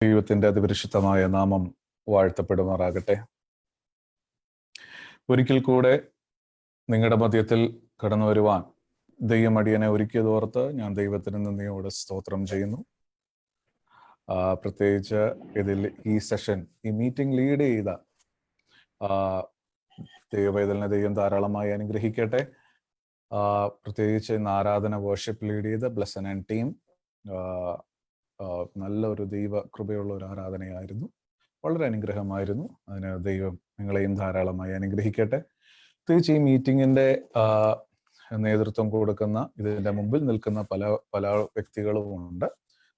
ദൈവത്തിന്റെ അതിപരിശുദ്ധമായ നാമം വാഴ്ത്തപ്പെടുമാറാകട്ടെ. ഒരിക്കൽ കൂടെ നിങ്ങളുടെ മധ്യത്തിൽ കടന്നു വരുവാൻ ദൈവം അടിയനെ ഒരുക്കിയതോർത്ത് ഞാൻ ദൈവത്തിന് നന്ദിയോടെ സ്തോത്രം ചെയ്യുന്നു. പ്രത്യേകിച്ച് ഇതിൽ ഈ സെഷൻ, ഈ മീറ്റിംഗ് ലീഡ് ചെയ്ത ദൈവവേദലിനെ ദൈവം ധാരാളമായി അനുഗ്രഹിക്കട്ടെ. പ്രത്യേകിച്ച് ഇന്ന് ആരാധന വർഷിപ്പ് ലീഡ് ചെയ്ത ബ്ലെസൻ ആൻഡ് ടീം നല്ല ഒരു ദൈവ കൃപയുള്ള ഒരു ആരാധനയായിരുന്നു. വളരെ അനുഗ്രഹമായിരുന്നു. അതിന് ദൈവം നിങ്ങളെയും ധാരാളമായി അനുഗ്രഹിക്കട്ടെ. പ്രത്യേകിച്ച് ഈ മീറ്റിങ്ങിന്റെ നേതൃത്വം കൊടുക്കുന്ന, ഇതിന്റെ മുമ്പിൽ നിൽക്കുന്ന പല വ്യക്തികളും ഉണ്ട്.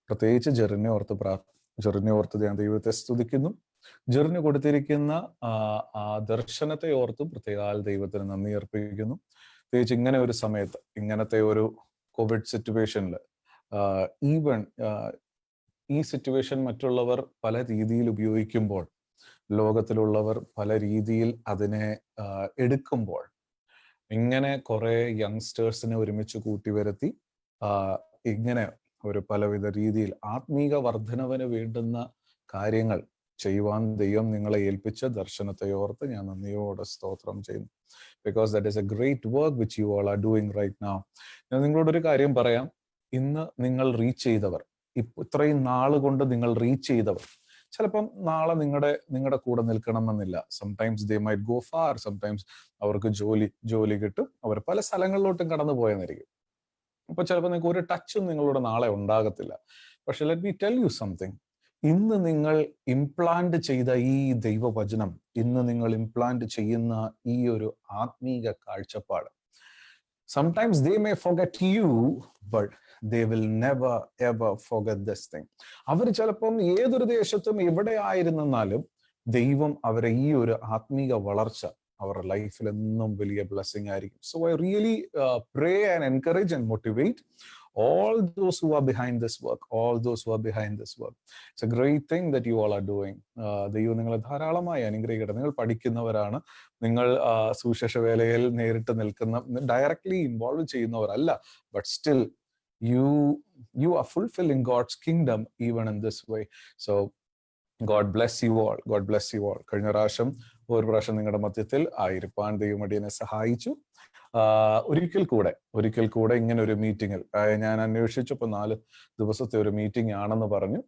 പ്രത്യേകിച്ച് ജെറിനെ ഓർത്ത് ഞാൻ ദൈവത്തെ സ്തുതിക്കുന്നു. ജെറിന് കൊടുത്തിരിക്കുന്ന ആ ദർശനത്തെ ഓർത്തും പ്രത്യേക ദൈവത്തിന് നന്ദി അർപ്പിക്കുന്നു. പ്രത്യേകിച്ച് ഇങ്ങനെ ഒരു സമയത്ത്, ഇങ്ങനത്തെ ഒരു കോവിഡ് സിറ്റുവേഷനിൽ, ഈവൻ ഈ സിറ്റുവേഷൻ മറ്റുള്ളവർ പല രീതിയിൽ ഉപയോഗിക്കുമ്പോൾ, ലോകത്തിലുള്ളവർ പല രീതിയിൽ അതിനെ എടുക്കുമ്പോൾ, ഇങ്ങനെ കുറെ യങ്സ്റ്റേഴ്സിനെ ഒരുമിച്ച് കൂട്ടിവരുത്തി ഇങ്ങനെ ഒരു പലവിധ രീതിയിൽ ആത്മീക വർധനവിന് വേണ്ടുന്ന കാര്യങ്ങൾ ചെയ്യുവാൻ ദൈവം നിങ്ങളെ ഏൽപ്പിച്ച ദർശനത്തെ ഓർത്ത് ഞാൻ നന്ദിയോടെ സ്തോത്രം ചെയ്യുന്നു. Because that is a great work which you all are doing right now. ഞാൻ നിങ്ങളോടൊരു കാര്യം പറയാം. ഇന്ന് നിങ്ങൾ റീച്ച് ചെയ്തവർ, ഇത്രയും നാള് കൊണ്ട് നിങ്ങൾ റീച്ച് ചെയ്തവർ, ചിലപ്പം നാളെ നിങ്ങളുടെ കൂടെ നിൽക്കണമെന്നില്ല. Sometimes they might go far, sometimes അവർക്ക് ജോലി കിട്ടും, അവർ പല സ്ഥലങ്ങളിലോട്ടും കടന്നു പോയെന്നിരിക്കും. അപ്പൊ ചിലപ്പോൾ നിങ്ങൾക്ക് ഒരു ടച്ചും നിങ്ങളോട് നാളെ ഉണ്ടാകത്തില്ല. പക്ഷെ let me tell you something. ഇന്ന് നിങ്ങൾ ഇംപ്ലാന്റ് ചെയ്ത ഈ ദൈവവചനം, ഇന്ന് നിങ്ങൾ ഇംപ്ലാന്റ് ചെയ്യുന്ന ഈ ഒരു ആത്മീക കാഴ്ചപ്പാട്, sometimes they may forget you, but they will never ever forget this thing. അവർ ചിലപ്പം ഏതൊരു ദേശത്തും എവിടെ ആയിരുന്നാലും ദൈവം അവരെ ഈ ഒരു ആത്മീക വളർച്ച അവരുടെ ലൈഫിൽ എന്നും വലിയ ബ്ലെസ്സിങ് ആയിരിക്കും. So I really pray and encourage and motivate all those who are behind this work, It's a great thing that you all are doing. ദൈവം നിങ്ങളെ ധാരാളമായി അനുഗ്രഹിക്കട്ടെ. നിങ്ങൾ പഠിക്കുന്നവരാണ്, നിങ്ങൾ സുവിശേഷ വേലയിൽ നേരിട്ട് നിൽക്കുന്ന, ഡയറക്ട്ലി ഇൻവോൾവ് ചെയ്യുന്നവരല്ല, but still you are fulfilling God's kingdom even in this way. So God bless you all. കഴിഞ്ഞ ഒരു പ്രാവശ്യം നിങ്ങളുടെ മധ്യത്തിൽ ആയിരിക്കാൻ ദൈവം അടിയനെ സഹായിച്ചു. ഒരിക്കൽ കൂടെ ഇങ്ങനെ ഒരു മീറ്റിങ്ങിൽ ഞാൻ അന്വേഷിച്ചപ്പോൾ 4 ദിവസത്തെ ഒരു മീറ്റിംഗ് ആണെന്ന് പറഞ്ഞു.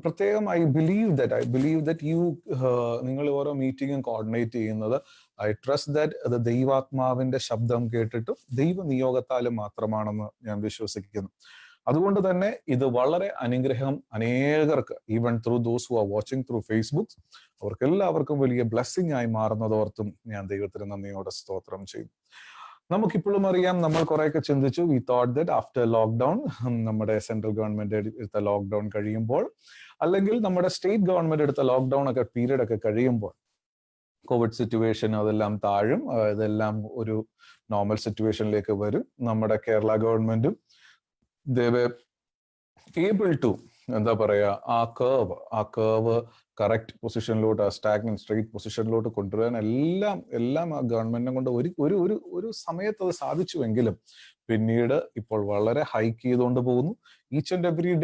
പ്രത്യേകം ഐ ബിലീവ് ദാറ്റ് നിങ്ങൾ ഓരോ മീറ്റിംഗും കോർഡിനേറ്റ് ചെയ്യുന്നത്, ഐ ട്രസ്റ്റ് ദാറ്റ് ദൈവാത്മാവിന്റെ ശബ്ദം കേട്ടിട്ടും ദൈവ നിയോഗത്താലും മാത്രമാണെന്ന് ഞാൻ വിശ്വസിക്കുന്നു. അതുകൊണ്ട് തന്നെ ഇത് വളരെ അനുഗ്രഹം അനേകർക്ക്, even through those who are watching through Facebook, അവർക്കെല്ലാവർക്കും വലിയ ബ്ലെസ്സിങ് ആയി മാറുന്നതോർത്തും ഞാൻ ദൈവത്തിന് നന്ദിയോടെ സ്തോത്രം ചെയ്യും. നമുക്കിപ്പോഴും അറിയാം, നമ്മൾ കുറെയൊക്കെ ചിന്തിച്ചു, we thought that after lockdown, നമ്മുടെ സെൻട്രൽ ഗവൺമെന്റ് എടുത്ത ലോക്ക്ഡൌൺ കഴിയുമ്പോൾ, അല്ലെങ്കിൽ നമ്മുടെ സ്റ്റേറ്റ് ഗവൺമെന്റ് എടുത്ത ലോക്ക്ഡൌൺ ഒക്കെ പീരീഡ് ഒക്കെ കഴിയുമ്പോൾ കോവിഡ് സിറ്റുവേഷൻ അതെല്ലാം താഴും, ഇതെല്ലാം ഒരു നോർമൽ സിറ്റുവേഷനിലേക്ക് വരും. നമ്മുടെ കേരള ഗവൺമെന്റും they were able to, എന്താ പറയാ, ആ കേർവ് കറക്റ്റ് പൊസിഷനിലോട്ട്, ആ സ്റ്റാഗ്നന്റ് സ്ട്രെയിറ്റ് പൊസിഷനിലോട്ട് കൊണ്ടുവരാൻ എല്ലാം ആ ഗവൺമെന്റിനെ കൊണ്ട് ഒരു സമയത്ത് അത് സാധിച്ചുവെങ്കിലും പിന്നീട് ഇപ്പോൾ വളരെ ഹൈക്ക് ചെയ്തുകൊണ്ട് പോകുന്നു. Each and every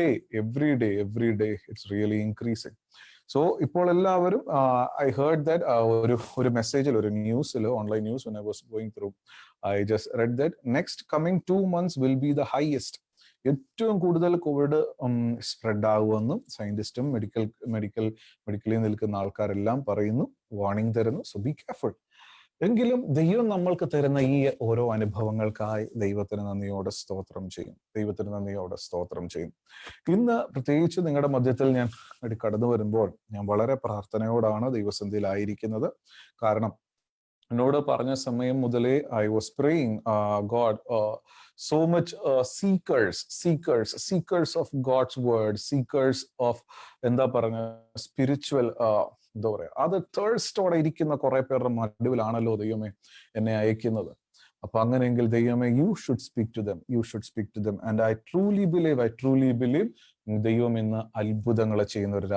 day it's really increasing. So ഇപ്പോൾ എല്ലാവരും, ഐ ഹേർഡ് ദാറ്റ് ഒരു മെസ്സേജിൽ, ഒരു ന്യൂസിൽ, online news, when I was going through, I just read that next coming 2 months will be the highest. ഏറ്റവും കൂടുതൽ കോവിഡ് സ്പ്രെഡ് ആകുമെന്നും സയന്റിസ്റ്റും മെഡിക്കലിൽ നിൽക്കുന്ന ആൾക്കാരെല്ലാം പറയുന്നു, വാർണിംഗ് തരുന്നു. So be careful. എങ്കിലും ദൈവം നമ്മൾക്ക് തരുന്ന ഈ ഓരോ അനുഭവങ്ങൾക്കായി ദൈവത്തിന് നന്ദിയോടെ സ്തോത്രം ചെയ്യും. ഇന്ന് പ്രത്യേകിച്ച് നിങ്ങളുടെ മധ്യത്തിൽ ഞാൻ കടന്നു വരുമ്പോൾ ഞാൻ വളരെ പ്രാർത്ഥനയോടാണ് ദൈവസന്നിധിയിലായിരിക്കുന്നത്. കാരണം എന്നോട് പറഞ്ഞ സമയം മുതലേ I was praying, God, so much seekers of God's word, seekers of എന്താ പറഞ്ഞ സ്പിരിച്വൽ, എന്താ പറയാ, അത് തേഴ്സ്റ്റോടെ ഇരിക്കുന്ന കുറെ പേരുടെ നടുവിലാണല്ലോ ദൈവമേ എന്നെ അയക്കുന്നത്. അപ്പൊ അങ്ങനെയെങ്കിൽ ദൈവമേ, you should speak to them and I truly believe ദൈവം ഇന്ന് അത്ഭുതങ്ങളെ ചെയ്യുന്ന ഒരു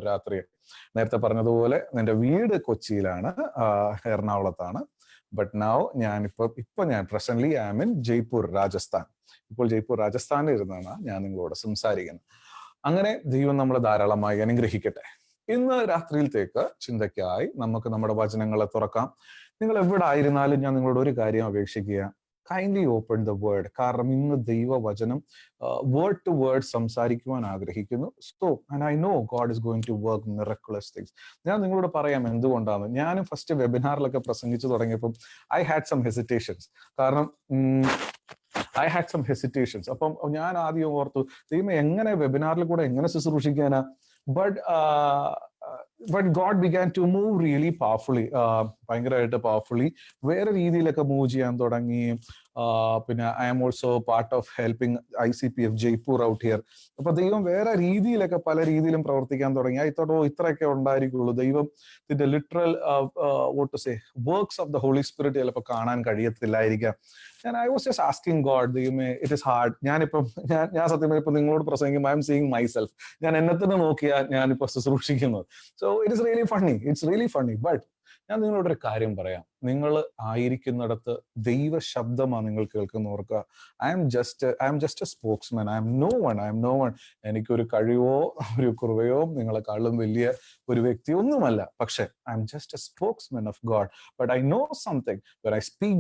രാത്രിയെ. നേരത്തെ പറഞ്ഞതുപോലെ നിന്റെ വീട് കൊച്ചിയിലാണ്, എറണാകുളത്താണ്. ബട്ട് നൗ ഞാൻ presently I am in Jaipur, Rajasthan. ഇപ്പോൾ ജയ്പൂർ രാജസ്ഥാനിൽ ഇരുന്നാണ് ഞാൻ നിങ്ങളോട് സംസാരിക്കുന്നത്. അങ്ങനെ ദൈവം നമ്മളെ ധാരാളമായി അനുഗ്രഹിക്കട്ടെ. ഇന്ന് രാത്രിയിലത്തേക്ക് ചിന്തയ്ക്കായി നമുക്ക് നമ്മുടെ വചനങ്ങളെ തുറക്കാം. നിങ്ങൾ എവിടെ ആയിരുന്നാലും ഞാൻ നിങ്ങളോട് ഒരു കാര്യം അപേക്ഷിക്കുക, കൈൻഡ്ലി ഓപ്പൺ ദ വേർഡ്. കാരണം ഇന്ന് ദൈവവചനം വേർഡ് ടു വേർഡ് സംസാരിക്കുവാൻ ആഗ്രഹിക്കുന്നു. So and I know God is going to work miraculous things. ഞാൻ നിങ്ങളോട് പറയാം എന്തുകൊണ്ടാണ്. ഞാനും ഫസ്റ്റ് വെബിനാറിലൊക്കെ പ്രസംഗിച്ചു തുടങ്ങിയപ്പം ഐ ഹാഡ് സം ഹെസിറ്റേഷൻസ്. കാരണം അപ്പം ഞാൻ ആദ്യം ഓർത്തു, ദൈവം എങ്ങനെ വെബിനാറിൽ കൂടെ എങ്ങനെ ശുശ്രൂഷിക്കാനാ? But God began to move really powerfully, ഭയങ്കരമായിട്ട് പവർഫുള്ളി വേറെ രീതിയിലൊക്കെ മൂവ് ചെയ്യാൻ തുടങ്ങി. പിന്നെ I am also part of helping ICPF Jaipur out here. അപ്പൊ ദൈവം വേറെ രീതിയിലൊക്കെ പല രീതിയിലും പ്രവർത്തിക്കാൻ തുടങ്ങി. ഇത്രയൊക്കെ ഉണ്ടായിരിക്കുള്ളൂ. ദൈവത്തിന്റെ literal what to say works of the Holy Spirit ചിലപ്പോൾ കാണാൻ കഴിയത്തില്ലായിരിക്കാം. I was just asking God, ദൈവമേ ഇറ്റ് ഇസ് ഹാർഡ്. ഞാൻ സത്യം ഇപ്പൊ നിങ്ങളോട് പ്രസംഗിക്കുമ്പോൾ ഐ എം സീയിങ് മൈസെൽഫ്. ഞാൻ എന്നെ തന്നെ നോക്കിയാൽ ഞാനിപ്പോ ശുശ്രൂഷിക്കുന്നത്. So it is really funny. But ഞാൻ നിങ്ങളോടൊരു കാര്യം പറയാം. നിങ്ങൾ ആയിരിക്കുന്നിടത്ത് ദൈവ ശബ്ദമാണ് നിങ്ങൾ കേൾക്കുന്ന ഓർക്കുക. I am just a spokesman. I am no one. എനിക്കൊരു കഴിവോ ഒരു കുറവയോ നിങ്ങളെക്കാളും വലിയ ഒരു വ്യക്തി ഒന്നുമല്ല. പക്ഷെ I am just a spokesman of God. But I know something. When I speak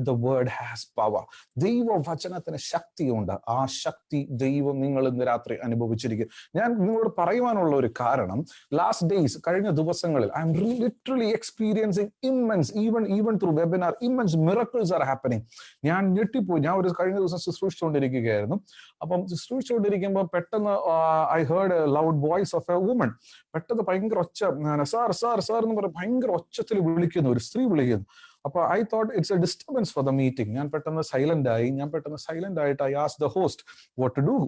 the word has power. ദൈവവചനത്തിന് ശക്തിയുണ്ട്. ആ ശക്തി ദൈവം നിങ്ങൾ ഇന്ന് രാത്രി അനുഭവിച്ചിരിക്കും. ഞാൻ നിങ്ങളോട് പറയുവാനുള്ള ഒരു കാരണം, ലാസ്റ്റ് ഡേയ്സ്, കഴിഞ്ഞ ദിവസങ്ങളിൽ I M literally experiencing immense, even through webinar, immense miracles are happening. ഞാൻ ഞെട്ടിപ്പോയി. ഞാൻ ഒരു കഴിഞ്ഞ ദിവസം ശുശ്രൂഷിച്ചുകൊണ്ടിരിക്കുകയായിരുന്നു. അപ്പം ശുശ്രൂഷിച്ചുകൊണ്ടിരിക്കുമ്പോൾ പെട്ടെന്ന് I heard A loud voice of A woman. പെട്ടെന്ന് ഭയങ്കര ഒച്ച, സാർ എന്ന് പറഞ്ഞ് ഭയങ്കര ഒച്ചത്തിൽ വിളിക്കുന്നു, ഒരു സ്ത്രീ വിളിക്കുന്നു. അപ്പൊ I thought it's a disturbance for the meeting. ഞാൻ പെട്ടെന്ന് സൈലന്റ് ആയിട്ട് I asked the host what to do.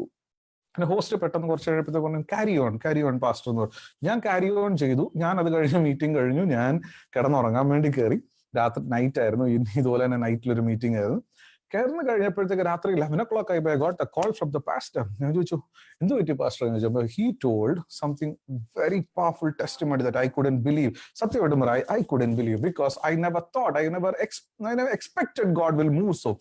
Host പെട്ടെന്ന് കുറച്ച് കഴിഞ്ഞപ്പോൾ പറഞ്ഞു ക്യാരി ഓൺ പാസ്റ്റർ എന്ന് പറഞ്ഞു. ഞാൻ ക്യാരി ഓൺ ചെയ്തു. ഞാൻ അത് കഴിഞ്ഞ് മീറ്റിംഗ് കഴിഞ്ഞു. ഞാൻ കിടന്നുറങ്ങാൻ വേണ്ടി കയറി. രാത്രി നൈറ്റ് ആയിരുന്നു. ഇതുപോലെ തന്നെ നൈറ്റിലൊരു മീറ്റിംഗ് ആയിരുന്നു. കയറുന്ന കഴിഞ്ഞപ്പോഴത്തേക്ക് രാത്രി 11 o'clock ആയി. Got A call from the pastor. ഞാൻ ചോദിച്ചു, എന്ത് പറ്റി പാസ്റ്റർ എന്ന് ചോദിച്ചപ്പോൾ he told something very powerful testimony that I couldn't believe. സത്യമായിട്ടും പറയാം, I couldn't believe because I never expected God will move so.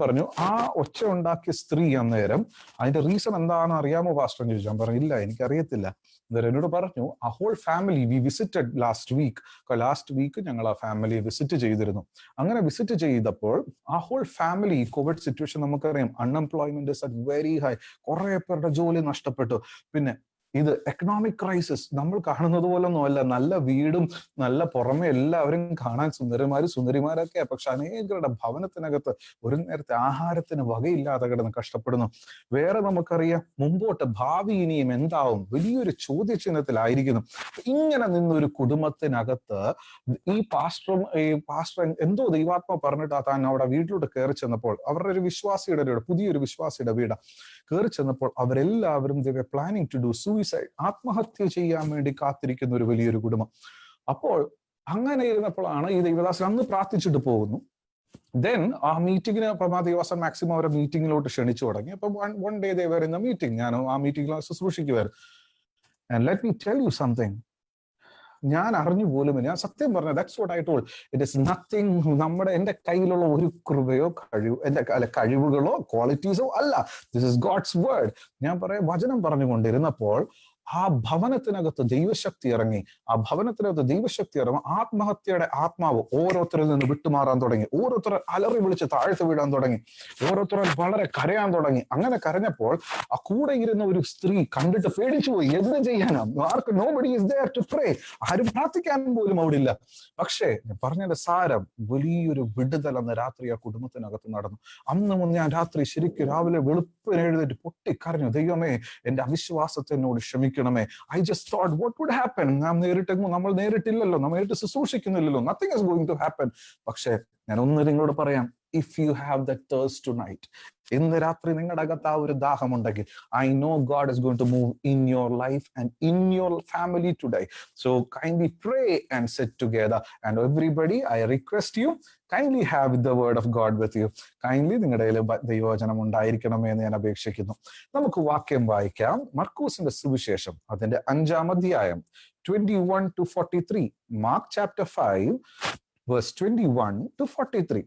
പറഞ്ഞു, ആ ഒച്ച ഉണ്ടാക്കിയ സ്ത്രീ അന്നേരം അതിന്റെ റീസൺ എന്താണെന്ന് അറിയാമോ പാസ്റ്റർ എന്ന് ചോദിച്ചു. ഞാൻ പറഞ്ഞു, ഇല്ല, എനിക്കറിയത്തില്ല. അന്നേരം എന്നോട് പറഞ്ഞു, ആ whole family we visited last week ഞങ്ങൾ ആ ഫാമിലി വിസിറ്റ് ചെയ്തിരുന്നു. അങ്ങനെ വിസിറ്റ് ചെയ്തപ്പോൾ ആ ഹോൾ ഫാമിലി, കോവിഡ് സിറ്റുവേഷൻ നമുക്കറിയാം, unemployment is at very high. കുറെ പേരുടെ ജോലി നഷ്ടപ്പെട്ടു. പിന്നെ ഇത് എക്കണോമിക് ക്രൈസിസ് നമ്മൾ കാണുന്നത് പോലൊന്നും അല്ല. നല്ല വീടും നല്ല പുറമെ എല്ലാവരും കാണാൻ സുന്ദരിമാരൊക്കെ. പക്ഷെ അനേകരുടെ ഭവനത്തിനകത്ത് ഒരു നേരത്തെ ആഹാരത്തിന് വകയില്ലാതെ കിടന്ന് കഷ്ടപ്പെടുന്നു. വേറെ നമുക്കറിയാം, മുമ്പോട്ട് ഭാവി ഇനിയും എന്താവും, വലിയൊരു ചോദ്യചിഹ്നത്തിലായിരിക്കുന്നു. ഇങ്ങനെ നിന്നൊരു കുടുംബത്തിനകത്ത് ഈ പാസ്റ്റർ എന്തോ ദൈവാത്മ പറഞ്ഞിട്ട് താൻ അവിടെ വീട്ടിലോട്ട് കയറി ചെന്നപ്പോൾ, അവരുടെ ഒരു പുതിയൊരു വിശ്വാസിയുടെ വീട് കയറി ചെന്നപ്പോൾ അവരെല്ലാവരും പ്ലാനിങ് ടു ഡു സൂയിസൈഡ്, ആത്മഹത്യ ചെയ്യാൻ വേണ്ടി കാത്തിരിക്കുന്ന ഒരു വലിയൊരു കുടുംബം. അപ്പോൾ അങ്ങനെ ഇരുന്നപ്പോഴാണ് ഈ ദൈവദാസൻ അന്ന് പ്രാർത്ഥിച്ചിട്ട് പോകുന്നു. ദെൻ ആ മീറ്റിങ്ങിന് അപ്പം ആ ദിവസം മാക്സിമം അവരെ മീറ്റിങ്ങിലോട്ട് ക്ഷണിച്ചു തുടങ്ങി. അപ്പൊ one day they were in the meeting. ഞാൻ ആ മീറ്റിംഗിൽ ശുശ്രൂഷിക്കുമായിരുന്നു. And let me tell you something. ഞാൻ അറിഞ്ഞു പോലും, ഞാൻ സത്യം പറഞ്ഞ, that's what I told. It is nothing. എന്റെ കയ്യിലുള്ള ഒരു കൃപയോ കഴിവുകളോ ക്വാളിറ്റീസോ അല്ല. This is God's word. ഞാൻ പറയാം, വചനം പറഞ്ഞുകൊണ്ടിരുന്നപ്പോൾ ആ ഭവനത്തിനകത്ത് ദൈവശക്തി ഇറങ്ങി. ആത്മഹത്യയുടെ ആത്മാവ് ഓരോരുത്തരിൽ നിന്ന് വിട്ടുമാറാൻ തുടങ്ങി. ഓരോരുത്തർ അലറി വിളിച്ച് താഴ്ത്തു വീഴാൻ തുടങ്ങി. ഓരോരുത്തർ വളരെ കരയാൻ തുടങ്ങി. അങ്ങനെ കരഞ്ഞപ്പോൾ ആ കൂടെ ഇരുന്ന ഒരു സ്ത്രീ കണ്ടിട്ട് പേടിച്ചു പോയി. എന്ത് ചെയ്യാനാ? ആർക്ക് nobody is there to pray. ആരും പ്രാർത്ഥിക്കാൻ പോലും അവിടെ ഇല്ല. പക്ഷേ പറഞ്ഞതിന്റെ സാരം, വലിയൊരു വിടുതൽ അന്ന് രാത്രി ആ കുടുംബത്തിനകത്ത് നടന്നു. അന്ന് ഞാൻ രാത്രി ശരിക്കും രാവിലെ വെളുപ്പിന് എഴുന്നേറ്റ് പൊട്ടിക്കരഞ്ഞു, ദൈവമേ എന്റെ അവിശ്വാസത്തെ എന്നോട് ക്ഷമിക്കണമേ. I just thought what would happen. നമ്മൾ നേരിട്ടില്ലല്ലോ, നമ്മൾ നേരിട്ട് ശുശ്രൂഷിക്കുന്നില്ലല്ലോ, nothing is going to happen. പക്ഷെ ഞാൻ ഒന്ന് നിങ്ങളോട് പറയാം, if you have the thirst tonight, ഇന്ന് രാത്രി നിങ്ങളുടെ അകത്ത് ആ ഒരു ദാഹമുണ്ടെങ്കിൽ, I know God is going to move in your life and in your family today. So kindly pray and set together. And everybody, I request you, kindly have the word of God with you. Kindly നിങ്ങളുടെ കയ്യിൽ ദൈവവചനം ഉണ്ടായിരിക്കണമേ എന്ന് ഞാൻ അപേക്ഷിക്കുന്നു. നമുക്ക് വാക്യം വായിക്കാം. മർക്കൂസിന്റെ സുവിശേഷം അതിന്റെ 5-ാം അധ്യായം 21 to 43. Mark chapter 5 verse 21 to 43.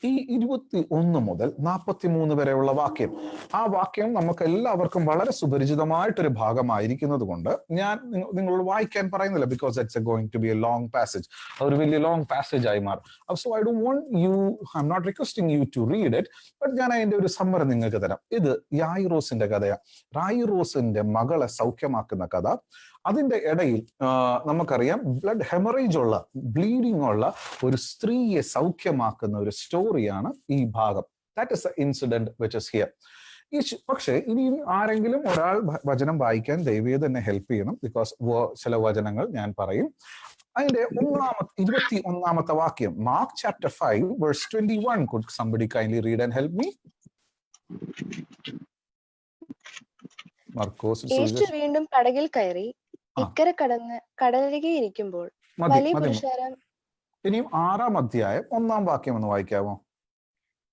ഈ 21 മുതൽ 43 വരെയുള്ള വാക്യം, ആ വാക്യം നമുക്ക് എല്ലാവർക്കും വളരെ സുപരിചിതമായിട്ടൊരു ഭാഗമായിരിക്കുന്നത് കൊണ്ട് ഞാൻ നിങ്ങളോട് വായിക്കാൻ പറയുന്നില്ല, because it's going to be a long passage. ഒരു വലിയ ലോങ് പാസേജ് ആയി മാറും. So I don't want you, I am not requesting you to read it, but ഞാൻ അതിന്റെ ഒരു സമ്മറി നിങ്ങൾക്ക് തരാം. ഇത് യായിറോസിന്റെ കഥയാണ്. യായിറോസിന്റെ മകളെ സൗഖ്യമാക്കുന്ന കഥ. അതിന്റെ ഇടയിൽ നമുക്കറിയാം ബ്ലഡ് ഹെമറേജ് ഉള്ള, ബ്ലീഡിംഗ് ഉള്ള ഒരു സ്ത്രീയെ സൗഖ്യമാക്കുന്ന ഒരു സ്റ്റോറിയാണ് ഈ ഭാഗം. That is A incident which is here. പക്ഷേ ഇനി ആരെങ്കിലും ഒരാൾ വചനം വായിക്കാൻ ദയവേത് തന്നെ ഹെൽപ്പ് ചെയ്യണം, ബിക്കോസ് ചില വചനങ്ങൾ ഞാൻ പറയും. അതിന്റെ 21 വാക്യം, Mark chapter 5 verse 21. Could somebody kindly read and help me? മർക്കോസ്. യേശു വീണ്ടും പടകിൽ കയറി ഇക്കരെ കടന്ന് കടലരികെ ഇരിക്കുമ്പോൾ വലിയ പുരുഷാരം. ഇനിയും 6-ാം അധ്യായം 1-ാം വാക്യം ഒന്ന് വായിക്കാമോ?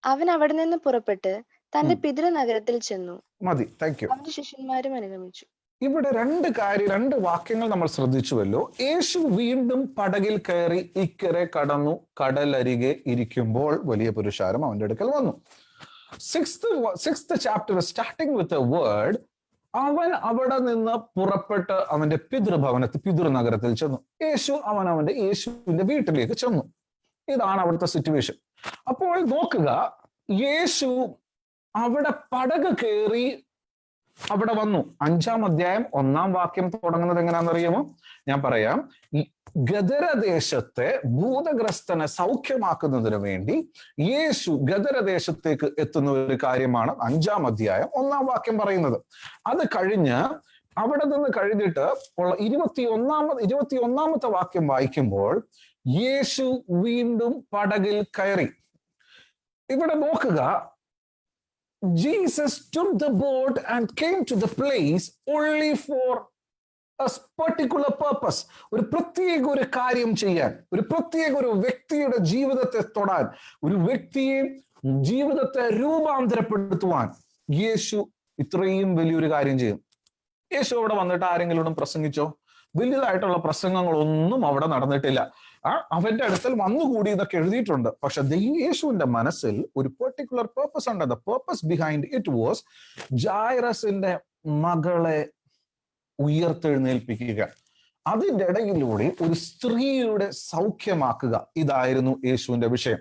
അവൻ അവിടെ നിന്ന് പുറപ്പെട്ട് തന്റെ പിതൃനഗരത്തിൽ ചെന്നു. മതി, താങ്ക് യു. അവന്റെ ശിഷ്യന്മാരും അനുഗമിച്ചു. ഇവിടെ 2 വാക്യങ്ങൾ നമ്മൾ ശ്രദ്ധിച്ചുവല്ലോ. യേശു വീണ്ടും പടകിൽ കയറി ഇക്കരെ കടന്നു കടലരികെ ഇരിക്കുമ്പോൾ വലിയ പുരുഷാരം അവന്റെ അടുക്കൽ വന്നു. 6th chapter is starting with a word. അവൻ അവിടെ നിന്ന് പുറപ്പെട്ട് അവന്റെ പിതൃനഗരത്തിൽ ചെന്നു. അവന്റെ യേശുവിന്റെ വീട്ടിലേക്ക് ചെന്നു. ഇതാണ് അവിടുത്തെ സിറ്റുവേഷൻ. അപ്പോൾ നോക്കുക, യേശു അവിടെ പടക് കയറി അവിടെ വന്നു. 5-ാം അധ്യായം 1-ാം വാക്യം തുടങ്ങുന്നത് എങ്ങനെയാണെന്നറിയാമോ? ഞാൻ പറയാം. ഗദരദേശത്തെ ഭൂതഗ്രസ്തനെ സൗഖ്യമാക്കുന്നതിന് വേണ്ടി യേശു ഗദരദേശത്തേക്ക് എത്തുന്ന ഒരു കാര്യമാണ് 5-ാം അധ്യായം 1-ാം വാക്യം പറയുന്നത്. അത് കഴിഞ്ഞ് അവിടെ നിന്ന് കഴിഞ്ഞിട്ട് ഉള്ള 21-ാമത്തെ വാക്യം വായിക്കുമ്പോൾ യേശു വീണ്ടും പടകിൽ കയറി. ഇവിടെ നോക്കുക, Jesus took the boat and came to the place only for a particular purpose. ഒരു പ്രത്യേക ഒരു കാര്യം ചെയ്യാൻ, ഒരു പ്രത്യേക ഒരു വ്യക്തിയുടെ ജീവിതത്തെ തൊടാൻ, ഒരു വ്യക്തിയെ ജീവിതത്തെ രൂപാന്തരപ്പെടുത്തുവാൻ യേശു ഇത്രയും വലിയൊരു കാര്യം ചെയ്യും. യേശു അവിടെ വന്നിട്ട് ആരെങ്കിലും പ്രസംഗിച്ചോ? വലിയതായിട്ടുള്ള പ്രസംഗങ്ങളൊന്നും അവിടെ നടന്നിട്ടില്ല. അവന്റെ അടുക്കൽ വന്നുകൂടി എന്നൊക്കെ എഴുതിയിട്ടുണ്ട്. പക്ഷെ യേശുവിന്റെ മനസ്സിൽ ഒരു പെർട്ടിക്കുലർ പേർപ്പസ് ഉണ്ട്. The purpose behind it was ജായിറസിന്റെ മകളെ ഉയർത്തെഴുന്നേൽപ്പിക്കുക. അതിന്റെ ഇടയിലൂടെ ഒരു സ്ത്രീയുടെ സൗഖ്യമാക്കുക. ഇതായിരുന്നു യേശുവിന്റെ വിഷയം.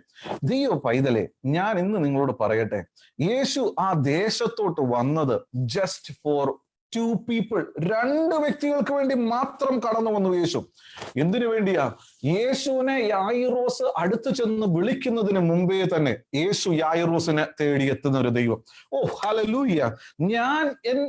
ദൈവ പൈതലെ, ഞാൻ ഇന്ന് നിങ്ങളോട് പറയട്ടെ, യേശു ആ ദേശത്തോട്ട് വന്നത് ജസ്റ്റ് ഫോർ 2 people, 2 വ്യക്തികൾക്ക് വേണ്ടി മാത്രം കടന്നു വന്നു യേശു. എന്തിനു വേണ്ടിയാ? യേശുവിനെ യായിറോസ് അടുത്ത് ചെന്ന് വിളിക്കുന്നതിന് മുമ്പേ തന്നെ യേശു യായിറോസിനെ തേടിയെത്തുന്ന ഒരു ദൈവം. ഓ ഹല്ലേലൂയ!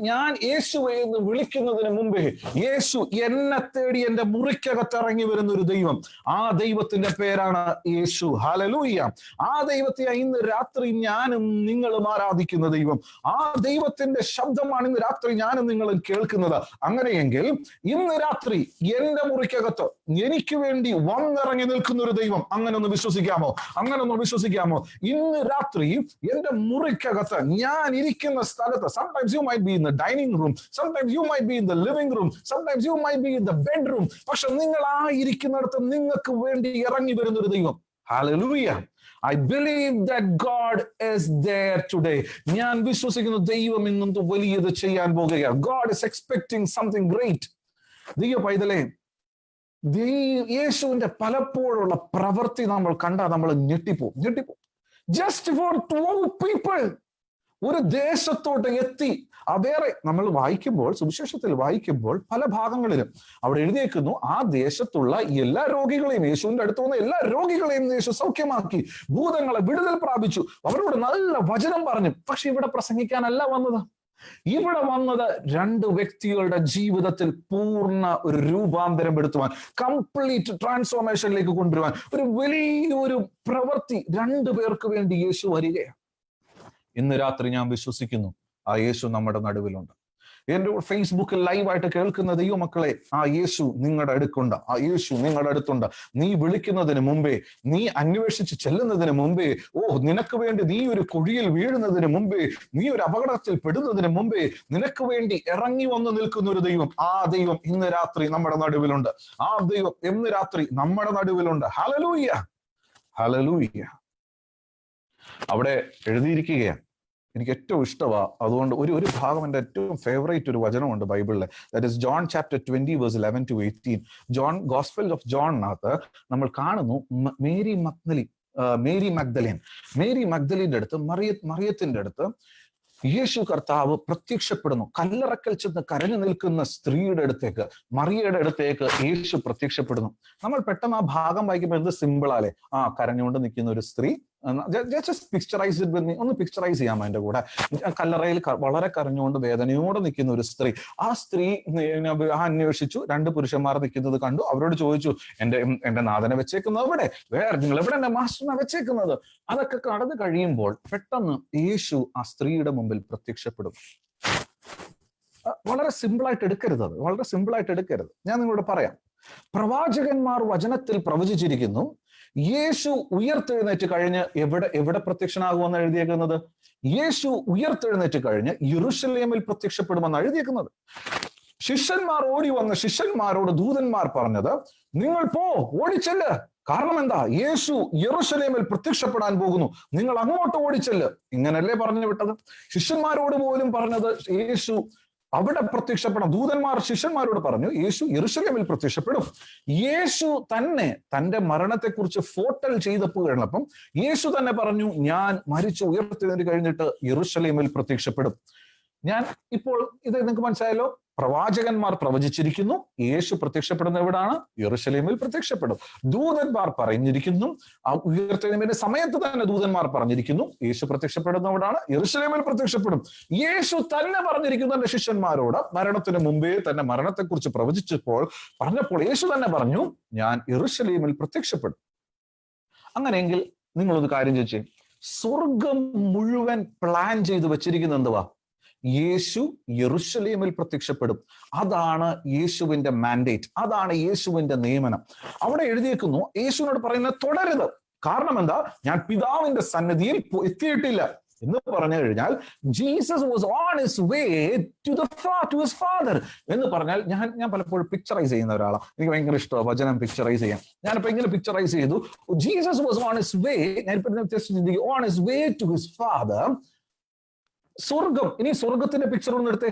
ഞാൻ യേശുവെ എന്ന് വിളിക്കുന്നതിന് മുമ്പേ യേശു എന്നെ തേടി എന്റെ മുറിക്കകത്ത് ഇറങ്ങി വരുന്ന ഒരു ദൈവം. ആ ദൈവത്തിന്റെ പേരാണ് യേശു. ഹല്ലേലൂയ! ആ ദൈവത്തെ ഇന്ന് രാത്രി ഞാനും നിങ്ങളും ആരാധിക്കുന്ന ദൈവം. ആ ദൈവത്തിന്റെ ശബ്ദമാണ് ഇന്ന് രാത്രി ഞാനും നിങ്ങളും കേൾക്കുന്നത്. അങ്ങനെയെങ്കിൽ ഇന്ന് രാത്രി എന്റെ മുറിക്കകത്ത് എനിക്ക് വേണ്ടി വന്നിറങ്ങി നിൽക്കുന്ന ഒരു ദൈവം. അങ്ങനെ ഒന്ന് വിശ്വസിക്കാമോ? ഇന്ന് രാത്രി എന്റെ മുറിക്കകത്ത്, ഞാൻ ഇരിക്കുന്ന സ്ഥലത്ത്, sometimes you might be in the dining room, sometimes you might be in the living room, sometimes you might be in the bedroom, പക്ഷെ നിങ്ങൾ ആ ഇരിക്കുന്നിടത്ത് നിങ്ങൾക്ക് വേണ്ടി ഇറങ്ങി വരുന്ന ഒരു ദൈവം. Hallelujah! I believe that God is there today. ഞാൻ വിശ്വസിക്കുന്നു ദൈവം ഇന്നും വലിയത് ചെയ്യാൻ പോകുകയാണ്. God is expecting something great. ദൈവ പൈതലേ, യേശുവിന്റെ പലപ്പോഴുള്ള പ്രവൃത്തി നമ്മൾ കണ്ടാൽ നമ്മൾ ഞെട്ടിപ്പോ. ജസ്റ്റ് ഫോർ 2 people ഒരു ദേശത്തോട്ട് എത്തി. വേറെ നമ്മൾ വായിക്കുമ്പോൾ, സുവിശേഷത്തിൽ വായിക്കുമ്പോൾ പല ഭാഗങ്ങളിലും അവിടെ എഴുതിയേക്കുന്നു, ആ ദേശത്തുള്ള എല്ലാ രോഗികളെയും, യേശുവിന്റെ അടുത്ത് വന്ന എല്ലാ രോഗികളെയും യേശു സൗഖ്യമാക്കി, ഭൂതങ്ങളെ വിടുതൽ പ്രാപിച്ചു, അവരോട് നല്ല വചനം പറഞ്ഞു. പക്ഷെ ഇവിടെ പ്രസംഗിക്കാനല്ല വന്നത്. ഇവിടെ വന്നത് 2 വ്യക്തികളുടെ ജീവിതത്തിൽ പൂർണ്ണ ഒരു രൂപാന്തരം എടുത്തുവാൻ, കംപ്ലീറ്റ് ട്രാൻസ്ഫോർമേഷനിലേക്ക് കൊണ്ടുവരുവാൻ, ഒരു വലിയൊരു പ്രവൃത്തി 2 പേർക്ക് വേണ്ടി യേശു വരികയാണ്. ഇന്ന് രാത്രി ഞാൻ വിശ്വസിക്കുന്നു ആ യേശു നമ്മുടെ നടുവിലുണ്ട്. എന്റെ ഫേസ്ബുക്കിൽ ലൈവായിട്ട് കേൾക്കുന്ന ദൈവമക്കളെ, ആ യേശു നിങ്ങളുടെ അടുത്തുണ്ട്. നീ വിളിക്കുന്നതിന് മുമ്പേ, നീ അന്വേഷിച്ച് ചെല്ലുന്നതിന് മുമ്പേ, നിനക്ക് വേണ്ടി നീ ഒരു കുഴിയിൽ വീഴുന്നതിന് മുമ്പേ, നീ ഒരു അപകടത്തിൽ പെടുന്നതിന് മുമ്പേ നിനക്ക് വേണ്ടി ഇറങ്ങി വന്ന് നിൽക്കുന്ന ഒരു ദൈവം, ആ ദൈവം ഇന്ന് രാത്രി നമ്മുടെ നടുവിലുണ്ട്. ആ ദൈവം ഇന്ന് രാത്രി നമ്മുടെ നടുവിലുണ്ട്. ഹല്ലേലൂയ! അവിടെ എഴുതിയിരിക്കുകയാണ്, എനിക്ക് ഏറ്റവും ഇഷ്ടമാണ്. അതുകൊണ്ട് ഒരു ഭാഗം എൻ്റെ ഏറ്റവും ഫേവറേറ്റ് ഒരു വചനമുണ്ട് ബൈബിളിൽ. That is John chapter 20 verse 11 to 18. John gospel of ജോണിനകത്ത് നമ്മൾ കാണുന്നു മേരി മഗ്ദലിന്റെ അടുത്ത് മറിയത്തിന്റെ അടുത്ത് യേശു കർത്താവ് പ്രത്യക്ഷപ്പെടുന്നു. കല്ലറക്കൽ ചെന്ന് കരഞ്ഞു നിൽക്കുന്ന സ്ത്രീയുടെ അടുത്തേക്ക്, മറിയയുടെ അടുത്തേക്ക് യേശു പ്രത്യക്ഷപ്പെടുന്നു. നമ്മൾ പെട്ടെന്ന് ആ ഭാഗം വായിക്കുമ്പോൾ എന്ത് സിമ്പിളാലേ, കരഞ്ഞുകൊണ്ട് നിൽക്കുന്ന ഒരു സ്ത്രീ. ഒന്ന് പിക്ചറൈസ് ചെയ്യാമോ എൻ്റെ കൂടെ? കല്ലറയിൽ വളരെ കരഞ്ഞുകൊണ്ട് വേദനയോടെ നിൽക്കുന്ന ഒരു സ്ത്രീ. ആ സ്ത്രീ അന്വേഷിച്ചു, 2 പുരുഷന്മാർ നിൽക്കുന്നത് കണ്ടു. അവരോട് ചോദിച്ചു, എന്റെ നാഥനെ വെച്ചേക്കുന്നത് എവിടെ? നിങ്ങൾ എവിടെ എന്റെ മാസ്റ്ററിനെ വെച്ചേക്കുന്നത്? അതൊക്കെ കടന്നു കഴിയുമ്പോൾ പെട്ടെന്ന് യേശു ആ സ്ത്രീയുടെ മുമ്പിൽ പ്രത്യക്ഷപ്പെടും. വളരെ സിമ്പിളായിട്ട് എടുക്കരുത്, വളരെ സിമ്പിളായിട്ട് എടുക്കരുത്. ഞാൻ നിങ്ങളോട് പറയാം. പ്രവാചകന്മാർ വചനത്തിൽ പ്രവചിച്ചിരിക്കുന്നു, യേശു ഉയർത്തെഴുന്നേറ്റ് കഴിഞ്ഞ് എവിടെ പ്രത്യക്ഷനാകുമെന്ന് എഴുതിയേക്കുന്നത്? യേശു ഉയർത്തെഴുന്നേറ്റ് കഴിഞ്ഞ് യെരൂശലേമിൽ പ്രത്യക്ഷപ്പെടുമെന്ന് എഴുതിയേക്കുന്നത്. ശിഷ്യന്മാർ ഓടി വന്ന് ശിഷ്യന്മാരോട് ദൂതന്മാർ പറഞ്ഞത്, നിങ്ങൾ ഓടിച്ചെല്ല്. കാരണം എന്താ? യേശു യെരൂശലേമിൽ പ്രത്യക്ഷപ്പെടാൻ പോകുന്നു, നിങ്ങൾ അങ്ങോട്ട് ഓടിച്ചെല്ല്. ഇങ്ങനല്ലേ പറഞ്ഞു വിട്ടത്? ശിഷ്യന്മാരോട് പോലും പറഞ്ഞത് യേശു അവിടെ പ്രത്യക്ഷപ്പെടാം. ദൂതന്മാർ ശിഷ്യന്മാരോട് പറഞ്ഞു, യേശു യെരൂശലേമിൽ പ്രത്യക്ഷപ്പെടും. യേശു തന്നെ തന്റെ മരണത്തെക്കുറിച്ച് ഫോട്ടൽ ചെയ്തപ്പോൾ യേശു തന്നെ പറഞ്ഞു, ഞാൻ മരിച്ചു ഉയർത്തെഴുന്നേറ്റ് കഴിഞ്ഞിട്ട് യെരൂശലേമിൽ പ്രത്യക്ഷപ്പെടും. ഞാൻ ഇപ്പോൾ ഇത് നിങ്ങൾക്ക് മനസ്സിലായല്ലോ. പ്രവാചകന്മാർ പ്രവചിച്ചിരിക്കുന്നു, യേശു പ്രത്യക്ഷപ്പെടുന്ന എവിടാണ്? യെരൂശലേമിൽ പ്രത്യക്ഷപ്പെടും. ദൂതന്മാർ പറഞ്ഞിരിക്കുന്നു, ആ ഉയർത്തെഴുന്നേൽപ്പിന്റെ സമയത്ത് തന്നെ ദൂതന്മാർ പറഞ്ഞിരിക്കുന്നു, യേശു പ്രത്യക്ഷപ്പെടുന്ന എവിടാണ്? യെരൂശലേമിൽ പ്രത്യക്ഷപ്പെടും. യേശു തന്നെ പറഞ്ഞിരിക്കുന്നു തന്റെ ശിഷ്യന്മാരോട്, മരണത്തിന് മുമ്പേ തന്നെ മരണത്തെക്കുറിച്ച് പറഞ്ഞപ്പോൾ യേശു തന്നെ പറഞ്ഞു, ഞാൻ യെരൂശലേമിൽ പ്രത്യക്ഷപ്പെടും. അങ്ങനെയെങ്കിൽ നിങ്ങളൊരു കാര്യം ചോദിച്ചേ, സ്വർഗം മുഴുവൻ പ്ലാൻ ചെയ്ത് വെച്ചിരിക്കുന്ന എന്തുവാ? യേശു യെരൂശലേമിൽ പ്രത്യക്ഷപ്പെടും. അതാണ് യേശുവിന്റെ മാൻഡേറ്റ്, അതാണ് യേശുവിന്റെ നിയമനം. അവിടെ എഴുതിയേക്കുന്നു, യേശുവിനോട് പറയുന്നത് തുടരുത്. കാരണം എന്താ? ഞാൻ പിതാവിന്റെ സന്നിധിയിൽ എത്തിയിട്ടില്ല എന്ന് പറഞ്ഞു കഴിഞ്ഞാൽ Jesus was on his way to his father എന്ന് പറഞ്ഞാൽ, ഞാൻ പലപ്പോഴും പിക്ചറൈസ് ചെയ്യുന്ന ഒരാളാണ്. എനിക്ക് ഭയങ്കര ഇഷ്ടമാണ് വചനം പിക്ചറൈസ് ചെയ്യാൻ. ഞാനിപ്പോ ഇങ്ങനെ പിക്ചറൈസ് ചെയ്തു, Jesus was on his way, on his way to his father. സ്വർഗം, ഇനി സ്വർഗത്തിന്റെ പിക്ചർ ഒന്ന് എടുത്തേ.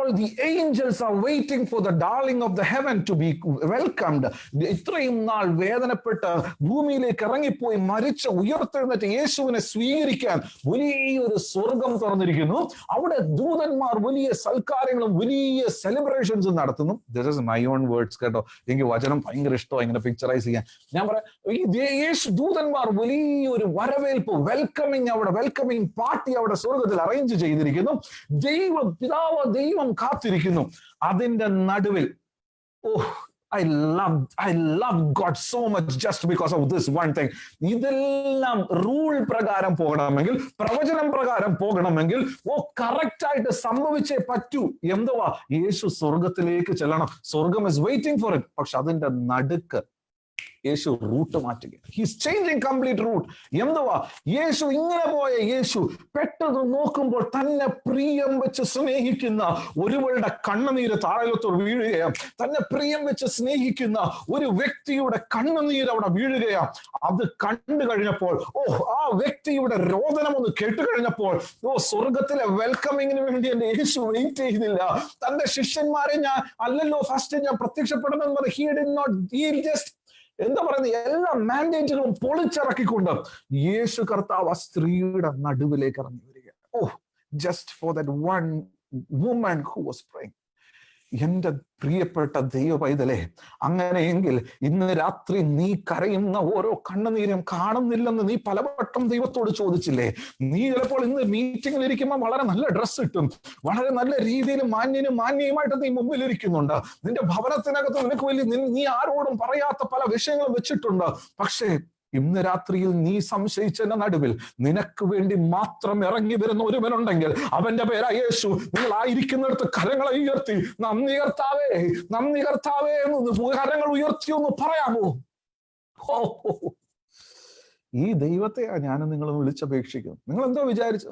All the angels are waiting for the darling of the heaven to be welcomed. ഇത്രയും നാൾ വേദനപ്പെട്ട് ഭൂമിയിലേക്ക് ഇറങ്ങിപ്പോയി മരിച്ച ഉയർത്തെഴുന്നേറ്റ് യേശുവിനെ സ്വീകരിക്കാൻ വലിയൊരു സ്വർഗം തുറന്നിരിക്കുന്നു. അവിടെ ദൂതന്മാർ വലിയ സൽക്കാരങ്ങളും വലിയ സെലിബ്രേഷൻസും നടത്തുന്നു. This is my own words കേട്ടോ, എനിക്ക് വചനം ഭയങ്കര ഇഷ്ടമാണ് ഇങ്ങനെ പിക്ചറൈസ് ചെയ്യാൻ. ഞാൻ പറയാം, യേശു ദൂതന്മാർ വലിയൊരു വരവേൽപ്പ്, വെൽക്കമിങ് പാർട്ടി അവിടെ സ്വർഗത്തിൽ അറേഞ്ച് ചെയ്തിരിക്കുന്നു. ദൈവം കാത്തിരിക്കുന്നു. അതിന്റെ നടുവിൽ I love God so much just because of this one thing. ഇതെല്ലാം റൂൾ പ്രകാരം പോകണമെങ്കിൽ, പ്രവചനം പ്രകാരം പോകണമെങ്കിൽ കറക്റ്റ് ആയിട്ട് സംഭവിച്ചേ പറ്റൂ. എന്തുവാ? യേശു സ്വർഗത്തിലേക്ക് ചെല്ലണം. സ്വർഗം is waiting for it. പക്ഷെ അതിന്റെ നടുക്ക് യേശു റൂട്ട് മാറ്റുക. He's changing complete route. എന്തുവാ? യേശു ഇങ്ങനെ പോയ യേശു പെട്ടെന്ന് നോക്കുമ്പോൾ തന്നെ പ്രിയം വെച്ച് സ്നേഹിക്കുന്ന ഒരുവളുടെ കണ്ണുനീര് താഴോട്ട് വീഴുകയാണ്. തന്നെ പ്രിയം വെച്ച് സ്നേഹിക്കുന്ന ഒരു വ്യക്തിയുടെ കണ്ണുനീര് അവിടെ വീഴുകയാണ്. അത് കണ്ടു കഴിഞ്ഞപ്പോൾ, ആ വ്യക്തിയുടെ രോദനം ഒന്ന് കേട്ടു കഴിഞ്ഞപ്പോൾ, സ്വർഗത്തിലെ വെൽക്കമിങ്ങിന് വേണ്ടി എന്റെ യേശു വെയിറ്റ് ചെയ്തില്ല. തന്റെ ശിഷ്യന്മാരെ ഫസ്റ്റ് ഞാൻ പ്രത്യക്ഷപ്പെടുന്നത് എന്താ പറയുന്നത്, എല്ലാ മാൻഡേറ്റുകളും പൊളിച്ചിറക്കിക്കൊണ്ട് യേശു കർത്താവ് ആ സ്ത്രീയുടെ നടുവിലേക്ക് ഇറങ്ങി വരിക. Just for that one woman who was praying. എന്റെ പ്രിയപ്പെട്ട ദൈവ പൈതലേ, അങ്ങനെയെങ്കിൽ ഇന്ന് രാത്രി നീ കരയുന്ന ഓരോ കണ്ണുനീരും കാണുന്നില്ലെന്ന് നീ പലവട്ടം ദൈവത്തോട് ചോദിച്ചില്ലേ? നീ ചിലപ്പോൾ ഇന്ന് മീറ്റിംഗിൽ ഇരിക്കുമ്പോൾ വളരെ നല്ല ഡ്രസ്സ് ഇട്ടും വളരെ നല്ല രീതിയിൽ മാന്യമായിട്ട് നീ മുമ്പിൽ ഇരിക്കുന്നുണ്ട്. നിന്റെ ഭവനത്തിനകത്ത് നിനക്ക് വലിയ നീ ആരോടും പറയാത്ത പല വിഷയങ്ങളും വെച്ചിട്ടുണ്ട്. പക്ഷേ ഇന്ന് രാത്രിയിൽ നീ സംശയിച്ചതിന്റെ നടുവിൽ നിനക്ക് വേണ്ടി മാത്രം ഇറങ്ങി വരുന്ന ഒരുവനുണ്ടെങ്കിൽ അവന്റെ പേരാ യേശു. നിങ്ങൾ ആയിരിക്കുന്നിടത്ത് കരങ്ങളെ ഉയർത്തി നന്ദി കർത്താവേ എന്ന് കരങ്ങൾ ഉയർത്തി ഒന്ന് പറയാമോ? ഈ ദൈവത്തെയാ ഞാനും നിങ്ങളും വിളിച്ചപേക്ഷിക്കും. നിങ്ങൾ എന്തോ വിചാരിച്ച?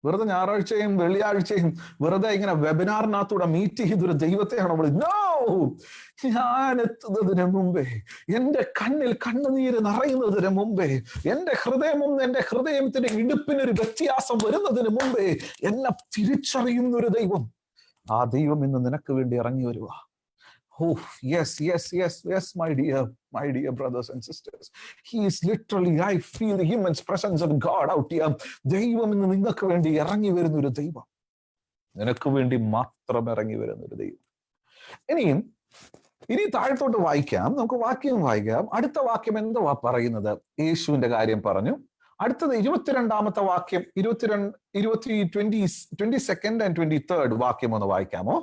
വെറുതെ ഞായറാഴ്ചയും വെള്ളിയാഴ്ചയും വെറുതെ ഇങ്ങനെ വെബിനാറിനകത്തൂടെ മീറ്റ് ചെയ്തൊരു ദൈവത്തെയാണ് നമ്മൾ. നോ, ഞാൻ എത്തുന്നതിന് മുമ്പേ, എന്റെ കണ്ണിൽ കണ്ണുനീര് നിറയുന്നതിന് മുമ്പേ, എന്റെ ഹൃദയത്തിന്റെ ഇടുപ്പിനൊരു വ്യത്യാസം വരുന്നതിന് മുമ്പേ എന്നെ തിരിച്ചറിയുന്ന ഒരു ദൈവം, ആ ദൈവം ഇന്ന് നിനക്ക് വേണ്ടി ഇറങ്ങി വരുക. Oh, yes, my dear brothers and sisters. He is literally, I feel the immense presence of God out here. ദൈവം ഇന്ന് നിങ്ങൾക്ക് വേണ്ടി ഇറങ്ങി വരുന്ന ഒരു ദൈവം, നിനക്ക് വേണ്ടി മാത്രം ഇറങ്ങി വരുന്ന ഒരു ദൈവം. ഇനി താഴത്തോട്ട് വായിക്കാം, നമുക്ക് വാക്യം വായിക്കാം. അടുത്ത വാക്യം എന്തുവാ പറയുന്നത്? യേശുവിന്റെ കാര്യം പറഞ്ഞു. അടുത്തത് 22ാമത്തെ വാക്യം, 22nd and 23rd വാക്യം ഒന്ന് വായിക്കാമോ?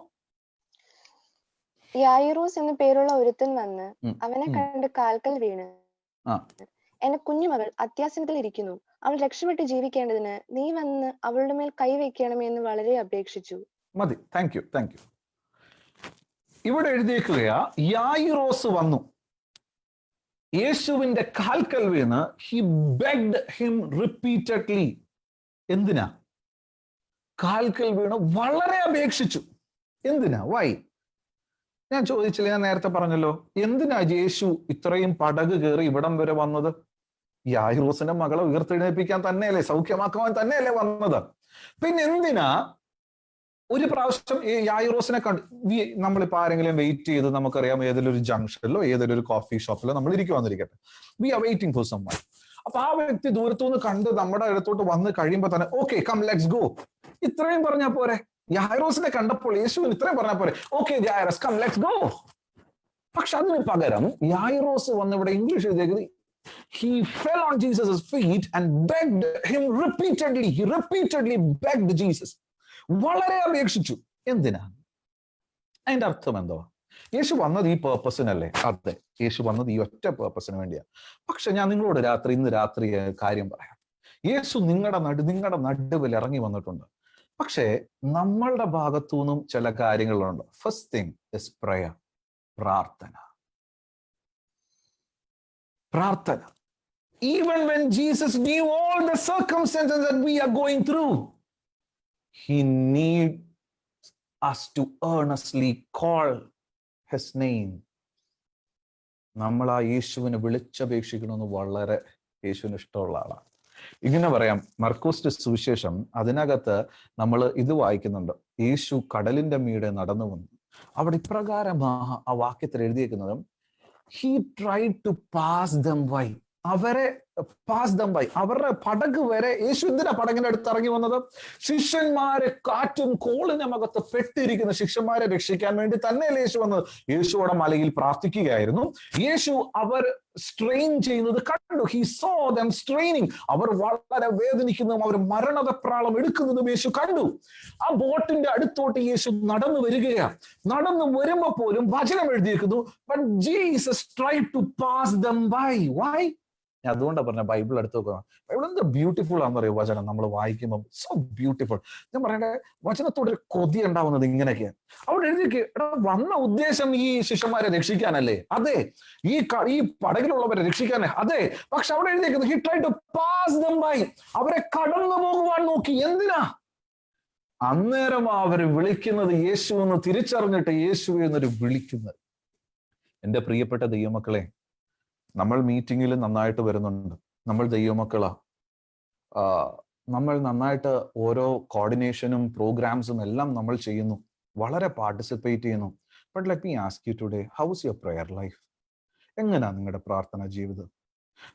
യായിറോസ് എന്നു പേരുള്ള ഒരുത്തൻ വന്ന് അവനെ കണ്ട് കാൽക്കൽ വീണ്, എന്റെ കുഞ്ഞുമകൾ അത്യാസനത്തിൽ ഇരിക്കുന്നു, അവൾ രക്ഷപ്പെട്ട് ജീവിക്കേണ്ടതിന് നീ വന്ന് അവളുടെ മേൽ കൈവയ്ക്കണമേ എന്ന് വളരെ അപേക്ഷിച്ചു. മതി, താങ്ക് യു. ഇവിടെ എഴുതിയേക്കുകയാ, യായിറോസ് വന്നു യേശുവിന്റെ കാൽക്കൽ വീണ്, he begged him repeatedly. എന്തിനാ? കാൽക്കൽ വീണ് വളരെ അപേക്ഷിച്ചു. എന്തിനാ? വൈ? ഞാൻ ചോദിച്ചില്ല, ഞാൻ നേരത്തെ പറഞ്ഞല്ലോ, എന്തിനാ യേശു ഇത്രയും പടക് കയറി ഇവിടം വരെ വന്നത്? യായിറോസിന്റെ മകളെ ഉയർത്തെഴുന്നേൽപ്പിക്കാൻ തന്നെയല്ലേ, സൗഖ്യമാക്കുവാൻ തന്നെയല്ലേ വന്നത്. പിന്നെ എന്തിനാ ഒരു പ്രാവശ്യം യായിറോസിനെ നമ്മളിപ്പോ ആരെങ്കിലും വെയിറ്റ് ചെയ്ത്, നമുക്കറിയാം ഏതെങ്കിലും ഒരു ജംഗ്ഷനിലോ ഏതെങ്കിലും ഒരു കോഫി ഷോപ്പിലോ നമ്മൾ ഇരിക്കുവാന്നിരിക്കട്ടെ, we are waiting for someone. അപ്പൊ ആ വ്യക്തി ദൂരത്തുനിന്ന് കണ്ട് നമ്മുടെ അടുത്തോട്ട് വന്ന് കഴിയുമ്പോ തന്നെ ഓക്കെ കം ലെറ്റ്സ് ഗോ, ഇത്രയും പറഞ്ഞാൽ പോരെ? യായിറോസിനെ കണ്ടപ്പോൾ യേശുവിന് ഇത്രയും പറഞ്ഞാൽ പോരെ? Okay Jairus come let's go. പക്ഷെ അതിന് പകരം യായിറോസ് വന്ന് ഇവിടെ ഇംഗ്ലീഷ് എഴുതിയത്, he fell on Jesus' feet and begged him repeatedly. He repeatedly begged Jesus. വളരെ അപേക്ഷിച്ചു. എന്തിനാ? അതിന്റെ അർത്ഥം എന്തോ? യേശു വന്നത് ഈ പേർപ്പസിനല്ലേ? അതെ, യേശു വന്നത് ഈ ഒറ്റ പേർപ്പസിന് വേണ്ടിയാ. പക്ഷെ ഞാൻ നിങ്ങളോട് ഇന്ന് രാത്രി കാര്യം പറയാം. യേശു നിങ്ങളുടെ നടുവിൽ ഇറങ്ങി വന്നിട്ടുണ്ട്. പക്ഷേ നമ്മളുടെ ഭാഗത്തു നിന്നും ചില കാര്യങ്ങളുണ്ട്. ഫസ്റ്റ് തിങ് ഇസ് പ്രയർ, പ്രാർത്ഥന. Even when Jesus knew all the circumstances that we are going through, he needs us to earnestly call his name. നമ്മൾ ആ യേശുവിനെ വിളിച്ചപേക്ഷിക്കണമെന്ന് വളരെ യേശുവിന് ഇഷ്ടമുള്ള ആളാണ്. ഇങ്ങനെ പറയാം, മർക്കോസിന്റെ സുവിശേഷം അതിനകത്ത് നമ്മൾ ഇത് വായിക്കുന്നുണ്ട്, യേശു കടലിന്റെ മീതെ നടന്നു വന്നു. അവിടെ ഇപ്രകാരം ആ വാക്യത്തിൽ എഴുതിയിരിക്കുന്നത്, he tried to pass them by. അവരുടെ പടക് വരെ യേശു എന്തിനാ പടകിന്റെ അടുത്ത് ഇറങ്ങി വന്നത്? ശിഷ്യന്മാരെ കാറ്റും കോളിനകത്ത് പെട്ടിരിക്കുന്ന ശിഷ്യന്മാരെ രക്ഷിക്കാൻ വേണ്ടി തന്നെയല്ലേ യേശു വന്നത്? യേശു അവിടെ മലയിൽ പ്രാർത്ഥിക്കുകയായിരുന്നു. യേശു അവർ സ്ട്രെയിൻ ചെയ്യുന്നത് കണ്ടു. He saw them straining. അവർ വളരെ വേദനിക്കുന്നതും അവർ മരണപ്രാളം എടുക്കുന്നതും യേശു കണ്ടു. ആ ബോട്ടിന്റെ അടുത്തോട്ട് യേശു നടന്നു വരികയാണ്. നടന്നു വരുമ്പോ പോലും വചനം എഴുതിയിരിക്കുന്നു, but Jesus tried to pass them by. Why? ഞാൻ അതുകൊണ്ടാണ് പറഞ്ഞ ബൈബിൾ എടുത്ത് നോക്കുക. ബൈബിൾ എന്ത് ബ്യൂട്ടിഫുൾ ആണെന്ന് പറയും. വചനം നമ്മൾ വായിക്കുമ്പോൾ സോ ബ്യൂട്ടിഫുൾ. ഞാൻ പറയട്ടെ, വചനത്തോട് ഒരു കൊതി ഉണ്ടാവുന്നത് ഇങ്ങനെയൊക്കെയാണ്. അവിടെ എഴുതിക്ക്, വന്ന ഉദ്ദേശം ഈ ശിഷ്യന്മാരെ രക്ഷിക്കാനല്ലേ? അതെ. ഈ പടകിലുള്ളവരെ രക്ഷിക്കാനേ? അതെ. പക്ഷെ അവിടെ എഴുതിയിരിക്കുന്നത്, he tried to pass them by. അവരെ കടന്നു പോകുവാൻ നോക്കി. എന്തിനാ? അന്നേരം അവര് വിളിക്കുന്നത് യേശു എന്ന് തിരിച്ചറിഞ്ഞിട്ട് യേശു എന്നൊരു വിളിക്കുന്നത്. എൻ്റെ പ്രിയപ്പെട്ട ദൈവമക്കളെ, നമ്മൾ മീറ്റിങ്ങിൽ നന്നായിട്ട് വരുന്നുണ്ട്, നമ്മൾ ദൈവമക്കളാ, നമ്മൾ നന്നായിട്ട് ഓരോ കോർഡിനേഷനും പ്രോഗ്രാംസും എല്ലാം നമ്മൾ ചെയ്യുന്നു, വളരെ പാർട്ടിസിപ്പേറ്റ് ചെയ്യുന്നു. But let me ask you today, how is your prayer life? എങ്ങനെയാ നിങ്ങളുടെ പ്രാർത്ഥന ജീവിതം?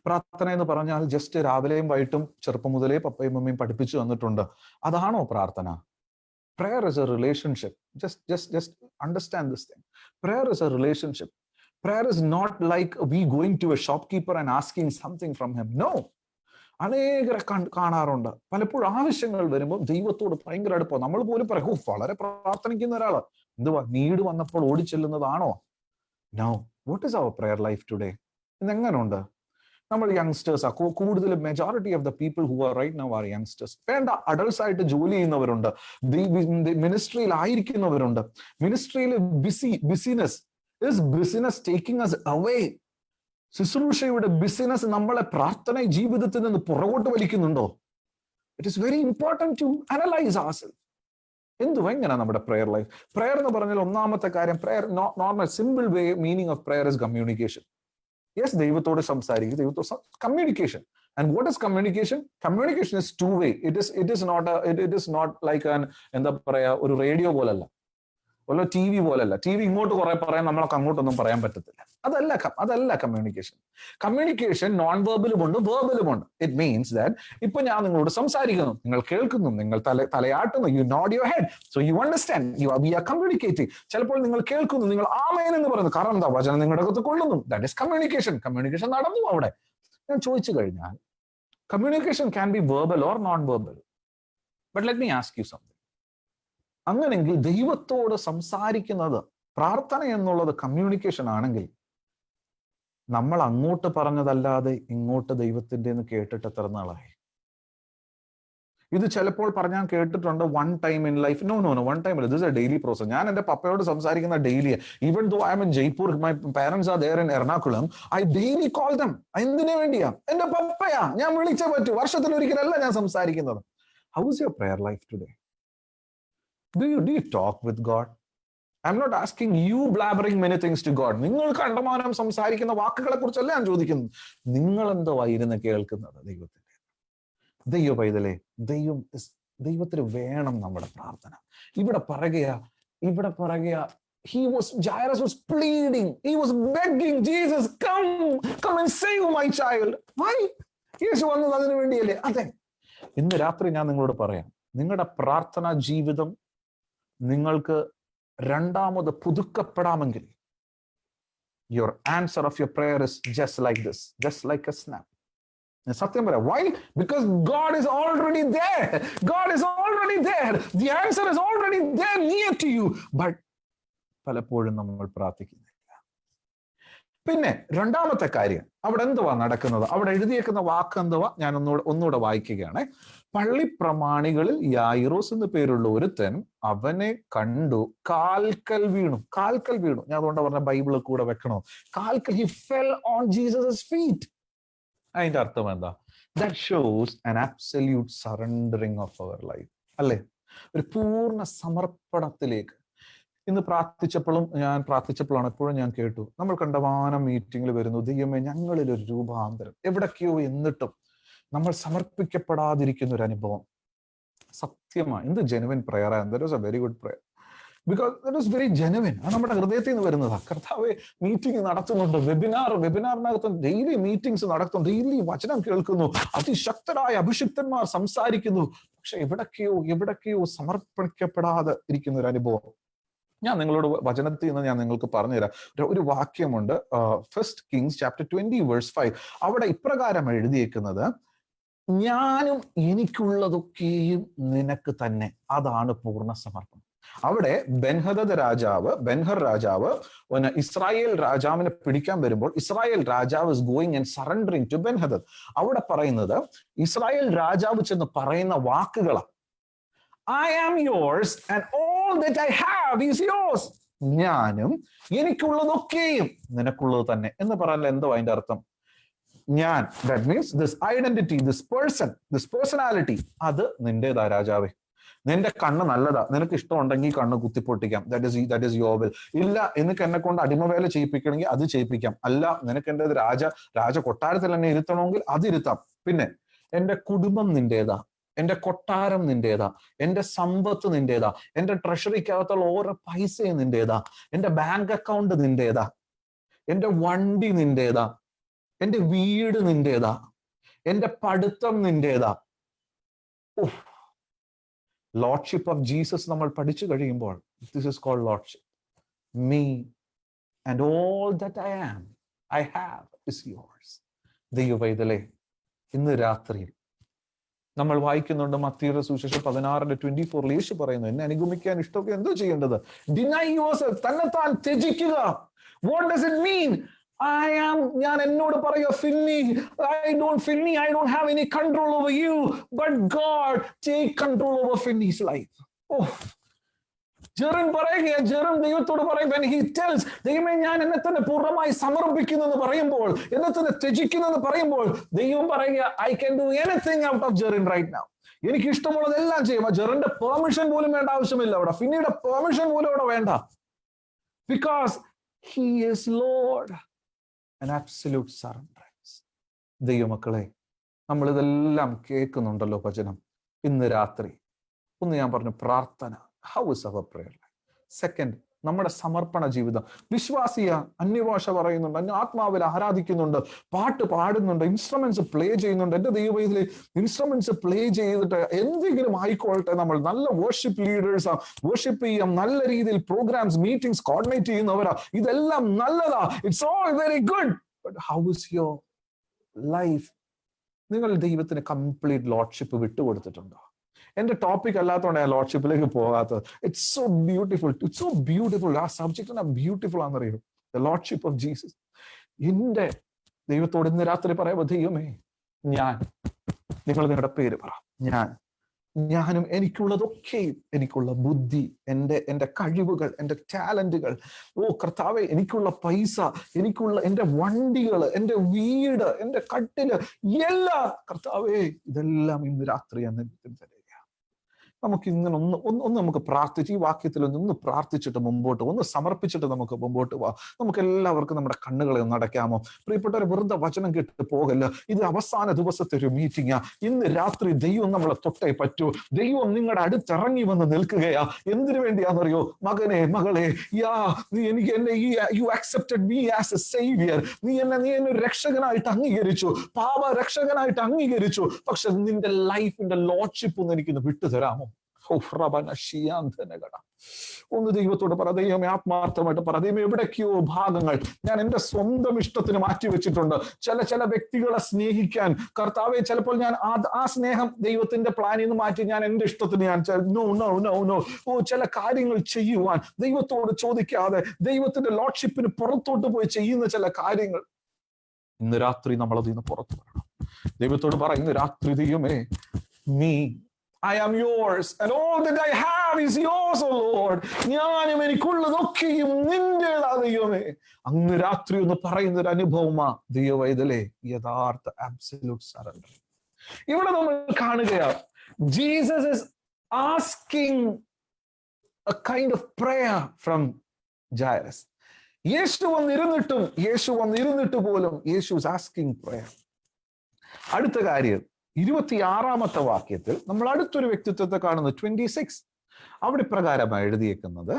പ്രാർത്ഥന എന്ന് പറഞ്ഞാൽ ജസ്റ്റ് രാവിലെയും വൈകിട്ടും ചെറുപ്പം മുതലേ പപ്പയും മമ്മിയും പഠിപ്പിച്ചു തന്നിട്ടുണ്ട്, അതാണോ പ്രാർത്ഥന? Prayer is a relationship. Just understand this thing. Prayer is a relationship. Prayer is not like we going to a shopkeeper and asking something from him. No. അനേകരെ കാണാറുണ്ട്, പലപ്പോഴും ആവശ്യങ്ങൾ വരുമ്പോൾ ദൈവത്തോട് ഭയങ്കര അടുപ്പം. നമ്മൾ പോലും പറയും, വളരെ പ്രാർത്ഥനിക്കുന്ന ഒരാള്, എന്തുവാ നീട് വന്നപ്പോൾ ഓടിച്ചെല്ലുന്നതാണോ? No. What is our prayer life today? ഇതെങ്ങനെയുണ്ട്? നമ്മൾ യങ്സ്റ്റേഴ്സ് ആ കൂടുതൽ. Majority of the people who are right now are youngsters. വേണ്ട, അഡൾട്ട്സ് ആയിട്ട് ജോലി ചെയ്യുന്നവരുണ്ട്, മിനിസ്ട്രിയിൽ ആയിരിക്കുന്നവരുണ്ട്. മിനിസ്ട്രിയിൽ ബിസിനസ് ടേക്കിംഗ് us away. ശുശ്രൂഷയുടെ ബിസിനസ് നമ്മളെ പ്രാർത്ഥന ജീവിതത്തിൽ നിന്ന് പുറകോട്ട് വലിക്കുന്നുണ്ടോ? It is very important to analyze ourselves. എങ്ങനെ നമ്മുടെ പ്രയർ ലൈഫ്? പ്രയർ എന്ന് പറഞ്ഞാൽ ഒന്നാമത്തെ കാര്യം, prayer normal simple way meaning of prayer is communication. Yes, ദൈവത്തോട് സംസാരിക്കുക, ദൈവത്തോട് communication. And what is communication? Communication is two-way. It is not like എന്താ പറയാ, ഒരു റേഡിയോ പോലല്ല, ഒരു ടി വി പോലല്ല. ടി വി ഇങ്ങോട്ട് കുറെ പറയാൻ, നമ്മളൊക്കെ അങ്ങോട്ടൊന്നും പറയാൻ പറ്റത്തില്ല. അതല്ല കമ്മ്യൂണിക്കേഷൻ. കമ്മ്യൂണിക്കേഷൻ നോൺ വെർബലുമുണ്ട്, വെർബലുമുണ്ട്. ഇറ്റ് മീൻസ് ദാറ്റ് ഇപ്പൊ ഞാൻ നിങ്ങളോട് സംസാരിക്കുന്നു, നിങ്ങൾ കേൾക്കുന്നു, നിങ്ങൾ തലയാട്ടുന്നു, you nod your head, so you understand, we are communicating. ചിലപ്പോൾ നിങ്ങൾ കേൾക്കുന്നു, നിങ്ങൾ ആമേൻ എന്ന് പറയുന്നു, കാരണം എന്താ, വചനം നിങ്ങളുടെ അകത്ത് കൊള്ളുന്നു. That is communication. കമ്മ്യൂണിക്കേഷൻ നടന്നു അവിടെ. ഞാൻ ചോദിച്ചു കഴിഞ്ഞാൽ, communication can be verbal or non verbal. But let me ask you something. അങ്ങനെങ്കിൽ ദൈവത്തോട് സംസാരിക്കുന്നത്, പ്രാർത്ഥന എന്നുള്ളത് കമ്മ്യൂണിക്കേഷൻ ആണെങ്കിൽ, നമ്മൾ അങ്ങോട്ട് പറഞ്ഞതല്ലാതെ ഇങ്ങോട്ട് ദൈവത്തിന്റെ എന്ന് കേട്ടിട്ട് എത്ര നാളായി? ഇത് ചിലപ്പോൾ പറഞ്ഞാൽ കേട്ടിട്ടുണ്ട്, one time in life. No, one time അല്ല, ദിസ് എ ഡെയിലി പ്രോസസ്. ഞാൻ എന്റെ പപ്പയോട് സംസാരിക്കുന്ന daily. Even though I am in Jaipur, my parents are there in Ernakulam, I daily call them. എന്തിനു വേണ്ടിയാ? എന്റെ പപ്പയാ, ഞാൻ വിളിച്ചേ പറ്റൂ. വർഷത്തിലൊരിക്കലല്ല ഞാൻ സംസാരിക്കുന്നത്. How is your prayer life today? Do you talk with God? I'm not asking you blabbering many things to God. നിങ്ങൾ കണ്ടമാനം സംസാരിക്കുന്ന വാക്കുകളെ കുറിച്ചല്ല ഞാൻ ചോദിക്കുന്നത്. നിങ്ങൾ എന്തോ ഇരുന്ന് കേൾക്കുന്നത് ദൈവത്തിന്റെ? ദൈവ പൈതലേ, ദൈവത്തിന് വേണം നമ്മുടെ പ്രാർത്ഥന. ഇവിടെ പറയുകയാ, Jairus was pleading, he was begging Jesus, come and save my child. Why? യേശു വന്നത് അതിനു വേണ്ടിയല്ലേ? അതെ. ഇന്ന് രാത്രി ഞാൻ നിങ്ങളോട് പറയാം, നിങ്ങളുടെ പ്രാർത്ഥനാ ജീവിതം നിങ്ങൾക്ക് രണ്ടാമത് പുതുക്കപ്പെടാമെങ്കിൽ, your answer of your prayer is just like this, just like a snap. സത്യം പറയാം. Why? Because God is already there. God is already there. The answer is already there near to you. But പലപ്പോഴും നമ്മൾ പ്രാർത്ഥിക്കുന്നില്ല. പിന്നെ രണ്ടാമത്തെ കാര്യം, അവിടെ എന്തുവാ നടക്കുന്നത്? അവിടെ എഴുതിയേക്കുന്ന വാക്ക് എന്തുവാ? ഞാൻ ഒന്നുകൂടെ വായിക്കുകയാണ്. പള്ളിപ്രമാണികളിൽ യായിറോസ് എന്ന് പേരുള്ള ഒരുത്തൻ അവനെ കണ്ടു, കാൽക്കൽ വീണു. ഞാൻ അതുകൊണ്ട് പറഞ്ഞ ബൈബിള് കൂടെ വെക്കണോ? കാൽക്കൽ. He fell on Jesus' feet. അതിന്റെ അർത്ഥം എന്താ? That shows an absolute surrendering of our life. അല്ലേ? ഒരു പൂർണ്ണ സമർപ്പണത്തിലേക്ക്. ഇന്ന് പ്രാർത്ഥിച്ചപ്പോഴാണ് എപ്പോഴും ഞാൻ കേട്ടു, നമ്മൾ കണ്ടമാനം മീറ്റിംഗിൽ വരുന്നു, ദൈവമേ ഞങ്ങളിൽ ഒരു രൂപാന്തരം. എവിടൊക്കെയോ എന്നിട്ടും നമ്മൾ സമർപ്പിക്കപ്പെടാതിരിക്കുന്ന ഒരു അനുഭവം. സത്യമാണ്. എന്ത് ജെനുവിൻ പ്രയർ ആണ്. That was a very good prayer, because that was very genuine. അത് നമ്മുടെ ഹൃദയത്തിൽ നിന്ന് വരുന്നതാ. കർത്താവേ, മീറ്റിംഗ് നടത്തുന്നുണ്ട്, വെബിനാറിനകത്ത് ഡെയിലി മീറ്റിംഗ്സ് നടത്തുന്നു, ഡെയിലി വചനം കേൾക്കുന്നു, അതിശക്തരായ അഭിഷിക്തന്മാർ സംസാരിക്കുന്നു. പക്ഷെ എവിടൊക്കെയോ സമർപ്പിക്കപ്പെടാതെ ഇരിക്കുന്ന ഒരു അനുഭവം. ഞാൻ നിങ്ങളോട് വചനത്തിൽ നിന്ന് ഞാൻ നിങ്ങൾക്ക് പറഞ്ഞുതരാം. ഒരു വാക്യമുണ്ട്, 1 Kings chapter 20 verse 5. അവിടെ ഇപ്രകാരം എഴുതിയേക്കുന്നത്, ഞാനും എനിക്കുള്ളതൊക്കെയും നിനക്ക് തന്നെ. അതാണ് പൂർണ്ണ സമർപ്പണം. അവിടെ ബെൻഹർ രാജാവ് ഇസ്രായേൽ രാജാവിനെ പിടിക്കാൻ വരുമ്പോൾ, ഇസ്രായേൽ രാജാവ് is going and surrendering to Benhadad. അവിടെ പറയുന്നത്, ഇസ്രായേൽ രാജാവ് ചെന്ന് പറയുന്ന വാക്കുകളാണ്, I am yours and all that I have is yours. ഞാനും എനിക്കുള്ളതൊക്കെയും നിനക്കുള്ളത് തന്നെ എന്ന് പറഞ്ഞാൽ എന്തോ അതിന്റെ അർത്ഥം? ഞാൻ, that means this identity, this person, this personality, അത് നിന്റേതാ രാജാവേ. നിന്റെ കണ്ണ് നല്ലതാ, നിനക്ക് ഇഷ്ടമുണ്ടെങ്കിൽ കണ്ണ് കുത്തിപ്പൊട്ടിക്കാം. that is your will. ഇല്ല, എനിക്ക് എന്നെ കൊണ്ട് അടിമവേല ചെയ്യിപ്പിക്കണമെങ്കിൽ അത് ചെയ്യിപ്പിക്കാം. അല്ല, നിനക്ക് എൻ്റെ രാജ കൊട്ടാരത്തിൽ എന്നെ ഇരുത്തണമെങ്കിൽ അത് ഇരുത്താം. പിന്നെ എൻ്റെ കുടുംബം നിന്റേതാ, എൻ്റെ കൊട്ടാരം നിന്റേതാ, എൻ്റെ സമ്പത്ത് നിന്റേതാ, എൻ്റെ ട്രഷറിക്കകത്തുള്ള ഓരോ പൈസയും നിന്റേതാ, എൻ്റെ ബാങ്ക് അക്കൗണ്ട് നിന്റേതാ, എൻ്റെ വണ്ടി നിന്റേതാ, എൻ്റെ വീട് നിന്റേതാ, എൻ്റെ പഠിത്തം നിന്റേതാ. ലോർഡ്ഷിപ്പ് ഓഫ് ജീസസ് നമ്മൾ പഠിച്ചു കഴിയുമ്പോൾ, this is called lordship. Me and all that I have is yours. ദൈവവൈതലേ, ഇന്ന് രാത്രിയിൽ നമ്മൾ വായിക്കുന്നുണ്ട്, മത്തയിയുടെ സുവിശേഷം 16:24 യേശു പറയുന്നു, എന്നെ അനുഗമിക്കാൻ ഇഷ്ടമൊക്കെ എന്തോ ചെയ്യേണ്ടത്? ഡിനൈ യുവർസെൽഫ്, തന്നെത്താൻ ത്യജിക്കുക. What does it mean? ഞാൻ എന്നോട് പറയുക, Finny, I don't have any control over you, but God take control over Finni's life. Jerin ദൈവത്തോട് പറയും, when he tells, ദൈവമേ ഞാൻ എന്നെ തന്നെ പൂർണ്ണമായി സമർപ്പിക്കുന്നു എന്ന് പറയുമ്പോൾ, എന്നെ തന്നെ ത്യജിക്കുന്നു എന്ന് പറയുമ്പോൾ, ദൈവം പറയുക, I can do anything out of Jerin right now. എനിക്ക് ഇഷ്ടമുള്ളതെല്ലാം ചെയ്യും. ജെറിന്റെ പെർമിഷൻ പോലും വേണ്ട ആവശ്യമില്ല അവിടെ. ഫിന്നിയുടെ പെർമിഷൻ പോലും അവിടെ വേണ്ട. Because he is Lord. An absolute surrender. ദൈവമക്കളെ, നമ്മൾ ഇതെല്ലാം കേൾക്കുന്നുണ്ടല്ലോ വചനം. ഇന്ന് രാത്രി ഒന്ന് ഞാൻ പറഞ്ഞു, പ്രാർത്ഥന. How is our prayer life? Second, നമ്മുടെ സമർപ്പണ ജീവിതം. വിശ്വാസിയ അന്യഭാഷ പറയുന്നുണ്ട്, ആത്മാവിൽ ആരാധിക്കുന്നുണ്ട്, പാട്ട് പാടുന്നുണ്ട്, ഇൻസ്ട്രുമെന്റ്സ് പ്ലേ ചെയ്യുന്നുണ്ട്. എന്റെ ദൈവത്തിൽ ഇൻസ്ട്രുമെന്റ്സ് പ്ലേ ചെയ്തിട്ട് എന്തെങ്കിലും ആയിക്കോട്ടെ, നമ്മൾ നല്ല വർഷിപ്പ് ലീഡേഴ്സാ, വർഷിപ്പ് ചെയ്യാം, നല്ല രീതിയിൽ പ്രോഗ്രാംസ്, മീറ്റിംഗ്സ് കോർഡിനേറ്റ് ചെയ്യുന്നവരാ. ഇതെല്ലാം നല്ലതാ. It's all very good. But how is your life? നിങ്ങൾ ദൈവത്തിന് കംപ്ലീറ്റ് ലോർഡ്ഷിപ്പ് വിട്ടുകൊടുത്തിട്ടുണ്ടോ? എന്റെ ടോപ്പിക് അല്ലാത്തതുകൊണ്ട് ഞാൻ ലോർഡ്ഷിപ്പിലേക്ക് പോകാത്തത്. It's so beautiful. It's so beautiful. ആ സബ്ജക്റ്റ് ബ്യൂട്ടിഫുൾ ആണെന്നറിയോ? The lordship of Jesus. എന്റെ ദൈവത്തോട് ഇന്ന് രാത്രി പറയുമ്പോൾ, ദൈവമേ, ഞാൻ, നിങ്ങൾ നിങ്ങളുടെ പേര് പറ, ഞാനും എനിക്കുള്ളതൊക്കെയും, എനിക്കുള്ള ബുദ്ധി, എൻ്റെ കഴിവുകൾ, എൻ്റെ ടാലന്റുകൾ, കർത്താവെ, എനിക്കുള്ള പൈസ, എനിക്കുള്ള എൻ്റെ വണ്ടികൾ, എൻ്റെ വീട്, എൻ്റെ കട്ടില്, എല്ലാം കർത്താവേ, ഇതെല്ലാം ഇന്ന് രാത്രി ഞാൻ തരിക. നമുക്ക് ഇങ്ങനെ ഒന്ന് നമുക്ക് പ്രാർത്ഥിച്ച് ഈ വാക്യത്തിൽ ഒന്ന് പ്രാർത്ഥിച്ചിട്ട് മുമ്പോട്ട്, ഒന്ന് സമർപ്പിച്ചിട്ട് നമുക്ക് മുമ്പോട്ട് പോവാം. നമുക്ക് എല്ലാവർക്കും നമ്മുടെ കണ്ണുകളെ ഒന്ന് അടയ്ക്കാമോ? പ്രിയപ്പെട്ടവരെ, വെറുതെ വചനം കേട്ട് പോകല്ല. ഇത് അവസാന ദിവസത്തെ ഒരു മീറ്റിംഗാ. ഇന്ന് രാത്രി ദൈവം നമ്മളെ തൊട്ടേ പറ്റൂ. ദൈവം നിങ്ങളുടെ അടുത്തിറങ്ങി വന്ന് നിൽക്കുകയാ. എന്തിനു വേണ്ടിയാണെന്നറിയോ? മകനെ, മകളെ, എനിക്ക് എന്നെ you accepted me as a saviour. നീ എന്നെ ഒരു രക്ഷകനായിട്ട് അംഗീകരിച്ചു, പാപ രക്ഷകനായിട്ട് അംഗീകരിച്ചു. പക്ഷെ നിന്റെ ലൈഫിന്റെ ലോർഡ്ഷിപ്പ് ഒന്ന് എനിക്കൊന്ന് വിട്ടുതരാമോ? ഒന്ന് ദൈവത്തോട് പറ, ദൈവമേ, ആത്മാർത്ഥമായിട്ട് പറ, ദൈവമേ, എവിടേക്കോ ഭാഗങ്ങൾ ഞാൻ എൻ്റെ സ്വന്തം ഇഷ്ടത്തിന് മാറ്റിവെച്ചിട്ടുണ്ട്. ചില വ്യക്തികളെ സ്നേഹിക്കാൻ, കർത്താവെ, ചിലപ്പോൾ ഞാൻ ആ സ്നേഹം ദൈവത്തിന്റെ പ്ലാനിൽ നിന്ന് മാറ്റി ഞാൻ എൻ്റെ ഇഷ്ടത്തിന് ഞാൻ ചില കാര്യങ്ങൾ ചെയ്യുവാൻ ദൈവത്തോട് ചോദിക്കാതെ ദൈവത്തിന്റെ ലോർഡ്ഷിപ്പിന് പുറത്തോട്ട് പോയി ചെയ്യുന്ന ചില കാര്യങ്ങൾ, ഇന്ന് രാത്രി നമ്മൾ അതിൽ നിന്ന് പുറത്തു വരണം. ദൈവത്തോട് പറ, ഇന്ന് രാത്രി, ദൈവമേ, I am yours and all that I have is yours, O Lord. ഞാനും എനിക്കുള്ളതൊക്കെയും നിന്റേതാ ദൈവമേ. അങ്ങ് രാത്രി ഒന്ന് പറയുന്ന ഒരു അനുഭവമാ ദൈവവൈതലേ യഥാർത്ഥ absolute surrender. ഇവിടെ നമ്മൾ കാണുകയാണ്, Jesus is asking a kind of prayer from Jairus. യേശു വന്നിരുന്നിട്ട് പോലും യേശു is asking prayer. അടുത്ത കാര്യം, 26-ാമത്തെ വാക്യത്തിൽ നമ്മൾ അടുത്തൊരു വ്യക്തിത്വത്തെ കാണുന്നു. 26 അവിടെ പ്രകാരമായി എഴുതിയേക്കുന്നത്,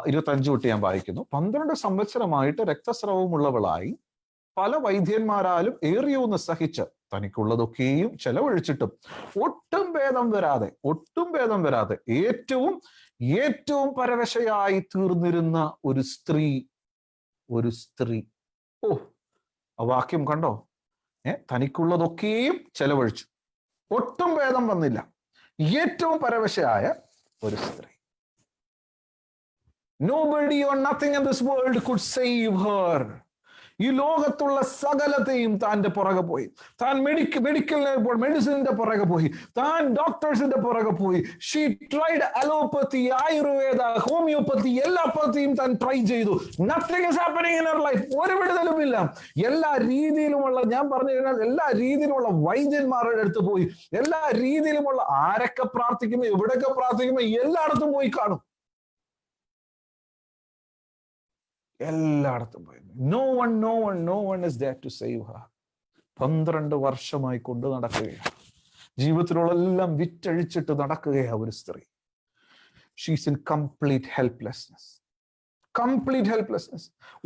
25 തൊട്ട് ഞാൻ വായിക്കുന്നു. 12 സംവത്സരമായിട്ട് രക്തസ്രവമുള്ളവളായി പല വൈദ്യന്മാരാലും ഏറിയൊന്ന് സഹിച്ച് തനിക്കുള്ളതൊക്കെയും ചെലവഴിച്ചിട്ടും ഒട്ടും ഭേദം വരാതെ ഏറ്റവും പരവശയായി തീർന്നിരുന്ന ഒരു സ്ത്രീ. ആ വാക്യം കണ്ടോ? തനിക്കുള്ളതൊക്കെയും ചെലവഴിച്ചു, ഒട്ടും ഭേദം വന്നില്ല, ഏറ്റവും പരവശയായ ഒരു സ്ത്രീ. Nobody or nothing in this world could save her. ഈ ലോകത്തുള്ള സകലത്തെയും താൻ്റെ പുറകെ പോയി, താൻ മെഡിസിന്റെ പുറകെ പോയി, താൻ ഡോക്ടേഴ്സിന്റെ പുറകെ പോയി. She tried allopathy, ayurveda, homeopathy, എല്ലാ പത്തിയും താൻ ട്രൈ ചെയ്തു. Nothing is happening in her life. ഒരു വിടുതലുമില്ല. എല്ലാ രീതിയിലുമുള്ള, ഞാൻ പറഞ്ഞു കഴിഞ്ഞാൽ എല്ലാ രീതിയിലുമുള്ള വൈദ്യന്മാരുടെ അടുത്ത് പോയി, എല്ലാ രീതിയിലുമുള്ള ആരൊക്കെ പ്രാർത്ഥിക്കുമോ, എവിടെയൊക്കെ പ്രാർത്ഥിക്കുമോ, എല്ലായിടത്തും പോയി കാണും. എല്ലായിടത്തും പോയി. No one is there to save her. 12 വർഷമായി കൊണ്ട് നടക്കുകയാണ്. ജീവിതത്തിലുള്ളെല്ലാം വിറ്റഴിച്ചിട്ട് നടക്കുകയാണ് ഒരു സ്ത്രീ. She's in complete helplessness.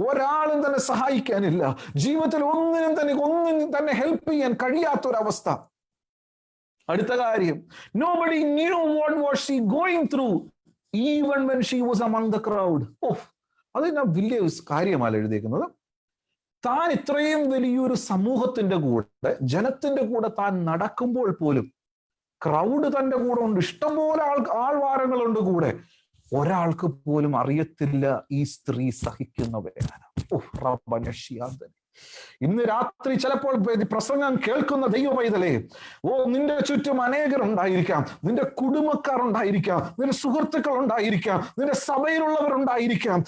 ഒരാളും തന്നെ സഹായിക്കാനില്ല. ജീവിതത്തിൽ ഒന്നിനും തന്നെ ഹെൽപ്പ് ചെയ്യാൻ കഴിയാത്തൊരവസ്ഥ. അടുത്ത കാര്യം, nobody knew what was she going through even when she was among the crowd. അത് ഞാൻ വലിയ കാര്യമാണ് എഴുതിയിരിക്കുന്നത്. താൻ ഇത്രയും വലിയൊരു സമൂഹത്തിന്റെ കൂടെ, ജനത്തിന്റെ കൂടെ താൻ നടക്കുമ്പോൾ പോലും ക്രൗഡ് തന്റെ കൂടെ ഉണ്ട്, ഇഷ്ടംപോലെ ആൾവാരങ്ങളുണ്ട് കൂടെ, ഒരാൾക്ക് പോലും അറിയത്തില്ല ഈ സ്ത്രീ സഹിക്കുന്ന വേദന. ഇന്ന് രാത്രി ചിലപ്പോൾ പ്രസംഗം കേൾക്കുന്ന ദൈവ പൈതലേ, നിന്റെ ചുറ്റും അനേകർ ഉണ്ടായിരിക്കാം, നിന്റെ കുടുംബക്കാർ ഉണ്ടായിരിക്കാം, നിന്റെ സുഹൃത്തുക്കൾ ഉണ്ടായിരിക്കാം, നിന്റെ സഭയിലുള്ളവർ ഉണ്ടായിരിക്കാം.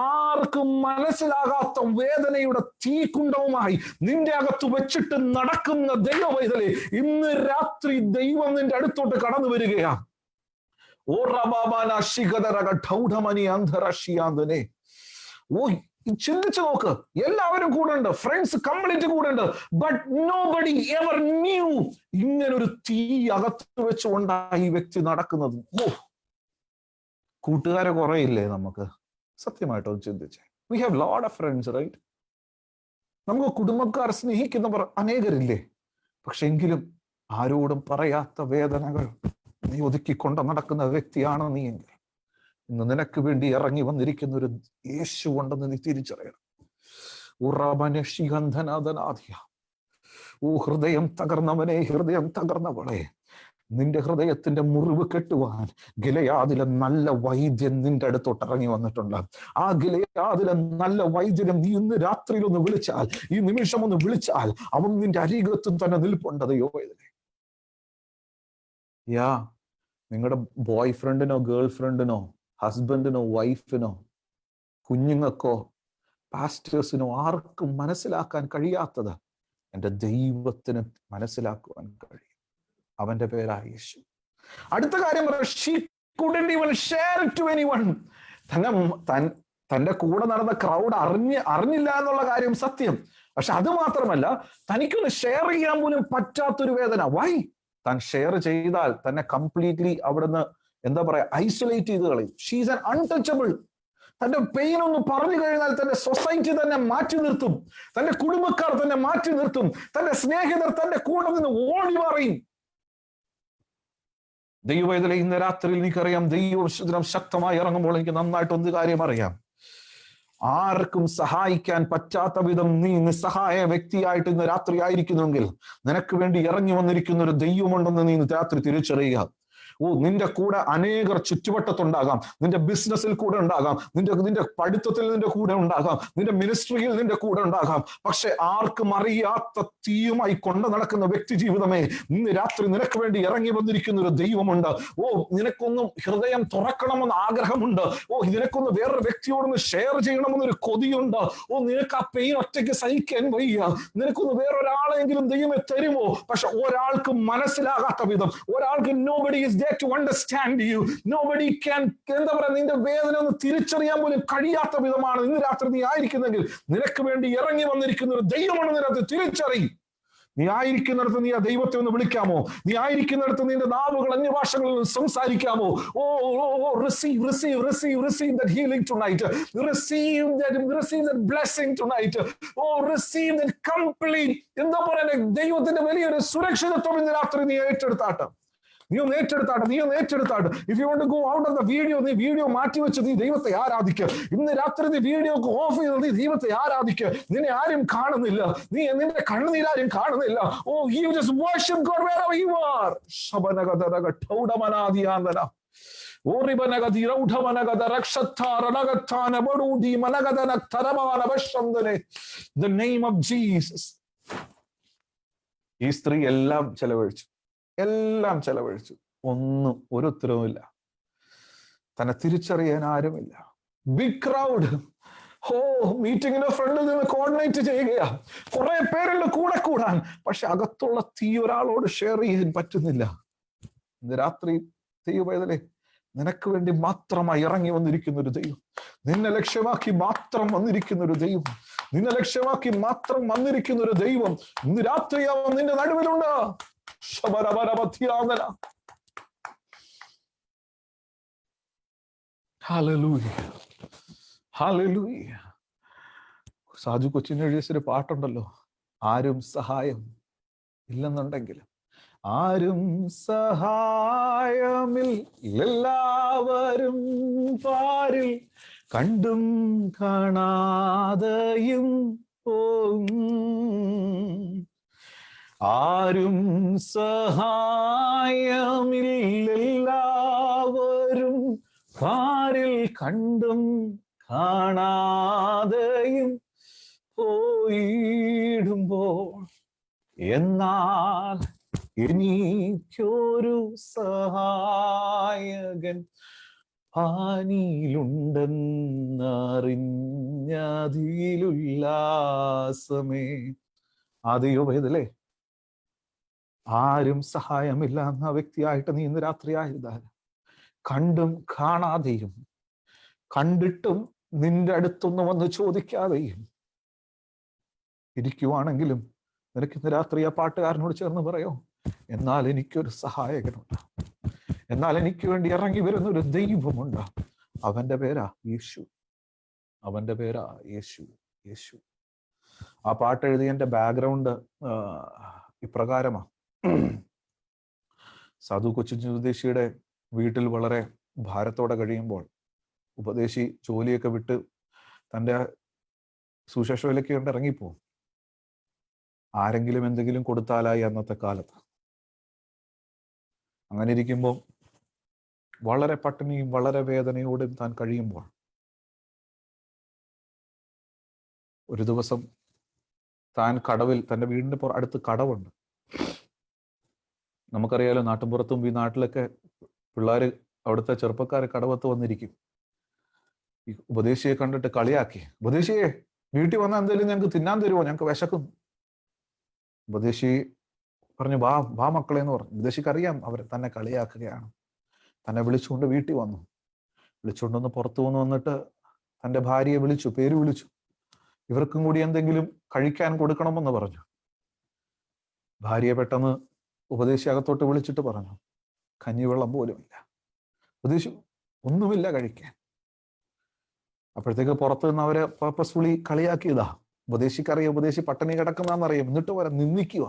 ആർക്കും മനസ്സിലാകാത്ത വേദനയുടെ തീക്കുണ്ടവുമായി നിന്റെ അകത്ത് വെച്ചിട്ട് നടക്കുന്ന ദൈവ പൈതലേ, ഇന്ന് രാത്രി ദൈവം നിന്റെ അടുത്തോട്ട് കടന്നു വരികയാ. ചിന്തിച്ചു നോക്ക്, എല്ലാവരും കൂടെ ഉണ്ട്, ഫ്രണ്ട്സ് കംപ്ലീറ്റ് കൂടെ ഉണ്ട്, ബട്ട് നോബഡി എവർ ന്യൂ ഇങ്ങനൊരു തീ അകത്ത് വെച്ചുകൊണ്ടാണ് ഈ വ്യക്തി നടക്കുന്നത്. കൂട്ടുകാരെ കുറെ ഇല്ലേ നമുക്ക്? സത്യമായിട്ടോ ചിന്തിച്ചേ. We have lot of friends, right? നമുക്ക് കുടുംബക്കാർ, സ്നേഹിക്കുന്നവർ അനേകരില്ലേ? പക്ഷെ എങ്കിലും ആരോടും പറയാത്ത വേദനകൾ നീ ഒതുക്കിക്കൊണ്ട് നടക്കുന്ന വ്യക്തിയാണ് നീ എങ്കിൽ, ഇന്ന് നിനക്ക് വേണ്ടി ഇറങ്ങി വന്നിരിക്കുന്ന ഒരു യേശു ഉണ്ടെന്ന് നീ തിരിച്ചറിയണം. ഹൃദയം തകർന്നവനെ, ഹൃദയം തകർന്നവളെ, നിന്റെ ഹൃദയത്തിന്റെ മുറിവ് കെട്ടുവാൻ ഗിലെയാദിലെ നല്ല വൈദ്യൻ നിന്റെ അടുത്തോട്ട് ഇറങ്ങി വന്നിട്ടുണ്ട്. ആ ഗിലെയാദിലെ നല്ല വൈദ്യനെ നീ ഇന്ന് രാത്രിയിൽ ഒന്ന് വിളിച്ചാൽ, ഈ നിമിഷം ഒന്ന് വിളിച്ചാൽ, അവൻ നിന്റെ അരികത്തും തന്നെ നിൽപ്പുണ്ട്. നിങ്ങളുടെ ബോയ് ഫ്രണ്ടിനോ ഗേൾ ഫ്രണ്ടിനോ ഹസ്ബൻഡിനോ വൈഫിനോ കുഞ്ഞുങ്ങൾക്കോ പാസ്റ്റേഴ്സിനോ ആർക്കും മനസ്സിലാക്കാൻ കഴിയാത്തത് എൻ്റെ ദൈവത്തിന് മനസ്സിലാക്കുവാൻ കഴിയും. അവന്റെ പേരാ യേശു. അടുത്ത കാര്യം, she couldn't even share it to anyone. തന്റെ കൂടെ നടന്ന ക്രൗഡ് അറിഞ്ഞില്ല എന്നുള്ള കാര്യം സത്യം. പക്ഷെ അത് മാത്രമല്ല, തനിക്കൊന്ന് ഷെയർ ചെയ്യാൻ പോലും പറ്റാത്തൊരു വേദന. വൈ? താൻ ഷെയർ ചെയ്താൽ തന്നെ കംപ്ലീറ്റ്ലി അവിടുന്ന് എന്താ പറയാ, ഐസൊലേറ്റ് ചെയ്ത് കളയും. She's an untouchable. തന്റെ പെയിൻ ഒന്ന് പറഞ്ഞു കഴിഞ്ഞാൽ തന്റെ സൊസൈറ്റി തന്നെ മാറ്റി നിർത്തും, തന്റെ കുടുംബക്കാർ തന്നെ മാറ്റി നിർത്തും, തന്റെ സ്നേഹിതർ തന്റെ കൂടെ നിന്ന് ഓടി പറയും. ദൈവവേദന ഇന്ന് രാത്രിയിൽ എനിക്കറിയാം, ദൈവം ശക്തമായി ഇറങ്ങുമ്പോൾ എനിക്ക് നന്നായിട്ട് ഒന്ന് കാര്യം അറിയാം. ആർക്കും സഹായിക്കാൻ പറ്റാത്ത വിധം നീ നിസ്സഹായ വ്യക്തിയായിട്ട് ഇന്ന് രാത്രി ആയിരിക്കുന്നെങ്കിൽ, നിനക്ക് വേണ്ടി ഇറങ്ങി വന്നിരിക്കുന്ന ഒരു ദൈവമുണ്ടെന്ന് നീ ഇന്ന് രാത്രി തിരിച്ചറിയുക. നിന്റെ കൂടെ അനേകർ ചുറ്റുവട്ടത്തുണ്ടാകാം, നിന്റെ ബിസിനസ്സിൽ കൂടെ ഉണ്ടാകാം, നിന്റെ പഠിത്തത്തിൽ നിന്റെ കൂടെ ഉണ്ടാകാം, നിന്റെ മിനിസ്ട്രിയിൽ നിന്റെ കൂടെ ഉണ്ടാകാം. പക്ഷെ ആർക്കും അറിയാത്ത തീയുമായി കൊണ്ടു നടക്കുന്ന വ്യക്തി ജീവിതമേ, ഇന്ന് രാത്രി നിനക്ക് വേണ്ടി ഇറങ്ങി വന്നിരിക്കുന്ന ഒരു ദൈവമുണ്ട്. നിനക്കൊന്നും ഹൃദയം തുറക്കണമെന്ന് ആഗ്രഹമുണ്ട്. നിനക്കൊന്ന് വേറൊരു വ്യക്തിയോടൊന്ന് ഷെയർ ചെയ്യണമെന്നൊരു കൊതിയുണ്ട്. നിനക്ക് ആ പെയിൻ ഒറ്റയ്ക്ക് സഹിക്കാൻ വയ്യ. നിനക്കൊന്ന് വേറൊരാളെങ്കിലും ദൈവമേ തരുമോ? പക്ഷെ ഒരാൾക്ക് മനസ്സിലാകാത്ത വിധം, ഒരാൾക്ക് nobody is to understand you, nobody can, എന്താ പറയാ, നിന്റെ വേദന ഒന്ന് തിരിച്ചറിയാൻ പോലും കഴിയാത്ത വിധമാണ് ഇന്ന് രാത്രി നീ ആയിരിക്കുന്നെങ്കിൽ, നിനക്ക് വേണ്ടി ഇറങ്ങി വന്നിരിക്കുന്ന ഒരു ദൈവമാണ് നിനക്ക് തിരിച്ചറിയും. നീ ആയിരിക്കുന്നിടത്ത് നീ ആ ദൈവത്തെ ഒന്ന് വിളിക്കാമോ? നീ ആയിരിക്കുന്നിടത്ത് നിന്റെ നാവുകൾ അന്യഭാഷകളിൽ സംസാരിക്കാമോ? Receive that healing tonight. Receive that blessing tonight. Receive that complete, എന്താ പറയുക, ദൈവത്തിന്റെ വലിയൊരു സുരക്ഷിതത്വം ഇന്ന് രാത്രി നീ ഏറ്റെടുത്താട്ടെ. നീ ഒന്ന് ഏറ്റെടുത്താട്ട്. If you want to go out of the video, നീ വീഡിയോ മാറ്റി വെച്ച് നീ ദൈവത്തെ ആരാധിക്കുക. ഇന്ന് രാത്രി നീ വീഡിയോ ഓഫ് ചെയ്ത് നീ ദൈവത്തെ ആരാധിക്കുക. നിന്നെ ആരും കാണുന്നില്ല, നിന്റെ കണ്ണുനീരാരും കാണുന്നില്ല. You just worship God wherever you are. The name of Jesus. ഈ സ്ത്രീ എല്ലാം ചെലവഴിച്ചു, ഒരു ഉത്തരവുമില്ല. തന്നെ തിരിച്ചറിയാൻ ആരുമില്ല. Big crowd. മീറ്റിങ്ങിന്റെ ഫ്രണ്ടിൽ നിന്ന് കോർഡിനേറ്റ് ചെയ്യുകയാ, കുറെ പേരുണ്ട് കൂടെ കൂടാൻ. പക്ഷെ അകത്തുള്ള തീ ഒരാളോട് ഷെയർ ചെയ്യാൻ പറ്റുന്നില്ല. ഇന്ന് രാത്രി ദൈവവേദനേ, നിനക്ക് വേണ്ടി മാത്രമായി ഇറങ്ങി വന്നിരിക്കുന്ന ഒരു ദൈവം, നിന്നെ ലക്ഷ്യമാക്കി മാത്രം വന്നിരിക്കുന്ന ഒരു ദൈവം, നിന്നെ ലക്ഷ്യമാക്കി മാത്രം വന്നിരിക്കുന്ന ഒരു ദൈവം ഇന്ന് രാത്രിയാവും നിന്റെ നടുവിലുണ്ട്. സാജു കൊച്ചിൻ എഴുതിയൊരു പാട്ടുണ്ടല്ലോ, ആരും സഹായം ഇല്ലെന്നുണ്ടെങ്കിലും, ആരും സഹായമിൽ എല്ലാവരും പാരിൽ കണ്ടും കാണാതെയും ആരും സഹായമില്ലെല്ലാവരും പാരിൽ കണ്ടും കാണാതെയും പോയിടുമ്പോൾ എന്നാൽ എനിക്കൊരു സഹായകൻ ഭാനിയിലുണ്ടെന്നറിഞ്ഞതിലുല്ലാസമേ. ആദ്യോപേതല്ലേ, ആരും സഹായമില്ല എന്ന വ്യക്തിയായിട്ട് നീ ഇന്ന് രാത്രി ആയിരുന്നാൽ, കണ്ടും കാണാതെയും കണ്ടിട്ടും നിന്റെ അടുത്തൊന്നും വന്ന് ചോദിക്കാതെയും ഇരിക്കുവാണെങ്കിലും നിനക്ക് ഇന്ന് രാത്രി ആ പാട്ടുകാരനോട് ചേർന്ന് പറയോ, എന്നാൽ എനിക്കൊരു സഹായകനുണ്ട്, എന്നാൽ എനിക്ക് വേണ്ടി ഇറങ്ങി വരുന്ന ഒരു ദൈവമുണ്ട്. അവന്റെ പേരാ യേശു. അവന്റെ പേരാ യേശു. യേശു. ആ പാട്ട് എഴുതിയതിന്റെ ബാക്ക്ഗ്രൗണ്ട് ഇപ്രകാരമാ. സാധു കൊച്ചു ഉപദേശിയുടെ വീട്ടിൽ വളരെ ഭാരത്തോടെ കഴിയുമ്പോൾ ഉപദേശി ജോലിയൊക്കെ വിട്ട് തൻ്റെ സുശേഷയിലേക്ക് കൊണ്ട് ഇറങ്ങിപ്പോവും. ആരെങ്കിലും എന്തെങ്കിലും കൊടുത്താലായി അന്നത്തെ കാലത്ത്. അങ്ങനെ ഇരിക്കുമ്പോൾ വളരെ പട്ടിണിയും വളരെ വേദനയോടും താൻ കഴിയുമ്പോൾ ഒരു ദിവസം താൻ കടവിൽ, തൻ്റെ വീടിന്റെ അടുത്ത് കടവുണ്ട്. നമുക്കറിയാലോ, നാട്ടിൻപുറത്തും ഈ നാട്ടിലൊക്കെ പിള്ളേര്, അവിടുത്തെ ചെറുപ്പക്കാർ കടവത്ത് വന്നിരിക്കും. ഈ ഉപദേശിയെ കണ്ടിട്ട് കളിയാക്കി, ഉപദേശിയെ വീട്ടിൽ വന്നാൽ എന്തെങ്കിലും ഞങ്ങൾക്ക് തിന്നാൻ തരുമോ, ഞങ്ങൾക്ക് വിശക്കുന്നു. ഉപദേശി പറഞ്ഞു, വാ വാ മക്കളെ എന്ന് പറഞ്ഞു. ഉപദേശിക്ക് അറിയാം അവർ തന്നെ കളിയാക്കുകയാണ്. തന്നെ വിളിച്ചുകൊണ്ട് വീട്ടിൽ വന്നു. വിളിച്ചുകൊണ്ടൊന്ന് പുറത്തു വന്നിട്ട് തൻ്റെ ഭാര്യയെ വിളിച്ചു, പേര് വിളിച്ചു. ഇവർക്കും കൂടി എന്തെങ്കിലും കഴിക്കാൻ കൊടുക്കണമെന്ന് പറഞ്ഞു. ഭാര്യയെ പെട്ടെന്ന് ഉപദേശി അകത്തോട്ട് വിളിച്ചിട്ട് പറഞ്ഞു, കഞ്ഞിവെള്ളം പോലുമില്ല. ഉപദേശി ഒന്നുമില്ല കഴിക്കാൻ. അപ്പോഴത്തേക്ക് പുറത്തു നിന്ന് അവരെ പർപ്പസ്ഫുള്ളി കളിയാക്കിയതാ. ഉപദേശിക്കറിയാം ഉപദേശി പട്ടിണി കിടക്കുന്നതെന്നറിയാം. എന്നിട്ട് നിന്ദിക്കുക,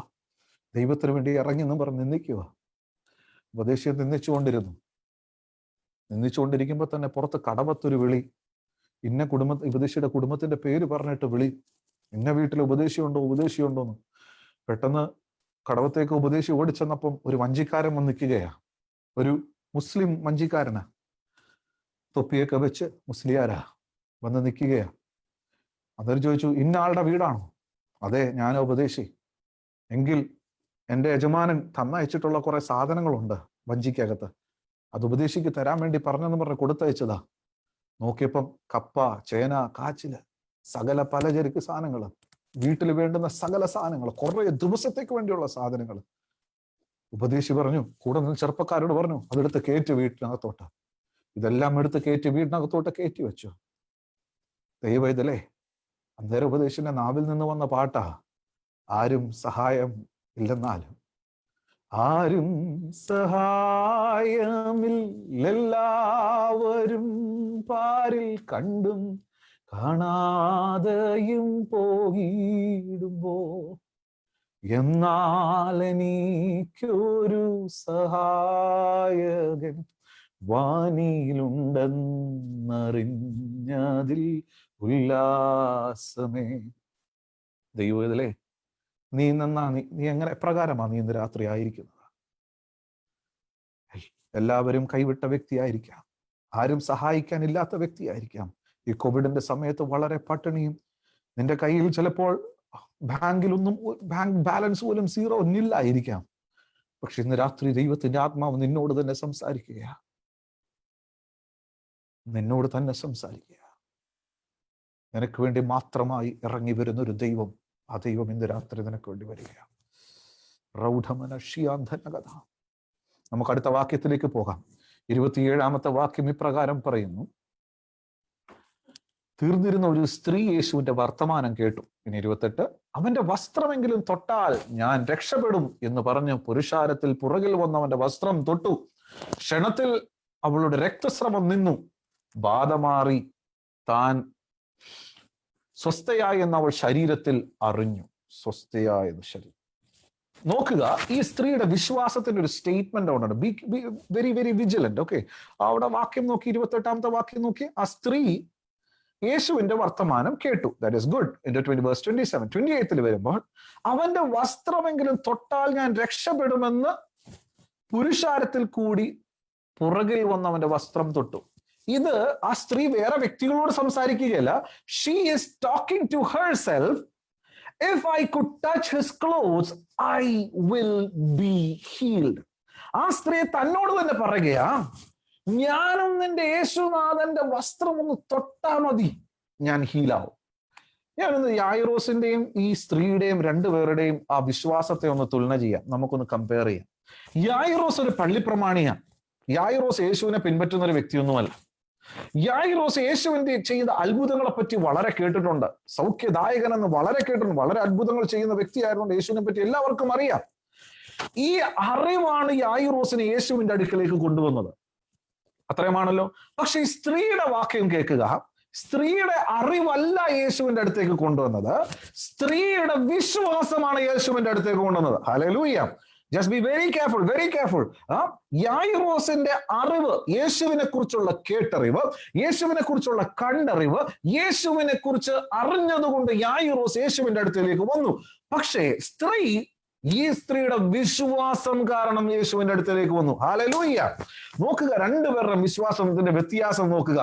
ദൈവത്തിന് വേണ്ടി ഇറങ്ങി എന്നും പറഞ്ഞ് നിന്ദിക്കുക. ഉപദേശിയെ നിന്ദിച്ചുകൊണ്ടിരിക്കുമ്പോൾ തന്നെ പുറത്ത് കടവത്തൊരു വിളി. ഇന്ന ഉപദേശിയുടെ കുടുംബത്തിന്റെ പേര് പറഞ്ഞിട്ട് വിളി, ഇന്ന വീട്ടിൽ ഉപദേശിയുണ്ടോന്ന്. പെട്ടെന്ന് കടവത്തേക്ക് ഉപദേശി ഓടിച്ചെന്നപ്പം ഒരു വഞ്ചിക്കാരൻ വന്ന് നിൽക്കുകയാ. ഒരു മുസ്ലിം വഞ്ചിക്കാരനാ, തൊപ്പിയൊക്കെ വെച്ച് മുസ്ലിയാരാ വന്ന് നിൽക്കുകയാ. അതൊരു ചോദിച്ചു, ഇന്ന ആളുടെ വീടാണോ? അതെ, ഞാൻ ഉപദേശി. എങ്കിൽ എൻ്റെ യജമാനൻ തന്നയച്ചിട്ടുള്ള കുറെ സാധനങ്ങളുണ്ട് വഞ്ചിക്കകത്ത്, അത് ഉപദേശിക്ക് തരാൻ വേണ്ടി പറഞ്ഞെന്ന് പറഞ്ഞ് കൊടുത്തയച്ചതാ. നോക്കിയപ്പം കപ്പ, ചേന, കാച്ചില്, സകല പലചരക്ക് സാധനങ്ങൾ, വീട്ടിൽ വേണ്ടുന്ന സകല സാധനങ്ങൾ, കുറെ ദിവസത്തേക്ക് വേണ്ടിയുള്ള സാധനങ്ങൾ. ഉപദേശി പറഞ്ഞു, കൂടെ നിന്ന് ചെറുപ്പക്കാരോട് പറഞ്ഞു, അതെടുത്ത് കയറ്റി വീട്ടിനകത്തോട്ട്. ഇതെല്ലാം എടുത്ത് കയറ്റി വീട്ടിനകത്തോട്ട് കയറ്റി വെച്ചു. ദൈവം ഇതല്ലേ, അന്നേരം ഉപദേശിന്റെ നാവിൽ നിന്ന് വന്ന പാട്ടാ, ആരും സഹായം ഇല്ലെന്നാലും, ആരും സഹായമില്ലെല്ലാവരും പാരിൽ കണ്ടും കാണാതെയും പോയിടുമ്പോ എന്നാൽ എനിക്കൊരു സഹായകൻ വാനിയിലുണ്ടെന്നറിഞ്ഞതിൽ ഉല്ലാസമേ. ദൈവം ഇതിലേ, നീ എങ്ങനെ എപ്രകാരമാ നീ ഇന്ന് രാത്രി ആയിരിക്കുന്നത്? എല്ലാവരും കൈവിട്ട വ്യക്തിയായിരിക്കാം, ആരും സഹായിക്കാനില്ലാത്ത വ്യക്തിയായിരിക്കാം. ഈ കോവിഡിന്റെ സമയത്ത് വളരെ പട്ടിണിയും, നിന്റെ കയ്യിൽ ചിലപ്പോൾ ബാങ്ക് ബാലൻസ് പോലും സീറോ നില്ലായിരിക്കാം. പക്ഷെ ഇന്ന് രാത്രി ദൈവത്തിന്റെ ആത്മാവ് നിന്നോട് തന്നെ സംസാരിക്കുക. നിനക്ക് വേണ്ടി മാത്രമായി ഇറങ്ങി വരുന്ന ഒരു ദൈവം, ആ ദൈവം ഇന്ന് രാത്രി നിനക്ക് വേണ്ടി വരികയാണ്. റൗഢമനശ്യാന്ധനകഥ. നമുക്ക് അടുത്ത വാക്യത്തിലേക്ക് പോകാം. 27-ാമത്തെ വാക്യം ഇപ്രകാരം പറയുന്നു, തീർന്നിരുന്ന ഒരു സ്ത്രീ യേശുവിന്റെ വർത്തമാനം കേട്ടു. ഇനി 28, അവന്റെ വസ്ത്രമെങ്കിലും തൊട്ടാൽ ഞാൻ രക്ഷപ്പെടും എന്ന് പറഞ്ഞ് പുരുഷാരത്തിൽ പുറകിൽ വന്നവന്റെ വസ്ത്രം തൊട്ടു. ക്ഷണത്തിൽ അവളുടെ രക്തസ്രവം നിന്നു, ബാധ മാറി, താൻ സ്വസ്ഥയായി എന്ന് അവൾ ശരീരത്തിൽ അറിഞ്ഞു. സ്വസ്ഥയായത് ശരീരം. നോക്കുക, ഈ സ്ത്രീയുടെ വിശ്വാസത്തിന്റെ ഒരു സ്റ്റേറ്റ്മെന്റ് അവിടെ be very very vigilant. Okay, അവിടെ വാക്യം നോക്കി, 28-ാമത്തെ വാക്യം നോക്കി. ആ സ്ത്രീ യേശുവിന്റെ വർത്തമാനം കേട്ടു. That is good. 27 28 വരുമ്പോൾ, അവന്റെ വസ്ത്രമെങ്കിലും തൊട്ടാൽ ഞാൻ രക്ഷപ്പെടുമെന്ന് പുരുഷാരത്തിൽ കൂടി പുറകിൽ വന്നവന്റെ വസ്ത്രം തൊട്ടു. ഇത് ആ സ്ത്രീ വേറെ വ്യക്തികളോട് സംസാരിക്കുകയല്ല. She is talking to herself, if I could touch his clothes, I will be healed. ആ സ്ത്രീ തന്നോട് തന്നെ പറയുകയാ, ഞാനും നിന്റെ യേശുനാഥന്റെ വസ്ത്രം ഒന്ന് തൊട്ടാ മതി, ഞാൻ ഹീലാവും. ഞാനൊന്ന് യായിറോസിന്റെയും ഈ സ്ത്രീയുടെയും രണ്ടുപേരുടെയും ആ വിശ്വാസത്തെ ഒന്ന് തുലന ചെയ്യാം, നമുക്കൊന്ന് കമ്പയർ ചെയ്യാം. യായിറോസ് ഒരു പള്ളിപ്രമാണിയാണ്. യായിറോസ് യേശുവിനെ പിൻപറ്റുന്ന ഒരു വ്യക്തിയൊന്നുമല്ല. യായിറോസ് യേശുവിന്റെ ചെയ്ത അത്ഭുതങ്ങളെ പറ്റി വളരെ കേട്ടിട്ടുണ്ട്, സൗഖ്യദായകൻ എന്ന് വളരെ കേട്ടിട്ടുണ്ട്, വളരെ അത്ഭുതങ്ങൾ ചെയ്യുന്ന വ്യക്തിയായതുകൊണ്ട് യേശുവിനെ പറ്റി എല്ലാവർക്കും അറിയാം. ഈ അറിവാണ് യായിറോസിനെ യേശുവിന്റെ അടുക്കലേക്ക് കൊണ്ടുവന്നത്. അത്രയുമാണല്ലോ. പക്ഷെ ഈ സ്ത്രീയുടെ വാക്യം കേൾക്കുക. സ്ത്രീയുടെ അറിവല്ല യേശുവിന്റെ അടുത്തേക്ക് കൊണ്ടുവന്നത്, സ്ത്രീയുടെ വിശ്വാസമാണ് യേശുവിന്റെ അടുത്തേക്ക് കൊണ്ടുവന്നത്. Hallelujah. Just be very careful, very careful. യായിറോസിന്റെ അറിവ്, യേശുവിനെ കുറിച്ചുള്ള കേട്ടറിവ്, യേശുവിനെ കുറിച്ചുള്ള കണ്ടറിവ്, യേശുവിനെ കുറിച്ച് അറിഞ്ഞതുകൊണ്ട് യായിറോസ് യേശുവിന്റെ അടുത്തേക്ക് വന്നു. പക്ഷേ ഈ സ്ത്രീയുടെ വിശ്വാസം കാരണം യേശുവിന്റെ അടുത്തേക്ക് വന്നു. ഹല്ലേലൂയ. നോക്കുക, രണ്ടുപേരുടെ വിശ്വാസത്തിന്റെ വ്യത്യാസം നോക്കുക.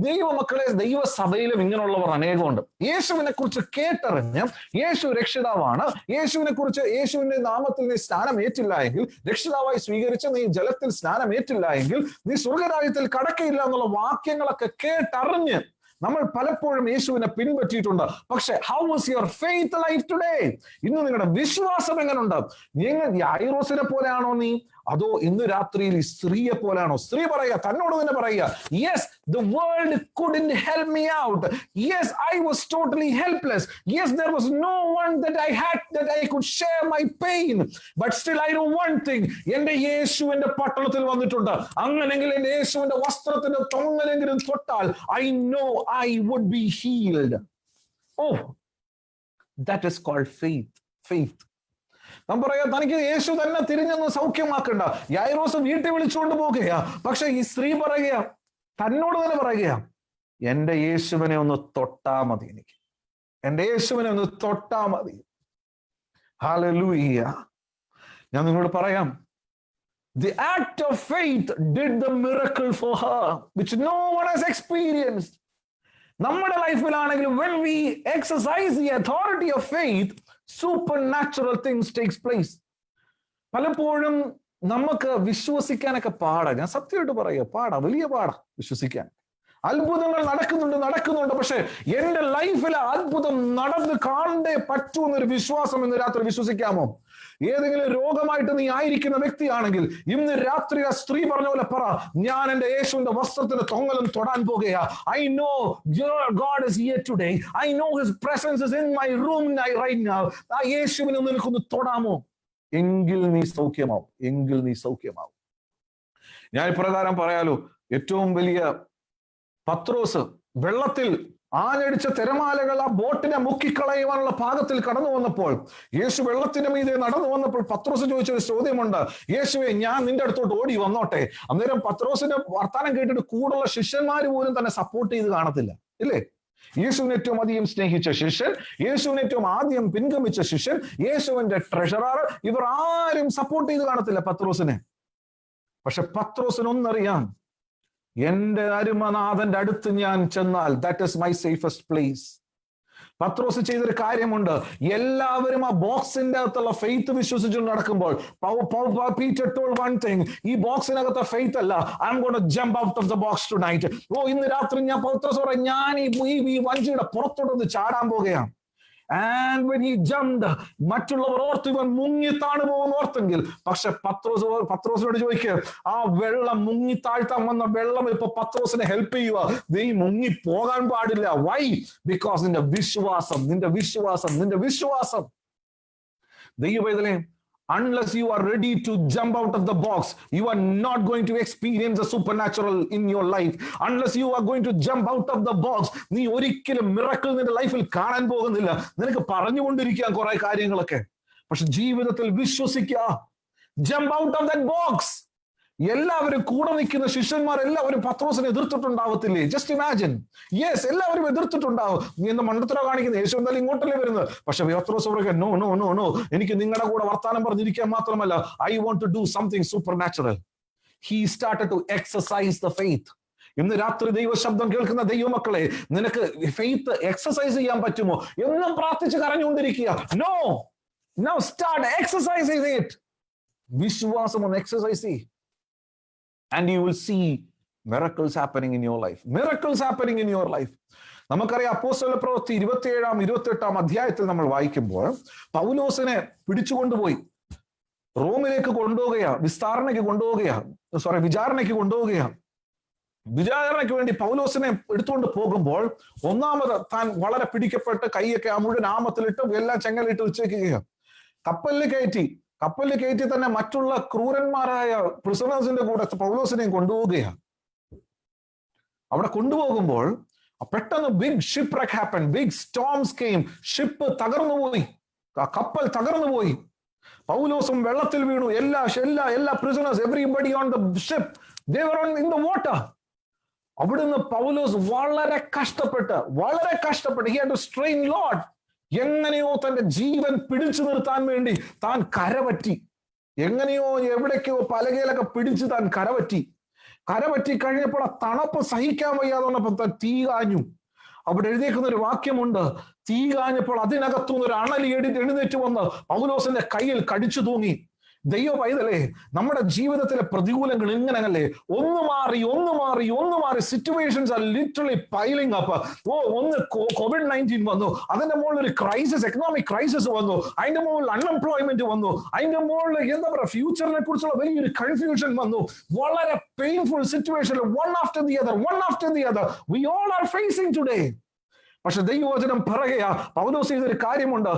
ദൈവമക്കളെ, ദൈവസഭയിലും ഇങ്ങനെയുള്ളവർ അനേകമുണ്ട്. യേശുവിനെ കുറിച്ച് കേട്ടറിഞ്ഞ് യേശു രക്ഷിതാവാണ്, യേശുവിനെ കുറിച്ച്, യേശുവിന്റെ നാമത്തിൽ നീ സ്നാനം ഏറ്റില്ല എങ്കിൽ, രക്ഷിതാവായി സ്വീകരിച്ച് നീ ജലത്തിൽ സ്നാനം ഏറ്റില്ല എങ്കിൽ നീ സ്വർഗരാജ്യത്തിൽ കടക്കയില്ല എന്നുള്ള വാക്യങ്ങളൊക്കെ കേട്ടറിഞ്ഞ് നമ്മൾ പലപ്പോഴും യേശുവിനെ പിൻപറ്റിയിട്ടുണ്ട്. പക്ഷെ how was your faith life today? ഇന്ന് നിങ്ങളുടെ വിശ്വാസം എങ്ങനെയുണ്ട്? നിങ്ങൾ യായിറോസിനെ പോലെയാണോ നീ, അതോ ഇന്ന് രാത്രിയിൽ ഈ സ്ത്രീയെ പോലെയാണോ? സ്ത്രീ പറയുക, തന്നോട് തന്നെ പറയുക, yes, the world couldn't help me out. Yes, I was totally helpless. Yes, there was no one that I could share my pain. But still I know one thing. എന്റെ യേശു എന്റെ പട്ടണത്തിൽ വന്നിട്ടുണ്ട്. അങ്ങനെങ്കിൽ എന്റെ യേശുവിന്റെ വസ്ത്രത്തിന്റെ തൊങ്ങലെങ്കിലും തൊട്ടാൽ I know I would be healed. Oh, that is called faith. നാം പറയാ, തനിക്ക് യേശു തന്നെ തിരിഞ്ഞൊന്ന് സൗഖ്യമാക്കണ്ട. യായിറോസ് വീട്ടിൽ വിളിച്ചുകൊണ്ട് പോകുകയാ. പക്ഷെ ഈ സ്ത്രീ പറയുകയാ, തന്നോട് തന്നെ പറയുകയാ, എന്റെ യേശുവിനെ ഒന്ന് തൊട്ടാ മതി, എനിക്ക് എന്റെ യേശുവിനെ ഒന്ന് തൊട്ടാ മതി. ഹല്ലേലൂയ. ഞാൻ നിങ്ങളോട് പറയാം, the act of faith did the miracle for her which no one has experienced. നമ്മുടെ ലൈഫിലാണെങ്കിലും when we exercise the authority of faith, supernatural things takes place. പലപ്പോഴും നമുക്ക് വിശ്വസിക്കാനൊക്കെ പാടാ. ഞാൻ സത്യമായിട്ട് പറയുക, വലിയ പാടാ വിശ്വസിക്കാൻ. അത്ഭുതങ്ങൾ നടക്കുന്നുണ്ട്. പക്ഷെ എന്റെ ലൈഫിലെ അത്ഭുതം നടന്ന് കാണണ്ടേ പറ്റൂ എന്നൊരു വിശ്വാസം ഇന്ന് രാത്രി വിശ്വസിക്കാമോ? ഏതെങ്കിലും രോഗമായിട്ട് നീ ആയിരിക്കുന്ന വ്യക്തിയാണെങ്കിൽ ഇന്ന് രാത്രി ആ സ്ത്രീ പറഞ്ഞ പോലെ പറ, ഞാൻ എന്റെ യേശുവിന്റെ വസ്ത്രത്തിന്റെ തൊങ്ങലും തൊടാൻ പോകുകയാ. I know your God is here today. I know his presence is in my room right now. ആ യേശുവിനെ നിനക്കൊന്ന് തൊടാമോ? എങ്കിൽ നീ സൗഖ്യമാവും. ഞാൻ ഇപ്രകാരം പറയാലോ, ഏറ്റവും വലിയ പത്രോസ് വെള്ളത്തിൽ ആഞ്ഞടിച്ച തിരമാലകൾ ആ ബോട്ടിനെ മുക്കിക്കളയുവാനുള്ള പാകത്തിൽ കടന്നു വന്നപ്പോൾ, യേശു വെള്ളത്തിന്റെ മീതെ നടന്നു വന്നപ്പോൾ പത്രോസ് ചോദിച്ചൊരു ചോദ്യമുണ്ട്, യേശുവെ, ഞാൻ നിന്റെ അടുത്തോട്ട് ഓടി വന്നോട്ടെ? അന്നേരം പത്രോസിന്റെ വർത്താനം കേട്ടിട്ട് കൂടുള്ള ശിഷ്യന്മാർ പോലും തന്നെ സപ്പോർട്ട് ചെയ്ത് കാണത്തില്ല, ഇല്ലേ? യേശുവിനെ ഏറ്റവും അധികം സ്നേഹിച്ച ശിഷ്യൻ, യേശുവിനെ ഏറ്റവും ആദ്യം പിൻഗമിച്ച ശിഷ്യൻ, യേശുവിന്റെ ട്രഷറർ, ഇവർ ആരും സപ്പോർട്ട് ചെയ്ത് കാണത്തില്ല പത്രോസിനെ. പക്ഷെ പത്രോസിനൊന്നറിയാം, എന്റെ അരുമനാഥന്റെ അടുത്ത് ഞാൻ ചെന്നാൽ that is my safest place. പത്രോസ് ചെയ്തൊരു കാര്യമുണ്ട്. എല്ലാവരും ആ ബോക്സിന്റെ അകത്തുള്ള ഫെയ്ത്ത് വിശ്വസിച്ചുകൊണ്ട് നടക്കുമ്പോൾ പീറ്റർ ടോൾഡ് വൺ തിങ്, ഈ ബോക്സിനകത്തെ ഫെയ്ത്ത് അല്ല, I am gonna jump out of the box tonight. ഇന്ന് രാത്രി ഞാൻ പത്രോസ് പറയാം, ഞാൻ ഈ വഞ്ചിയുടെ പുറത്തോട്ടൊന്ന് ചാടാൻ പോകുകയാണ്. And when he jumped, മറ്റുള്ളവർ ഓർത്തു ഇവൻ മുങ്ങിത്താണു പോകുന്ന ഓർത്തെങ്കിൽ, പക്ഷെ പത്രോസിനോട് ചോദിക്കുക, ആ വെള്ളം മുങ്ങിത്താഴ്ത്താൻ വന്ന വെള്ളം ഇപ്പൊ പത്രോസിനെ ഹെൽപ്പ് ചെയ്യുക. നീ മുങ്ങി പോകാൻ പാടില്ല. വൈ? ബിക്കോസ് നിന്റെ വിശ്വാസം. ദൈവവേദനേ, unless you are ready to jump out of the box, you are not going to experience the supernatural in your life. Unless you are going to jump out of the box, നീ ഒരിക്കലും miracle നിന്റെ ലൈഫിൽ കാണാൻ പോകുന്നില്ല. നിനക്ക് പറഞ്ഞുകൊണ്ടിരിക്കാൻ കുറെ കാര്യങ്ങളൊക്കെ, പക്ഷെ ജീവിതത്തിൽ വിശ്വസിക്കുക. Jump out of that box. എല്ലാവരും കൂടെ നിൽക്കുന്ന ശിഷ്യന്മാർ എല്ലാവരും പത്രോസിനെ എതിർത്തിട്ടുണ്ടാവത്തില്ലേ? Just imagine. യെസ്, എല്ലാവരും എതിർത്തിട്ടുണ്ടാവും. നീ എന്താ മണ്ടത്തരോ കാണിക്കുന്നത്? യേശു എന്തായാലും ഇങ്ങോട്ടല്ലേ വരുന്നത്? പക്ഷെ പത്രോസ് പറയുക, നോ, എനിക്ക് നിങ്ങളുടെ കൂടെ വർത്താനം പറഞ്ഞിരിക്കാൻ മാത്രമല്ല, I want to do something super natural. He started to exercise the faith. ഇന്ന് രാത്രി ദൈവശബ്ദം കേൾക്കുന്ന ദൈവമക്കളെ, നിനക്ക് ഫെയ്ത്ത് എക്സസൈസ് ചെയ്യാൻ പറ്റുമോ? എന്നും പ്രാർത്ഥിച്ച് കരഞ്ഞുകൊണ്ടിരിക്കുക. No, now start exercising it. വിശ്വാസം ഒന്ന് എക്സസൈസ് ചെയ്യ്. And you will see miracles happening in your life. Miracles happening in your life. നമുക്കറിയാം അപ്പോസ്തല പ്രവൃത്തി 27-28 അധ്യായത്തിൽ നമ്മൾ വായിക്കുമ്പോൾ പൗലോസിനെ പിടിച്ചുകൊണ്ടുപോയി റോമിലേക്ക് കൊണ്ടുപോവുകയാ, വിചാരണയ്ക്ക് കൊണ്ടുപോവുകയാ. വിചാരണയ്ക്ക് വേണ്ടി പൗലോസിനെ എടുത്തുകൊണ്ട് പോകുമ്പോൾ ഒന്നാമത് താൻ വളരെ പിടിക്കപ്പെട്ട് കൈയൊക്കെ ആ മുഴുവൻ ആമത്തിലിട്ട് എല്ലാം ചെങ്ങലിട്ട് വെച്ചേക്കുകയാണ്. കപ്പലിൽ കയറ്റി തന്നെ മറ്റുള്ള ക്രൂരന്മാരായ പ്രിസണേഴ്സിന്റെ കൂടെ പൗലോസിനെയും കൊണ്ടുപോവുകയാണ്. അവിടെ കൊണ്ടുപോകുമ്പോൾ പെട്ടെന്ന് big ship wreck happen, big storms came. Ship തകർന്നുപോയി, കപ്പൽ തകർന്നുപോയി. പൗലോസും വെള്ളത്തിൽ വീണു. എല്ലാ prisoners, everybody on the ship, they were in the water. അവിടുന്ന് പൗലോസ് വളരെ കഷ്ടപ്പെട്ട് he had to strain Lord. എങ്ങനെയോ തന്റെ ജീവൻ പിടിച്ചു നിർത്താൻ വേണ്ടി താൻ കരപറ്റി. എങ്ങനെയോ എവിടേക്കോ പലകയിലൊക്കെ പിടിച്ച് താൻ കരപറ്റി കഴിഞ്ഞപ്പോൾ ആ തണുപ്പ് സഹിക്കാൻ വയ്യാതെ വന്നപ്പോൾ താൻ തീ കാഞ്ഞു. അവിടെ എഴുതിയേക്കുന്ന ഒരു വാക്യമുണ്ട്, തീ കാഞ്ഞപ്പോൾ അതിനകത്തുനിന്ന് ഒരു അണലി എഴുന്നേറ്റ് വന്ന് പൗലോസിന്റെ കയ്യിൽ കടിച്ചു തൂങ്ങി. ദൈവ പൈതലേ, നമ്മുടെ ജീവിതത്തിലെ പ്രതികൂലങ്ങൾ ഇങ്ങനെയല്ലേ, ഒന്ന് മാറി situations are literally piling up. ഒന്ന് COVID-19 വന്നു, അതിന്റെ മുകളിൽ ഒരു ക്രൈസിസ്, എക്കണോമിക് ക്രൈസിസ് വന്നു, അതിന്റെ മുകളിൽ അൺഎംപ്ലോയ്മെന്റ് വന്നു, അതിന്റെ മുകളിൽ എന്താ പറയുക, ഫ്യൂച്ചറിനെ കുറിച്ചുള്ള വലിയൊരു കൺഫ്യൂഷൻ വന്നു. വളരെ painful situation, one after the other we all are facing today. പക്ഷെ ദൈവവചനം പറയുക, പൗലോസ് ചെയ്തൊരു കാര്യമുണ്ട്.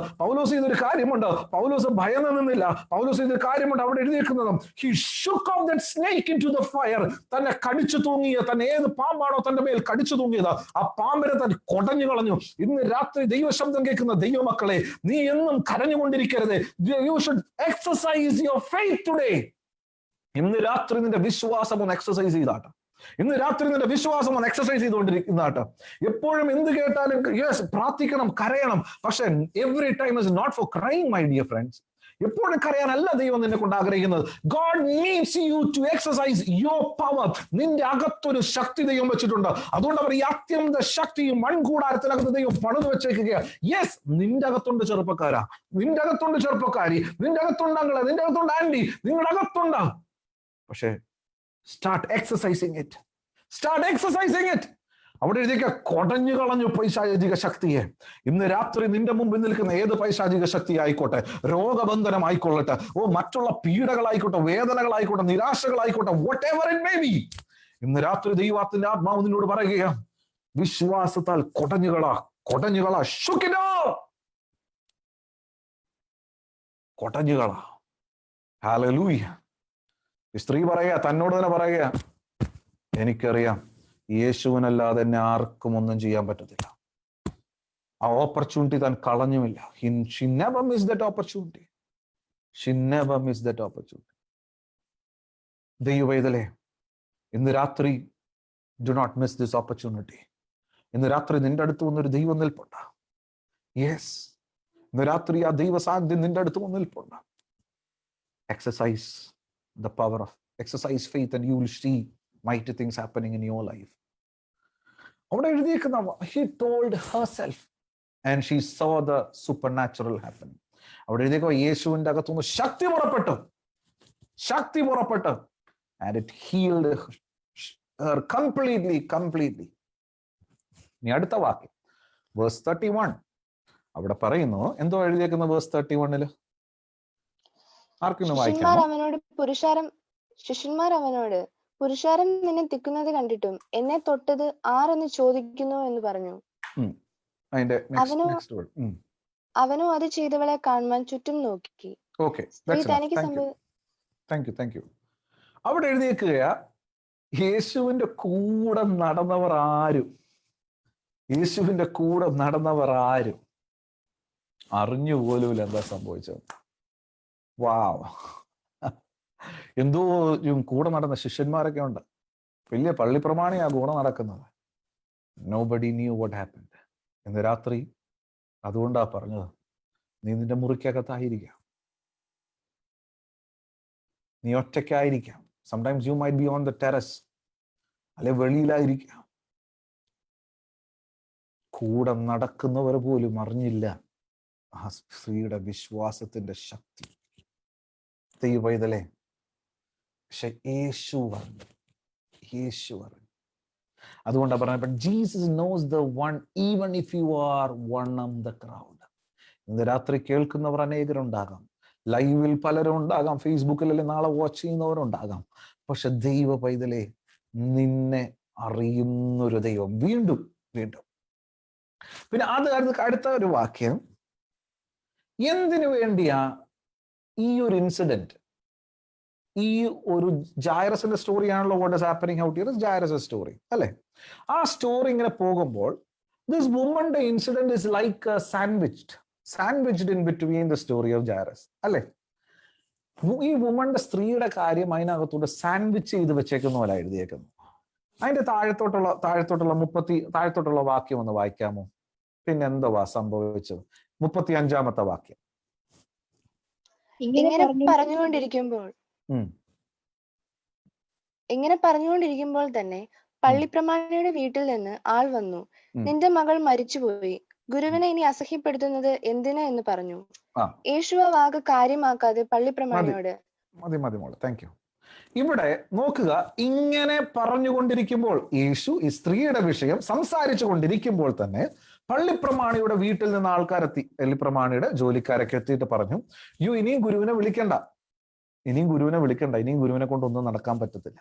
പൗലോസ് ഭയന്ന് നിന്നില്ല. പൗലോസ് ചെയ്തൊരു കാര്യമുണ്ട്. അവിടെ എഴുതിയിരിക്കുന്നത്, he shook off that snake into the fire. തന്നെ കടിച്ചു തൂങ്ങിയ, തന്നെ ഏത് പാമ്പാണോ തന്റെ മേൽ കടിച്ചു തൂങ്ങിയത്, ആ പാമ്പിനെ തന്നെ കൊടഞ്ഞു കളഞ്ഞു. ഇന്ന് രാത്രി ദൈവശബ്ദം കേൾക്കുന്ന ദൈവമക്കളെ, നീ എന്നും കരഞ്ഞുകൊണ്ടിരിക്കരുത്. You should exercise your faith today. ഇന്ന് രാത്രി നിന്റെ വിശ്വാസം ഒന്ന് എക്സസൈസ് ചെയ്താട്ടെ. ചെയ്തുകൊണ്ടിരിക്കുന്നതാട്ട്. എപ്പോഴും എന്ത് കേട്ടാലും യെസ് പ്രാർത്ഥിക്കണം, കരയണം. പക്ഷെ every time is not for crying, my dear friends. എപ്പോഴും കരയാനല്ല ദൈവം നിന്നെ കൊണ്ട് ആഗ്രഹിക്കുന്നത്. God needs you to exercise your power. നിന്റെ അകത്തൊരു ശക്തി ദൈവം വെച്ചിട്ടുണ്ട്. അതുകൊണ്ട് അവർ ഈ അത്യന്ത ശക്തിയും മൺകൂടാരത്തിനകത്ത് ദൈവം പണിത് വെച്ചേക്കുകയാണ്. യെസ്, നിന്റെ അകത്തുണ്ട് ചെറുപ്പക്കാരാ, നിന്റെ അകത്തുണ്ട് ചെറുപ്പക്കാരി, നിന്റെ അകത്തുണ്ട് അങ്ങളെ, നിന്റെ അകത്തുണ്ട് ആന്റി, നിങ്ങളുടെ അകത്തുണ്ട്. പക്ഷെ സ്റ്റാർട്ട് എക്സസൈസിങ് ഇറ്റ്. അവിടെ എഴുതിയ കൊടഞ്ഞു കളഞ്ഞു പൈശാചിക ശക്തിയെ. ഇന്ന് രാത്രി നിന്റെ മുമ്പിൽ നിൽക്കുന്ന ഏത് പൈശാചിക ശക്തി ആയിക്കോട്ടെ, രോഗബന്ധനം ആയിക്കൊള്ളട്ടെ, മറ്റുള്ള പീഡകളായിക്കോട്ടെ, വേദനകളായിക്കോട്ടെ, നിരാശകളായിക്കോട്ടെ, whatever it may be, ഇന്ന് രാത്രി ദൈവത്തിന്റെ ആത്മാവ് നിന്നോട് പറയുക, വിശ്വാസത്താൽ കൊടഞ്ഞുകള ഹല്ലേലൂയ. സ്ത്രീ പറയുക, തന്നോട് തന്നെ പറയുക, എനിക്കറിയാം യേശുവിനല്ലാതെ എന്നെ ആർക്കും ഒന്നും ചെയ്യാൻ പറ്റത്തില്ല. ആ ഓപ്പർച്യൂണിറ്റി താൻ കളഞ്ഞുമില്ല. She never missed that opportunity. ദൈവവേദലേ, ഇന്ന് രാത്രി do not miss this opportunity. ഇന്ന് രാത്രി നിന്റെ അടുത്ത് വന്നൊരു ദൈവം നിൽപ്പുണ്ട്. യെസ്, ഇന്ന് രാത്രി ആ ദൈവ സാന്നിധ്യം നിന്റെ അടുത്ത് വന്ന് നിൽപ്പുണ്ട്. Exercise faith and you will see mighty things happening in your life. അവിടെ എഴുതിയിരിക്കുന്ന, he told herself and she saw the supernatural happening. അവിടെ എഴുതിയേക്കുക, യേശുവിന്റെ അകത്തുനിന്ന് ശക്തി പുറപ്പെട്ടു and it healed her completely. ഇനി അടുത്ത വാക്യം verse 31. അവിടെ പറയുന്നു, എന്തോ എഴുതിയേക്കുന്ന verse 31 ആർക്കൊന്ന് വായിക്കാം. ശിഷ്യന്മാർ അവനോട്, പുരുഷാരം നിന്നെ തിക്കുന്നത് കണ്ടിട്ടും എന്നെ തൊട്ടത് ആരെന്ന് ചോദിക്കുന്നു എന്ന് പറഞ്ഞു. അവനോ അത് ചെയ്തവളെ കാണുവാൻ ചുറ്റും നോക്കി. അവിടെ എഴുതിയേക്കുക, യേശുവിന്റെ കൂടെ നടന്നവർ ആരും അറിഞ്ഞുപോലും എന്താ സംഭവിച്ചത്. വാവ്, എന്തോ കൂടെ നടന്ന ശിഷ്യന്മാരൊക്കെ ഉണ്ട്, വലിയ പള്ളിപ്രമാണിയാ കൂടെ നടക്കുന്നത്. Nobody knew what happened. ഇന്ന് രാത്രി അതുകൊണ്ടാ പറഞ്ഞത്, നീ നിന്റെ മുറിക്കകത്തായിരിക്കാം, നീ ഒറ്റയ്ക്കായിരിക്കാം. Sometimes you might be on the terrace. അല്ലെ വെളിയിലായിരിക്കാം. കൂടെ നടക്കുന്നവർ പോലും അറിഞ്ഞില്ല ആ സ്ത്രീയുടെ വിശ്വാസത്തിന്റെ ശക്തി. ദൈവപൈതലേ, പക്ഷെ യേശു പറഞ്ഞു. അതുകൊണ്ടാണ് പറഞ്ഞത്, Jesus knows the one even if you are one of the crowd. ഇന്ന് രാത്രി കേൾക്കുന്നവർ അനേകരുണ്ടാകാം, ലൈവിൽ പലരും ഉണ്ടാകാം, ഫേസ്ബുക്കിൽ അല്ലെങ്കിൽ നാളെ വാച്ച് ചെയ്യുന്നവരുണ്ടാകാം. പക്ഷെ ദൈവ പൈതലേ, നിന്നെ അറിയുന്നൊരു ദൈവം. വീണ്ടും പിന്നെ അടുത്ത ഒരു വാക്യം, എന്തിനു വേണ്ടിയാ ഈ ഒരു ഇൻസിഡന്റ്, ഈ ഒരു ജൈറസിന്റെ സ്റ്റോറി ആണല്ലോ what is happening out here, Jairus story അല്ലെ? ആ സ്റ്റോറി ഇങ്ങനെ പോകുമ്പോൾ ദിസ് വുമന്റെ incident is like sandwiched in between the story of Jairus അല്ലെ? ഈ വുമന്റെ സ്ത്രീയുടെ കാര്യം അതിനകത്തോട്ട് സാൻഡ്വിച്ച് ചെയ്ത് വെച്ചേക്കുന്ന പോലെ എഴുതിയേക്കുന്നു. അതിന്റെ താഴത്തോട്ടുള്ള വാക്യം ഒന്ന് വായിക്കാമോ? പിന്നെ എന്തുവാ സംഭവിച്ചത്? 35-ാമത്തെ വാക്യം. ഇങ്ങനെ പറഞ്ഞുകൊണ്ടിരിക്കുമ്പോൾ തന്നെ പള്ളിപ്രമാണിയുടെ വീട്ടിൽ നിന്ന് ആൾ വന്നു, നിന്റെ മകൾ മരിച്ചുപോയി, ഗുരുവിനെ ഇനി അസഹ്യപ്പെടുത്തുന്നത് എന്തിനാ എന്ന് പറഞ്ഞു. യേശു ആ വാക്ക് കാര്യമാക്കാതെ പള്ളിപ്രമാണിയോട്. മതി മോളെ, താങ്ക് യു. ഇവിടെ നോക്കുക, ഇങ്ങനെ പറഞ്ഞുകൊണ്ടിരിക്കുമ്പോൾ, യേശു ഈ സ്ത്രീയുടെ വിഷയം സംസാരിച്ചു കൊണ്ടിരിക്കുമ്പോൾ തന്നെ പള്ളിപ്രമാണിയുടെ വീട്ടിൽ നിന്ന് ആൾക്കാരെത്തി. പള്ളിപ്രമാണിയുടെ ജോലിക്കാരൊക്കെ എത്തിയിട്ട് പറഞ്ഞു, ഇനിയും ഗുരുവിനെ വിളിക്കണ്ട, ഇനിയും ഗുരുവിനെ കൊണ്ടൊന്നും നടക്കാൻ പറ്റത്തില്ല.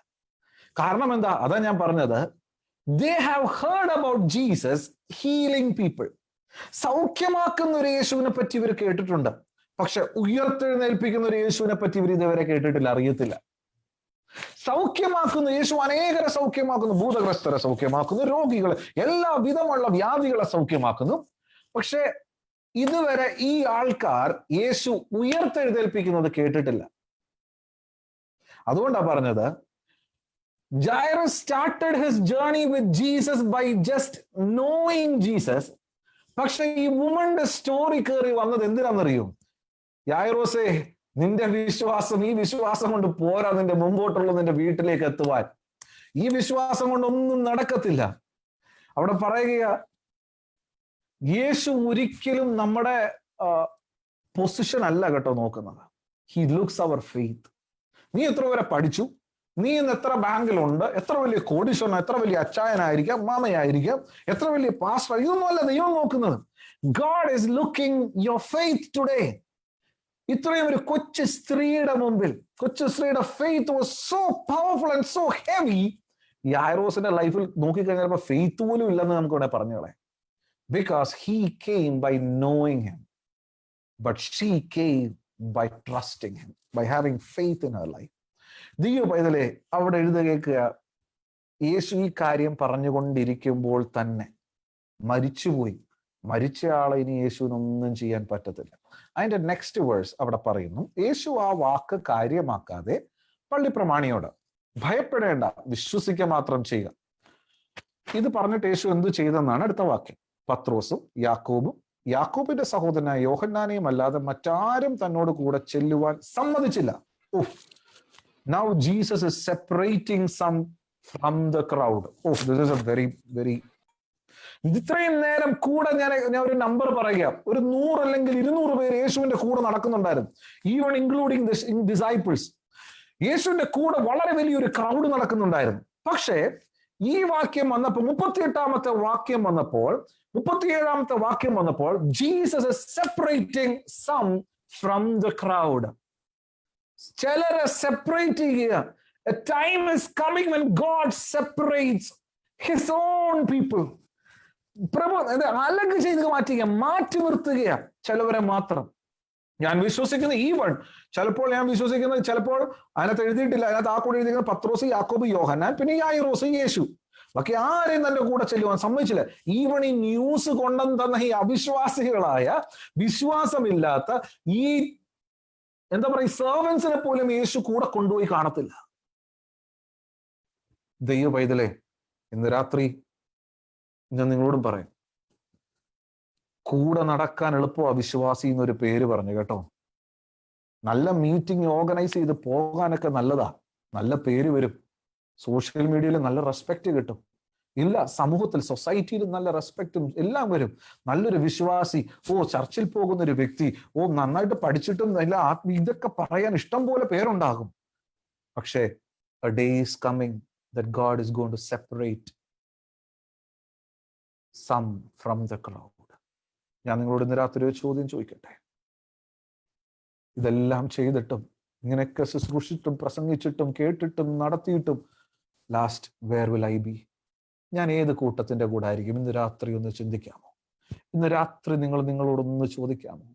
കാരണം എന്താ? അതാ ഞാൻ പറഞ്ഞത്, they have heard about Jesus healing people. സൗഖ്യമാക്കുന്ന ഒരു യേശുവിനെ പറ്റി ഇവർ കേട്ടിട്ടുണ്ട്, പക്ഷെ ഉയർത്തെഴുന്നേൽപ്പിക്കുന്ന ഒരു യേശുവിനെ പറ്റി ഇവർ ഇതുവരെ കേട്ടിട്ടില്ല, അറിയത്തില്ല. സൗഖ്യമാക്കുന്ന യേശു അനേകരെ സൗഖ്യമാക്കുന്നു, ഭൂതഗ്രസ്തരെ സൗഖ്യമാക്കുന്നു, രോഗികളെ, എല്ലാ വിധമുള്ള വ്യാധികളെ സൗഖ്യമാക്കുന്നു. പക്ഷെ ഇതുവരെ ഈ ആൾക്കാർ യേശു ഉയർത്തെഴുന്നേൽപ്പിക്കുന്നത് കേട്ടിട്ടില്ല. അതുകൊണ്ടാണ് പറഞ്ഞത്, Jairus started his journey with Jesus by just knowing Jesus. പക്ഷെ ഈ വുമന്റെ സ്റ്റോറി കയറി വന്നത് എന്തിനാണെന്നറിയോ? യായിറോസേ, നിന്റെ വിശ്വാസം, ഈ വിശ്വാസം കൊണ്ട് പോരാ നിന്റെ മുമ്പോട്ടുള്ള നിന്റെ വീട്ടിലേക്ക് എത്തുവാൻ. ഈ വിശ്വാസം കൊണ്ടൊന്നും നടക്കത്തില്ല. അവിടെ പറയുക, യേശു ഒരിക്കലും നമ്മുടെ പൊസിഷൻ അല്ല കേട്ടോ നോക്കുന്നത്. He looks our faith. നീ എത്ര വരെ പഠിച്ചു, നീ ഇന്ന് എത്ര ബാങ്കിലുണ്ട്, എത്ര വലിയ കോടീശ്വരൻ, എത്ര വലിയ അച്ചായനായിരിക്കാം, മാമയായിരിക്കാം, എത്ര വലിയ പാസ്റ്റർ, ഇതൊന്നുമല്ല ദൈവം നോക്കുന്നത്. God is looking your faith today. ഇത്രയും ഒരു കൊച്ചു സ്ത്രീയുടെ മുമ്പിൽ, കൊച്ചു സ്ത്രീയുടെ faith was so powerful and so heavy. ഈ യായിറോസിന്റെ ലൈഫിൽ നോക്കിക്കഴിഞ്ഞാൽ ഫെയ്ത്ത് പോലും ഇല്ലെന്ന് നമുക്ക് ഇവിടെ പറഞ്ഞോളെ. Because he came by knowing him, but she came by trusting him, by having faith in her life. ദൈവ പൈതലേ, അവിടെ എഴുതുക, യേശു ഈ കാര്യം പറഞ്ഞുകൊണ്ടിരിക്കുമ്പോൾ തന്നെ മരിച്ചുപോയി. മരിച്ചയാളെ ഇനി യേശുവിനൊന്നും ചെയ്യാൻ പറ്റത്തില്ല. അതിന്റെ നെക്സ്റ്റ് വേഴ്സ് അവിടെ പറയുന്നു, യേശു ആ വാക്ക് കാര്യമാക്കാതെ പള്ളിപ്രമാണിയോട്, ഭയപ്പെടേണ്ട, വിശ്വസിക്കുക മാത്രം ചെയ്യുക. ഇത് പറഞ്ഞിട്ട് യേശു എന്തു ചെയ്തെന്നാണ് അടുത്ത വാക്യം. പത്രോസും യാക്കോബിന്റെ സഹോദരനായ യോഹന്നാനെയും അല്ലാതെ മറ്റാരും തന്നോട് കൂടെ ചെല്ലുവാൻ സമ്മതിച്ചില്ല. Now Jesus is separating some from the crowd. This is a very, very. ഇത്രയും നേരം കൂടെ ഞാൻ ഒരു നമ്പർ പറയുക, ഒരു 100 അല്ലെങ്കിൽ 200 പേര് യേശുവിന്റെ കൂടെ നടക്കുന്നുണ്ടായിരുന്നു, ഈവൻ ഇൻക്ലൂഡിങ് ഡിസൈപ്പിൾസ്. യേശുവിന്റെ കൂടെ വളരെ വലിയൊരു ക്രൗഡ് നടക്കുന്നുണ്ടായിരുന്നു. പക്ഷേ ഈ വാക്യം വന്നപ്പോൾ, 37-ാമത്തെ വാക്യം വന്നപ്പോൾ Jesus is separating some from the crowd. ചിലരെ സെപ്പറേറ്റ് ചെയ്യുക. A time is coming when God separates his own people. പ്രഭു അലഗ് ചെയ്ത് മാറ്റി നിർത്തുകയാ ചിലവരെ മാത്രം. ഞാൻ വിശ്വസിക്കുന്ന ചിലപ്പോൾ അതിനകത്ത് എഴുതിയിട്ടില്ല, അതിനകത്ത് ആ കൂടെ എഴുതിയിരിക്കുന്ന പത്രോസ്, യാക്കോബ്, യോഹന്നാൻ, പിന്നെ യായിറോസ്, യേശു. ബാക്കി ആരെയും തന്റെ കൂടെ ചെല്ലുവാൻ സമ്മതിച്ചില്ല. ഈവൺ ഈ ന്യൂസ് കൊണ്ടുവന്ന് തന്ന ഈ അവിശ്വാസികളായ, വിശ്വാസമില്ലാത്ത ഈ എന്താ പറയുക, സെർവൻസിനെ പോലും യേശു കൂടെ കൊണ്ടുപോയി കാണത്തില്ല. ദൈവ പൈതലേ, ഇന്ന് രാത്രി ഞാൻ നിങ്ങളോടും പറയാം, കൂടെ നടക്കാൻ എളുപ്പമാ വിശ്വാസി എന്നൊരു പേര് പറഞ്ഞു കേട്ടോ. നല്ല മീറ്റിംഗ് ഓർഗനൈസ് ചെയ്ത് പോകാനൊക്കെ നല്ലതാ, നല്ല പേര് വരും. സോഷ്യൽ മീഡിയയിൽ നല്ല റെസ്പെക്ട് കിട്ടും, ഇല്ല സമൂഹത്തിൽ സൊസൈറ്റിയിൽ നല്ല റെസ്പെക്റ്റും എല്ലാം വരും. നല്ലൊരു വിശ്വാസി, ചർച്ചിൽ പോകുന്ന ഒരു വ്യക്തി, നന്നായിട്ട് പഠിച്ചിട്ടും നല്ല ഇതൊക്കെ പറയാൻ ഇഷ്ടം പോലെ പേരുണ്ടാകും. പക്ഷേ a day is coming that God is going to separate some from the crowd. ഞാൻ നിങ്ങളോട് ഇന്ന് രാത്രി ഒരു ചോദ്യം ചോദിക്കട്ടെ. ഇതെല്ലാം ചെയ്തിട്ടും ഇങ്ങനെയൊക്കെ ശുശ്രൂഷിച്ചിട്ടും പ്രസംഗിച്ചിട്ടും കേട്ടിട്ടും നടത്തിയിട്ടും last where will I be? ഞാൻ ഏത് കൂട്ടത്തിന്റെ കൂടെ ആയിരിക്കും? ഇന്ന് രാത്രി ഒന്ന് ചിന്തിക്കാമോ? ഇന്ന് രാത്രി നിങ്ങളോടൊന്ന് ചോദിക്കാമോ?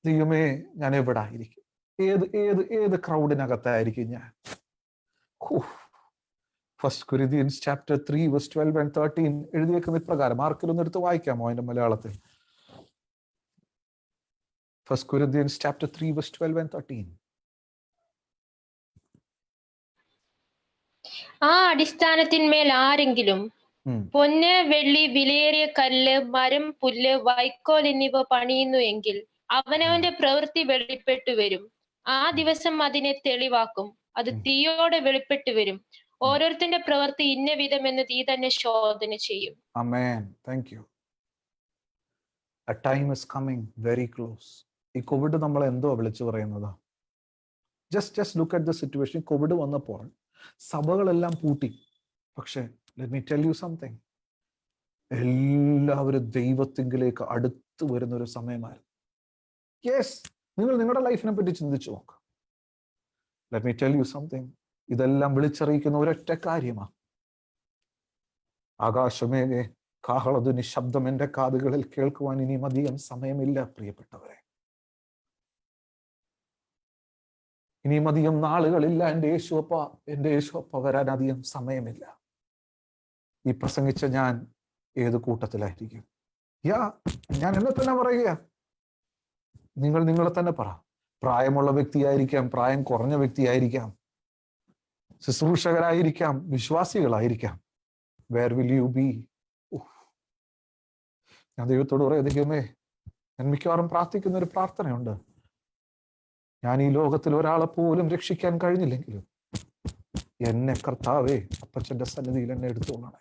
ദൈവമേ, ഞാൻ എവിടെ ആയിരിക്കും? ഏത് ക്രൗഡിനകത്തായിരിക്കും ഞാൻ? 1 Corinthians chapter 3 verse 12 and 13 എഴുതിയേക്കുന്ന ഇപ്രകാരം. ആർക്കെങ്കിലും എടുത്ത് വായിക്കാമോ അതിന്റെ മലയാളത്തിൽ? 1 Corinthians chapter 3 verse 12 and 13. ആ അടിസ്ഥാനത്തിന്മേൽ ആരെങ്കിലും പൊന്ന്, വെള്ളി, വിലയേറിയ കല്ല്, മരം, പുല്ല്, വൈക്കോൽ എന്നിവ പണിയുന്നു എങ്കിൽ അവനവന്റെ പ്രവൃത്തി വെളിപ്പെട്ടു വരും. ആ ദിവസം അതിനെ തെളിവാക്കും. അത് തീയോടെ വെളിപ്പെട്ടു വരും. ഓരോരുത്തന്റെ പ്രവൃത്തി ഇന്ന വിധമെന്ന് തീ തന്നെ ശോധന ചെയ്യും. ആമേൻ. Thank you. A time is coming very close. ഈ കോവിഡ് നമ്മൾ എന്തോ വിളിച്ചു പറയുന്നത്? Just look at the situation. Covid വന്നപ്പോൾ സഭകളെല്ലാം പൂട്ടി. പക്ഷേ let me tell you something, എല്ലാവരും ദൈവത്തിങ്കിലേക്ക് അടുത്ത് വരുന്ന ഒരു സമയമായിരുന്നു. യെസ്, നിങ്ങൾ നിങ്ങളുടെ ലൈഫിനെ പറ്റി ചിന്തിച്ചു നോക്കാം. let me tell you something, ഇതെല്ലാം വിളിച്ചറിയിക്കുന്ന ഒരൊറ്റ കാര്യമാണ്. ആകാശമേ, കാഹളധ്വനി ശബ്ദം എൻ്റെ കാതുകളിൽ കേൾക്കുവാൻ ഇനിയും അധികം സമയമില്ല പ്രിയപ്പെട്ടവരെ. ഇനിയും അധികം നാളുകളില്ല. എൻ്റെ യേശുവപ്പ വരാൻ അധികം സമയമില്ല. ഈ പ്രസംഗിച്ച ഞാൻ ഏത് കൂട്ടത്തിലായിരിക്കും? ഞാൻ എന്നെ തന്നെ പറയുക. നിങ്ങൾ നിങ്ങളെ തന്നെ പറ. പ്രായമുള്ള വ്യക്തിയായിരിക്കാം, പ്രായം കുറഞ്ഞ വ്യക്തിയായിരിക്കാം, ശുശ്രൂഷകരായിരിക്കാം, വിശ്വാസികളായിരിക്കാം. Where will you be? ഞാൻ ദൈവത്തോട് പറയാം, ദൈവമേ, ഞാൻ മിക്കവാറും പ്രാർത്ഥിക്കുന്ന ഒരു പ്രാർത്ഥനയുണ്ട്. ഞാൻ ഈ ലോകത്തിൽ ഒരാളെ പോലും രക്ഷിക്കാൻ കഴിഞ്ഞില്ലെങ്കിലും എന്നെ കർത്താവേ അപ്പച്ചന്റെ സന്നിധിയിൽ എന്നെ എടുത്തോളണേ.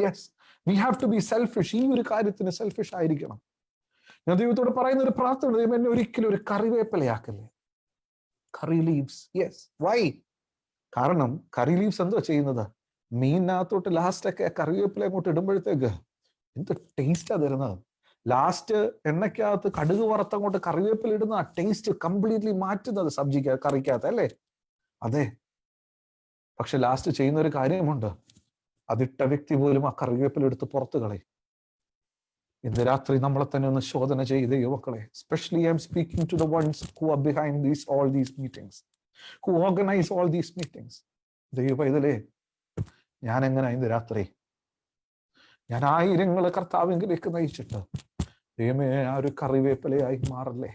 Yes, we have to be selfish. ഈ ഒരു കാര്യത്തിന് സെൽഫിഷ് ആയിരിക്കണം. ഞാൻ ദൈവത്തോട് പറയുന്ന ഒരു പ്രാർത്ഥന, ദൈവം എന്നെ ഒരിക്കലും ഒരു കറിവേപ്പിലയാക്കല്ലേ. Curry leaves. Yes, why? കാരണം കറി ലീവ്സ് എന്തോ ചെയ്യുന്നത്? മീനിനകത്തോട്ട് ലാസ്റ്റൊക്കെ കറിവേപ്പില അങ്ങോട്ട് ഇടുമ്പോഴത്തേക്ക് എന്ത് ടേസ്റ്റാ തരുന്നത്. ലാസ്റ്റ് എണ്ണയ്ക്കകത്ത് കടുക് വറുത്തങ്ങോട്ട് കറിവേപ്പില ഇടുന്ന ആ ടേസ്റ്റ് കംപ്ലീറ്റ്ലി മാറ്റുന്നത് കറിക്കകത്ത്, അല്ലേ? അതെ. പക്ഷെ ലാസ്റ്റ് ചെയ്യുന്ന ഒരു കാര്യമുണ്ട്. അതിട്ട വ്യക്തി പോലും ആ കറിവേപ്പില എടുത്ത് പുറത്ത് കളയും. ഇന്ന് രാത്രി നമ്മളെ തന്നെ ഒന്ന് ശോധന ചെയ്ത് യുവക്കളെ, especially I am speaking to the ones who are behind all these meetings, who organize all these meetings. ദൈവപൈതലേ, ഞാൻ എങ്ങനെ ഇന്ന് രാത്രി ഞാൻ ആയിരങ്ങളെ കർത്താവിലേക്ക് നയിച്ചിട്ട് ദൈവമേ ആ ഒരു കറിവേപ്പിലയായി മാറല്ലേ?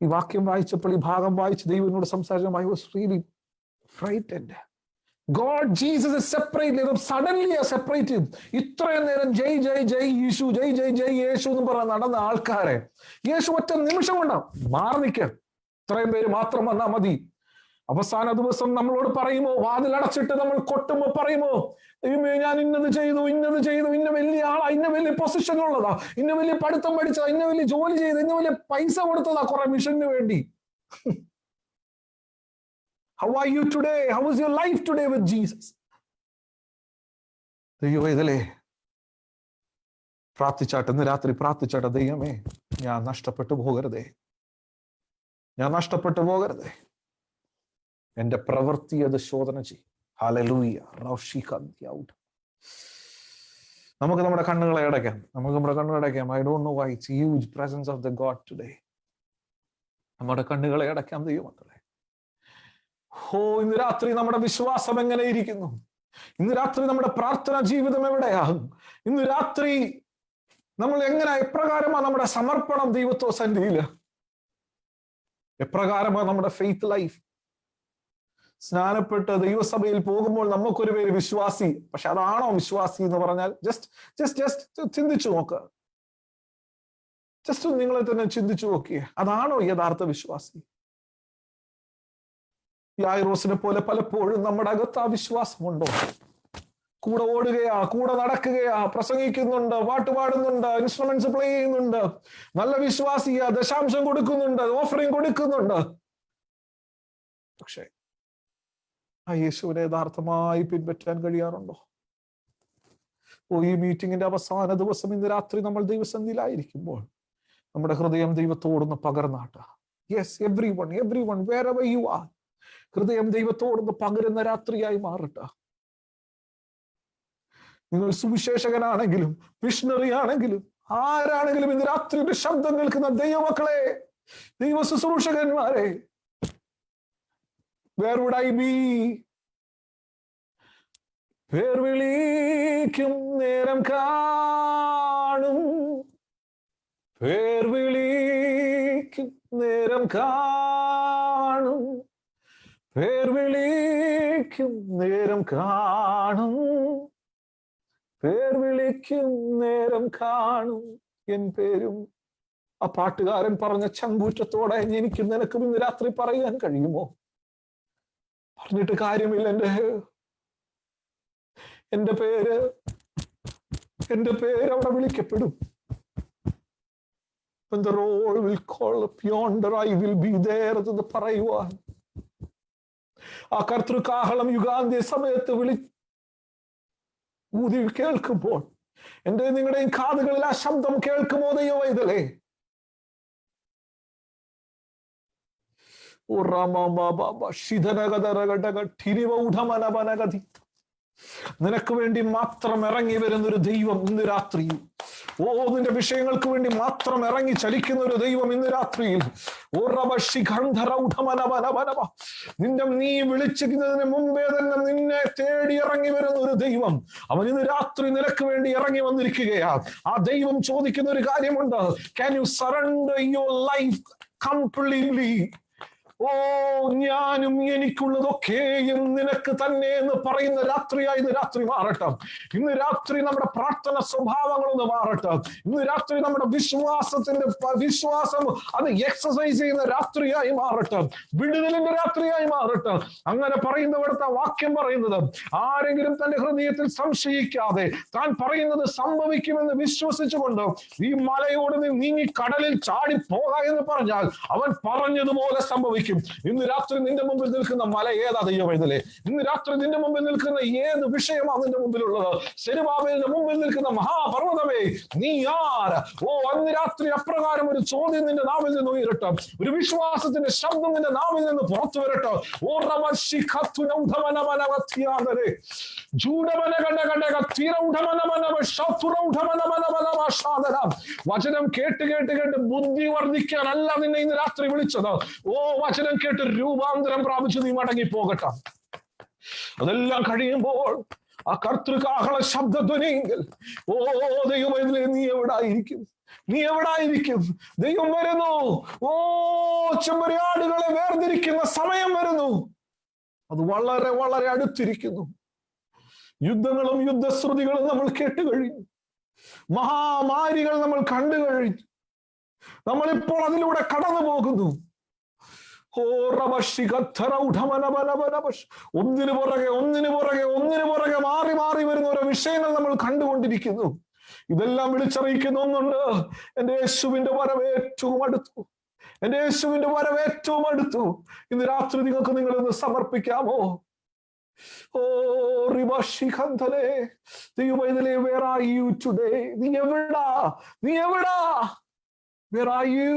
ഈ വാക്യം വായിച്ചപ്പോൾ, ഈ ഭാഗം വായിച്ച് ദൈവനോട് സംസാരിച്ചപ്പോൾ I was really frightened. God, Jesus is separated. Suddenly are separated. ഇത്രയും നേരം ജയ് ജയ് ജയ് യേശു, ജയ് ജയ് ജയ് യേശു എന്ന് പറഞ്ഞ നടന്ന ആൾക്കാരെ യേശു ഒറ്റ നിമിഷം കൊണ്ടാ മാറി നിൽക്കുക. ഇത്രയും പേര് മാത്രം വന്നാൽ മതി. അവസാന ദിവസം നമ്മളോട് പറയുമോ, വാതിലടച്ചിട്ട് നമ്മൾ കൊട്ടുമ്പോ പറയുമോ, ദൈവമേ ഞാൻ ഇന്നത് ചെയ്തു, ഇന്ന വലിയ ആളാ, ഇന്ന വലിയ പൊസിഷനുള്ളതാ, ഇന്ന വലിയ പഠിത്തം പഠിച്ചതാ, ഇന്ന വലിയ ജോലി ചെയ്ത്, ഇന്ന വലിയ പൈസ കൊടുത്തതാ കുറെ മിഷന് വേണ്ടി. How are you today? How is your life today with Jesus? ദൈവമേ, ഇതിലേ പ്രാർത്ഥിച്ചാട്ടെ, ഇന്ന് രാത്രി പ്രാർത്ഥിച്ചാട്ടെ, ദൈവമേ ഞാൻ നഷ്ടപ്പെട്ടു പോകരുതേ, എന്റെ പ്രവൃത്തി അത് ശോധന ചെയ്യും. ഹല്ലേലൂയ. നമുക്ക് നമ്മുടെ കണ്ണുകളെ അടയ്ക്കാം. I don't know why it's huge presence of the God today. നമ്മുടെ കണ്ണുകളെ അടയ്ക്കാം ദൈവമക്കളെ. ഇന്ന് രാത്രി നമ്മുടെ വിശ്വാസം എങ്ങനെ ഇരിക്കുന്നു? ഇന്ന് രാത്രി നമ്മുടെ പ്രാർത്ഥനാ ജീവിതം എവിടെയാകും? ഇന്ന് രാത്രി നമ്മൾ എപ്രകാരമാണ് നമ്മുടെ സമർപ്പണം ദൈവത്വ സന്നിധിയിൽ? എപ്രകാരമാണ് നമ്മുടെ ഫെയ്ത്ത് ലൈഫ്? സ്നാനപ്പെട്ട് ദൈവസഭയിൽ പോകുമ്പോൾ നമുക്കൊരു പേര് വിശ്വാസി, പക്ഷെ അതാണോ വിശ്വാസി എന്ന് പറഞ്ഞാൽ ജസ്റ്റ് ചിന്തിച്ചു നോക്കുക. ജസ്റ്റ് നിങ്ങളെ തന്നെ ചിന്തിച്ചു നോക്കിയേ, അതാണോ യഥാർത്ഥ വിശ്വാസി? യായിറോസിനെ പോലെ പലപ്പോഴും നമ്മുടെ അകത്ത് ആ വിശ്വാസമുണ്ടോ? കൂടെ ഓടുകയാ, കൂടെ നടക്കുകയാ, പ്രസംഗിക്കുന്നുണ്ട്, പാട്ട് പാടുന്നുണ്ട്, ഇൻസ്ട്രുമെന്റ്സ് പ്ലേ ചെയ്യുന്നുണ്ട്, നല്ല വിശ്വാസിയാ, ദശാംശം കൊടുക്കുന്നുണ്ട്, ഓഫറിംഗ് കൊടുക്കുന്നുണ്ട്. പക്ഷേ ആ യേശുവിനെ യഥാർത്ഥമായി പിൻപറ്റാൻ കഴിയാറുണ്ടോ? ഈ മീറ്റിംഗിന്റെ അവസാന ദിവസം ഇന്ന് രാത്രി നമ്മൾ ദൈവസന്നിധിയിലായിരിക്കുമ്പോൾ നമ്മുടെ ഹൃദയം ദൈവത്തോടൊന്ന് പകർന്നാട്ട. Yes, everyone wherever you are, ഹൃദയം ദൈവത്തോടൊന്ന് പകരുന്ന രാത്രിയായി മാറട്ടെ. നിങ്ങൾ സുവിശേഷകനാണെങ്കിലും മിഷണറി ആണെങ്കിലും ആരാണെങ്കിലും ഇന്ന് രാത്രി ഒരു ശബ്ദം കേൾക്കുന്ന ദൈവമക്കളെ, ദൈവ ശുശ്രൂഷകന്മാരെ, where would I be? പേർ വിളിക്കും നേരം കാണും, പേർ വിളിക്കും നേരം കാണും, പേർ വിളിക്കും നേരം കാണും, പേർ വിളിക്കും നേരം കാണും എൻ പേരും. ആ പാട്ടുകാരൻ പറഞ്ഞ ചങ്കൂറ്റത്തോടെ എനിക്കും നിനക്കും ഇന്ന് രാത്രി പറയാൻ കഴിയുമോ? പറഞ്ഞിട്ട് കാര്യമില്ല. എന്റെ പേര് അവിടെ വിളിക്കപ്പെടും. When the roll will call up yonder, I will be there എന്ന് പറയുവാൻ ആ കർത്തൃകാഹളം യുഗാന്ത്യ സമയത്ത് ഊതി കേൾക്കുമ്പോൾ എന്റെ നിങ്ങളുടെയും കാതുകളിൽ ആ ശബ്ദം കേൾക്കുമോ ദൈവവൈതലേ? നിനക്ക് വേണ്ടി മാത്രം ഇറങ്ങി വരുന്നൊരു ദൈവം ഇന്ന് രാത്രിയിൽ, നിന്റെ വിഷയങ്ങൾക്ക് വേണ്ടി മാത്രം ഇറങ്ങി ചലിക്കുന്ന ഒരു ദൈവം ഇന്ന് രാത്രിയിൽ, നീ വിളിച്ചിരുന്നതിന് മുമ്പേ തന്നെ നിന്നെ തേടി ഇറങ്ങി വരുന്ന ഒരു ദൈവം, അവൻ ഇന്ന് രാത്രി നിനക്ക് വേണ്ടി ഇറങ്ങി വന്നിരിക്കുകയാണ്. ആ ദൈവം ചോദിക്കുന്ന ഒരു കാര്യമുണ്ട്, can you surrender your life completely? ഞാനും എനിക്കുള്ളതൊക്കെയും നിനക്ക് തന്നെ എന്ന് പറയുന്ന രാത്രിയായി ഇന്ന് രാത്രി മാറട്ടെ. ഇന്ന് രാത്രി നമ്മുടെ പ്രാർത്ഥന സ്വഭാവങ്ങളൊന്ന് മാറട്ടെ. ഇന്ന് രാത്രി നമ്മുടെ വിശ്വാസം അത് എക്സസൈസ് ചെയ്യുന്ന രാത്രിയായി മാറട്ടെ, വിടുതലിന്റെ രാത്രിയായി മാറട്ടെ. അങ്ങനെ പറയുന്നവിടുത്തെ വാക്യം പറയുന്നത്, ആരെങ്കിലും തന്റെ ഹൃദയത്തിൽ സംശയിക്കാതെ താൻ പറയുന്നത് സംഭവിക്കുമെന്ന് വിശ്വസിച്ചുകൊണ്ട് ഈ മലയോട് നീങ്ങി കടലിൽ ചാടിപ്പോക എന്ന് പറഞ്ഞാൽ അവൻ പറഞ്ഞതുപോലെ സംഭവിക്കും. ഇന്ന് രാത്രി നിന്റെ മുമ്പിൽ നിൽക്കുന്ന മല ഏതാ ദൈവവൈതലേ? ഇന്ന് രാത്രി നിന്റെ മുമ്പിൽ നിൽക്കുന്ന ഏത് വിഷയമാണ് നിന്റെ മുമ്പിലുള്ളത്? സെരുബാബേലിന്റെ മുമ്പിൽ നിൽക്കുന്ന മഹാപർവ്വതമേ, നീ ആര്? അന്ന് രാത്രി അപ്രകാരം ഒരു ചോദ്യം നിന്റെ നാവിൽ നിന്ന് ഉയരട്ടെ, ഒരു വിശ്വാസത്തിന്റെ ശബ്ദം നിന്റെ നാവിൽ നിന്ന് പുറത്തു വരട്ടെ. വചനം കേട്ട് കേട്ട് കേട്ട് ബുദ്ധി വർദ്ധിക്കാനല്ല നിന്നെ ഇന്ന് രാത്രി വിളിച്ചത്. വചനം കേട്ട് രൂപാന്തരം പ്രാപിച്ചു നീ മടങ്ങി പോകട്ടെ. അതെല്ലാം കഴിയുമ്പോൾ ആ കർത്തൃകാഹള ശബ്ദധ്വനിയെങ്കിൽ ദൈവമേ, നീ എവിടായിരിക്കും? നീ എവിടായിരിക്കും? ദൈവം വരുന്നു. ചെമ്മരിയാടുകളെ വേർതിരിക്കുന്ന സമയം വരുന്നു. അത് വളരെ വളരെ അടുത്തിരിക്കുന്നു. യുദ്ധങ്ങളും യുദ്ധശ്രുതികളും നമ്മൾ കേട്ട് കഴിഞ്ഞു, മഹാമാരികൾ നമ്മൾ കണ്ടു കഴിഞ്ഞു, നമ്മളിപ്പോൾ അതിലൂടെ കടന്നു പോകുന്നു. ഒന്നിനു പുറകെ മാറി മാറി വരുന്ന ഓരോ വിഷയങ്ങൾ നമ്മൾ കണ്ടുകൊണ്ടിരിക്കുന്നു. ഇതെല്ലാം വിളിച്ചറിയിക്കുന്ന ഒന്നുണ്ട്, എന്റെ യേശുവിന്റെ വരവ് ഏറ്റവും അടുത്തു, എന്റെ യേശുവിന്റെ വരവ് ഏറ്റവും അടുത്തു. ഇന്ന് രാത്രി നിങ്ങൾക്ക് നിങ്ങളൊന്ന് സമർപ്പിക്കാമോ? Where are you today? നീ എവിടാ? Where are you?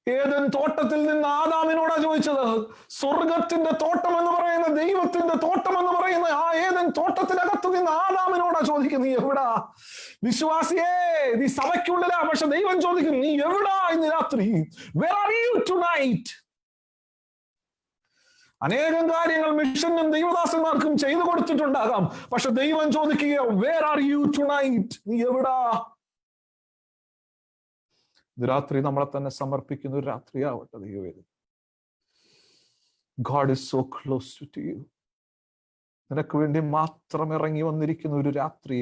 ഏദൻ തോട്ടത്തിൽ നിന്ന് ആദാമിനോടാ ചോദിച്ചത്. സ്വർഗത്തിന്റെ തോട്ടം എന്ന് പറയുന്ന, ദൈവത്തിന്റെ തോട്ടം എന്ന് പറയുന്ന ആ ഏദൻ തോട്ടത്തിനകത്ത് നിന്ന് ആദാമിനോടാ ചോദിക്കുന്നത്, നീ എവിടാ? വിശ്വാസിയേ, നീ സഭയ്ക്കുള്ളിലാ, പക്ഷെ ദൈവം ചോദിക്കും, നീ എവിടാ ഇന്ന് രാത്രി? Where are you tonight? അനേകം കാര്യങ്ങൾ മിഷനും ദൈവദാസന്മാർക്കും ചെയ്തു കൊടുത്തിട്ടുണ്ടാകാം, പക്ഷെ ദൈവം ചോദിക്കുക, Where are you tonight? നീ എവിടാ? ഇത് രാത്രി നമ്മളെ തന്നെ സമർപ്പിക്കുന്ന ഒരു രാത്രിയാവട്ടെ ദൈവമേ. God is so close to you. നിനക്ക് വേണ്ടി മാത്രം ഇറങ്ങി വന്നിരിക്കുന്ന ഒരു രാത്രി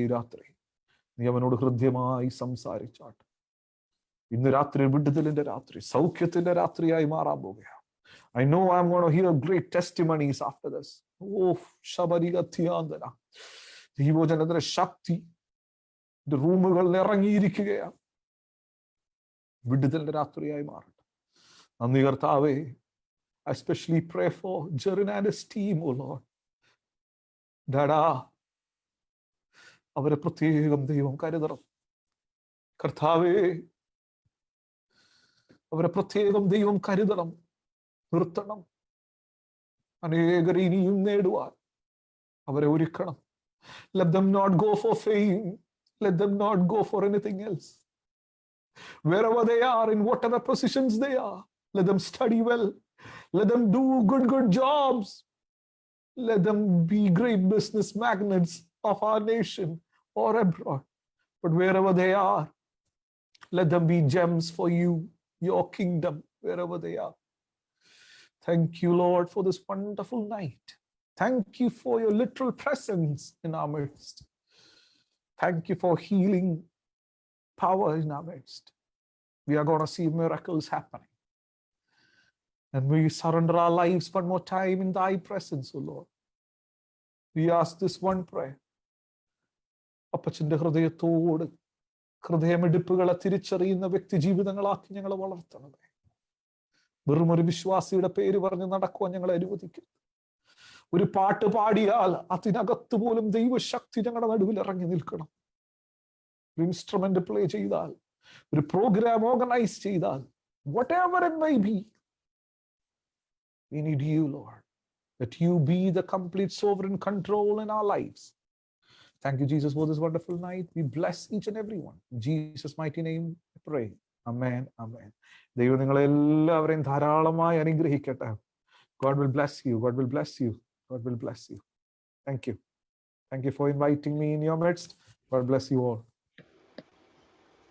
നീ അവനോട് ഹൃദ്യമായി സംസാരിച്ചാട്ടെ. ഇന്ന് രാത്രി വിടുതലിന്റെ രാത്രി, സൗഖ്യത്തിന്റെ രാത്രിയായി മാറാൻ പോവുകയാണ്. I know I'm going to hear great testimonies after this. Oh, ശബരികത്തിയാന്തര. ദൈവജനത്തിന്റെ ശക്തി റൂമുകളിൽ ഇറങ്ങിയിരിക്കുകയാണ്. വിടുതലിന്റെ രാത്രിയായി മാറട്ടെ. നന്ദി കർത്താവേ. I especially pray for Jerin and his team, oh Lord. Dada, അവരെ പ്രത്യേകം ദൈവം കരുതണം. കർത്താവേ, അവരെ പ്രത്യേകം ദൈവം കരുതണം, നിർത്തണം. അനേകരെ ഇനിയും നേടുവാൻ അവരെ ഒരുക്കണം. Let them not go for fame. Let them not go for anything else. Wherever they are, in whatever positions they are, let them study well. Let them do good jobs. Let them be great business magnates of our nation or abroad. But wherever they are, let them be gems for you, your kingdom, wherever they are. Thank you, Lord, for this wonderful night. Thank you for your literal presence in our midst. Thank you for healing power in our midst. We are going to see miracles happening. And we surrender our lives one more time in thy presence, O Lord. We ask this one prayer. അപ്പച്ചന്റെ ഹൃദയത്തോട് ഹൃദയമിടിപ്പുകളെ തിരിച്ചറിയുന്ന വ്യക്തി ജീവിതങ്ങളാക്കി ഞങ്ങളെ വളർത്തണമേ. വെറും ഒരു വിശ്വാസിയുടെ പേര് പറഞ്ഞ് നടക്കുവാൻ ഞങ്ങളെ അനുവദിക്കരുത്. ഒരു പാട്ട് പാടിയാൽ അതിനകത്ത് പോലും ദൈവശക്തി ഞങ്ങളുടെ നടുവിൽ ഇറങ്ങി നിൽക്കണം. ഒരു ഇൻസ്ട്രുമെന്റ് പ്ലേ ചെയ്താൽ, ഒരു പ്രോഗ്രാം ഓർഗനൈസ് ചെയ്താൽ, whatever it may be, we need you, Lord, that you be the complete sovereign control in our lives. Thank you, Jesus, for this wonderful night. We bless each and every one. In Jesus' mighty name, I pray. Amen. Amen. ദൈവം നിങ്ങളെല്ലാവരെയും ധാരാളമായി അനുഗ്രഹിക്കട്ടെ. God will bless you. God will bless you. God will bless you. Thank you. Thank you for inviting me in your midst. God bless you all.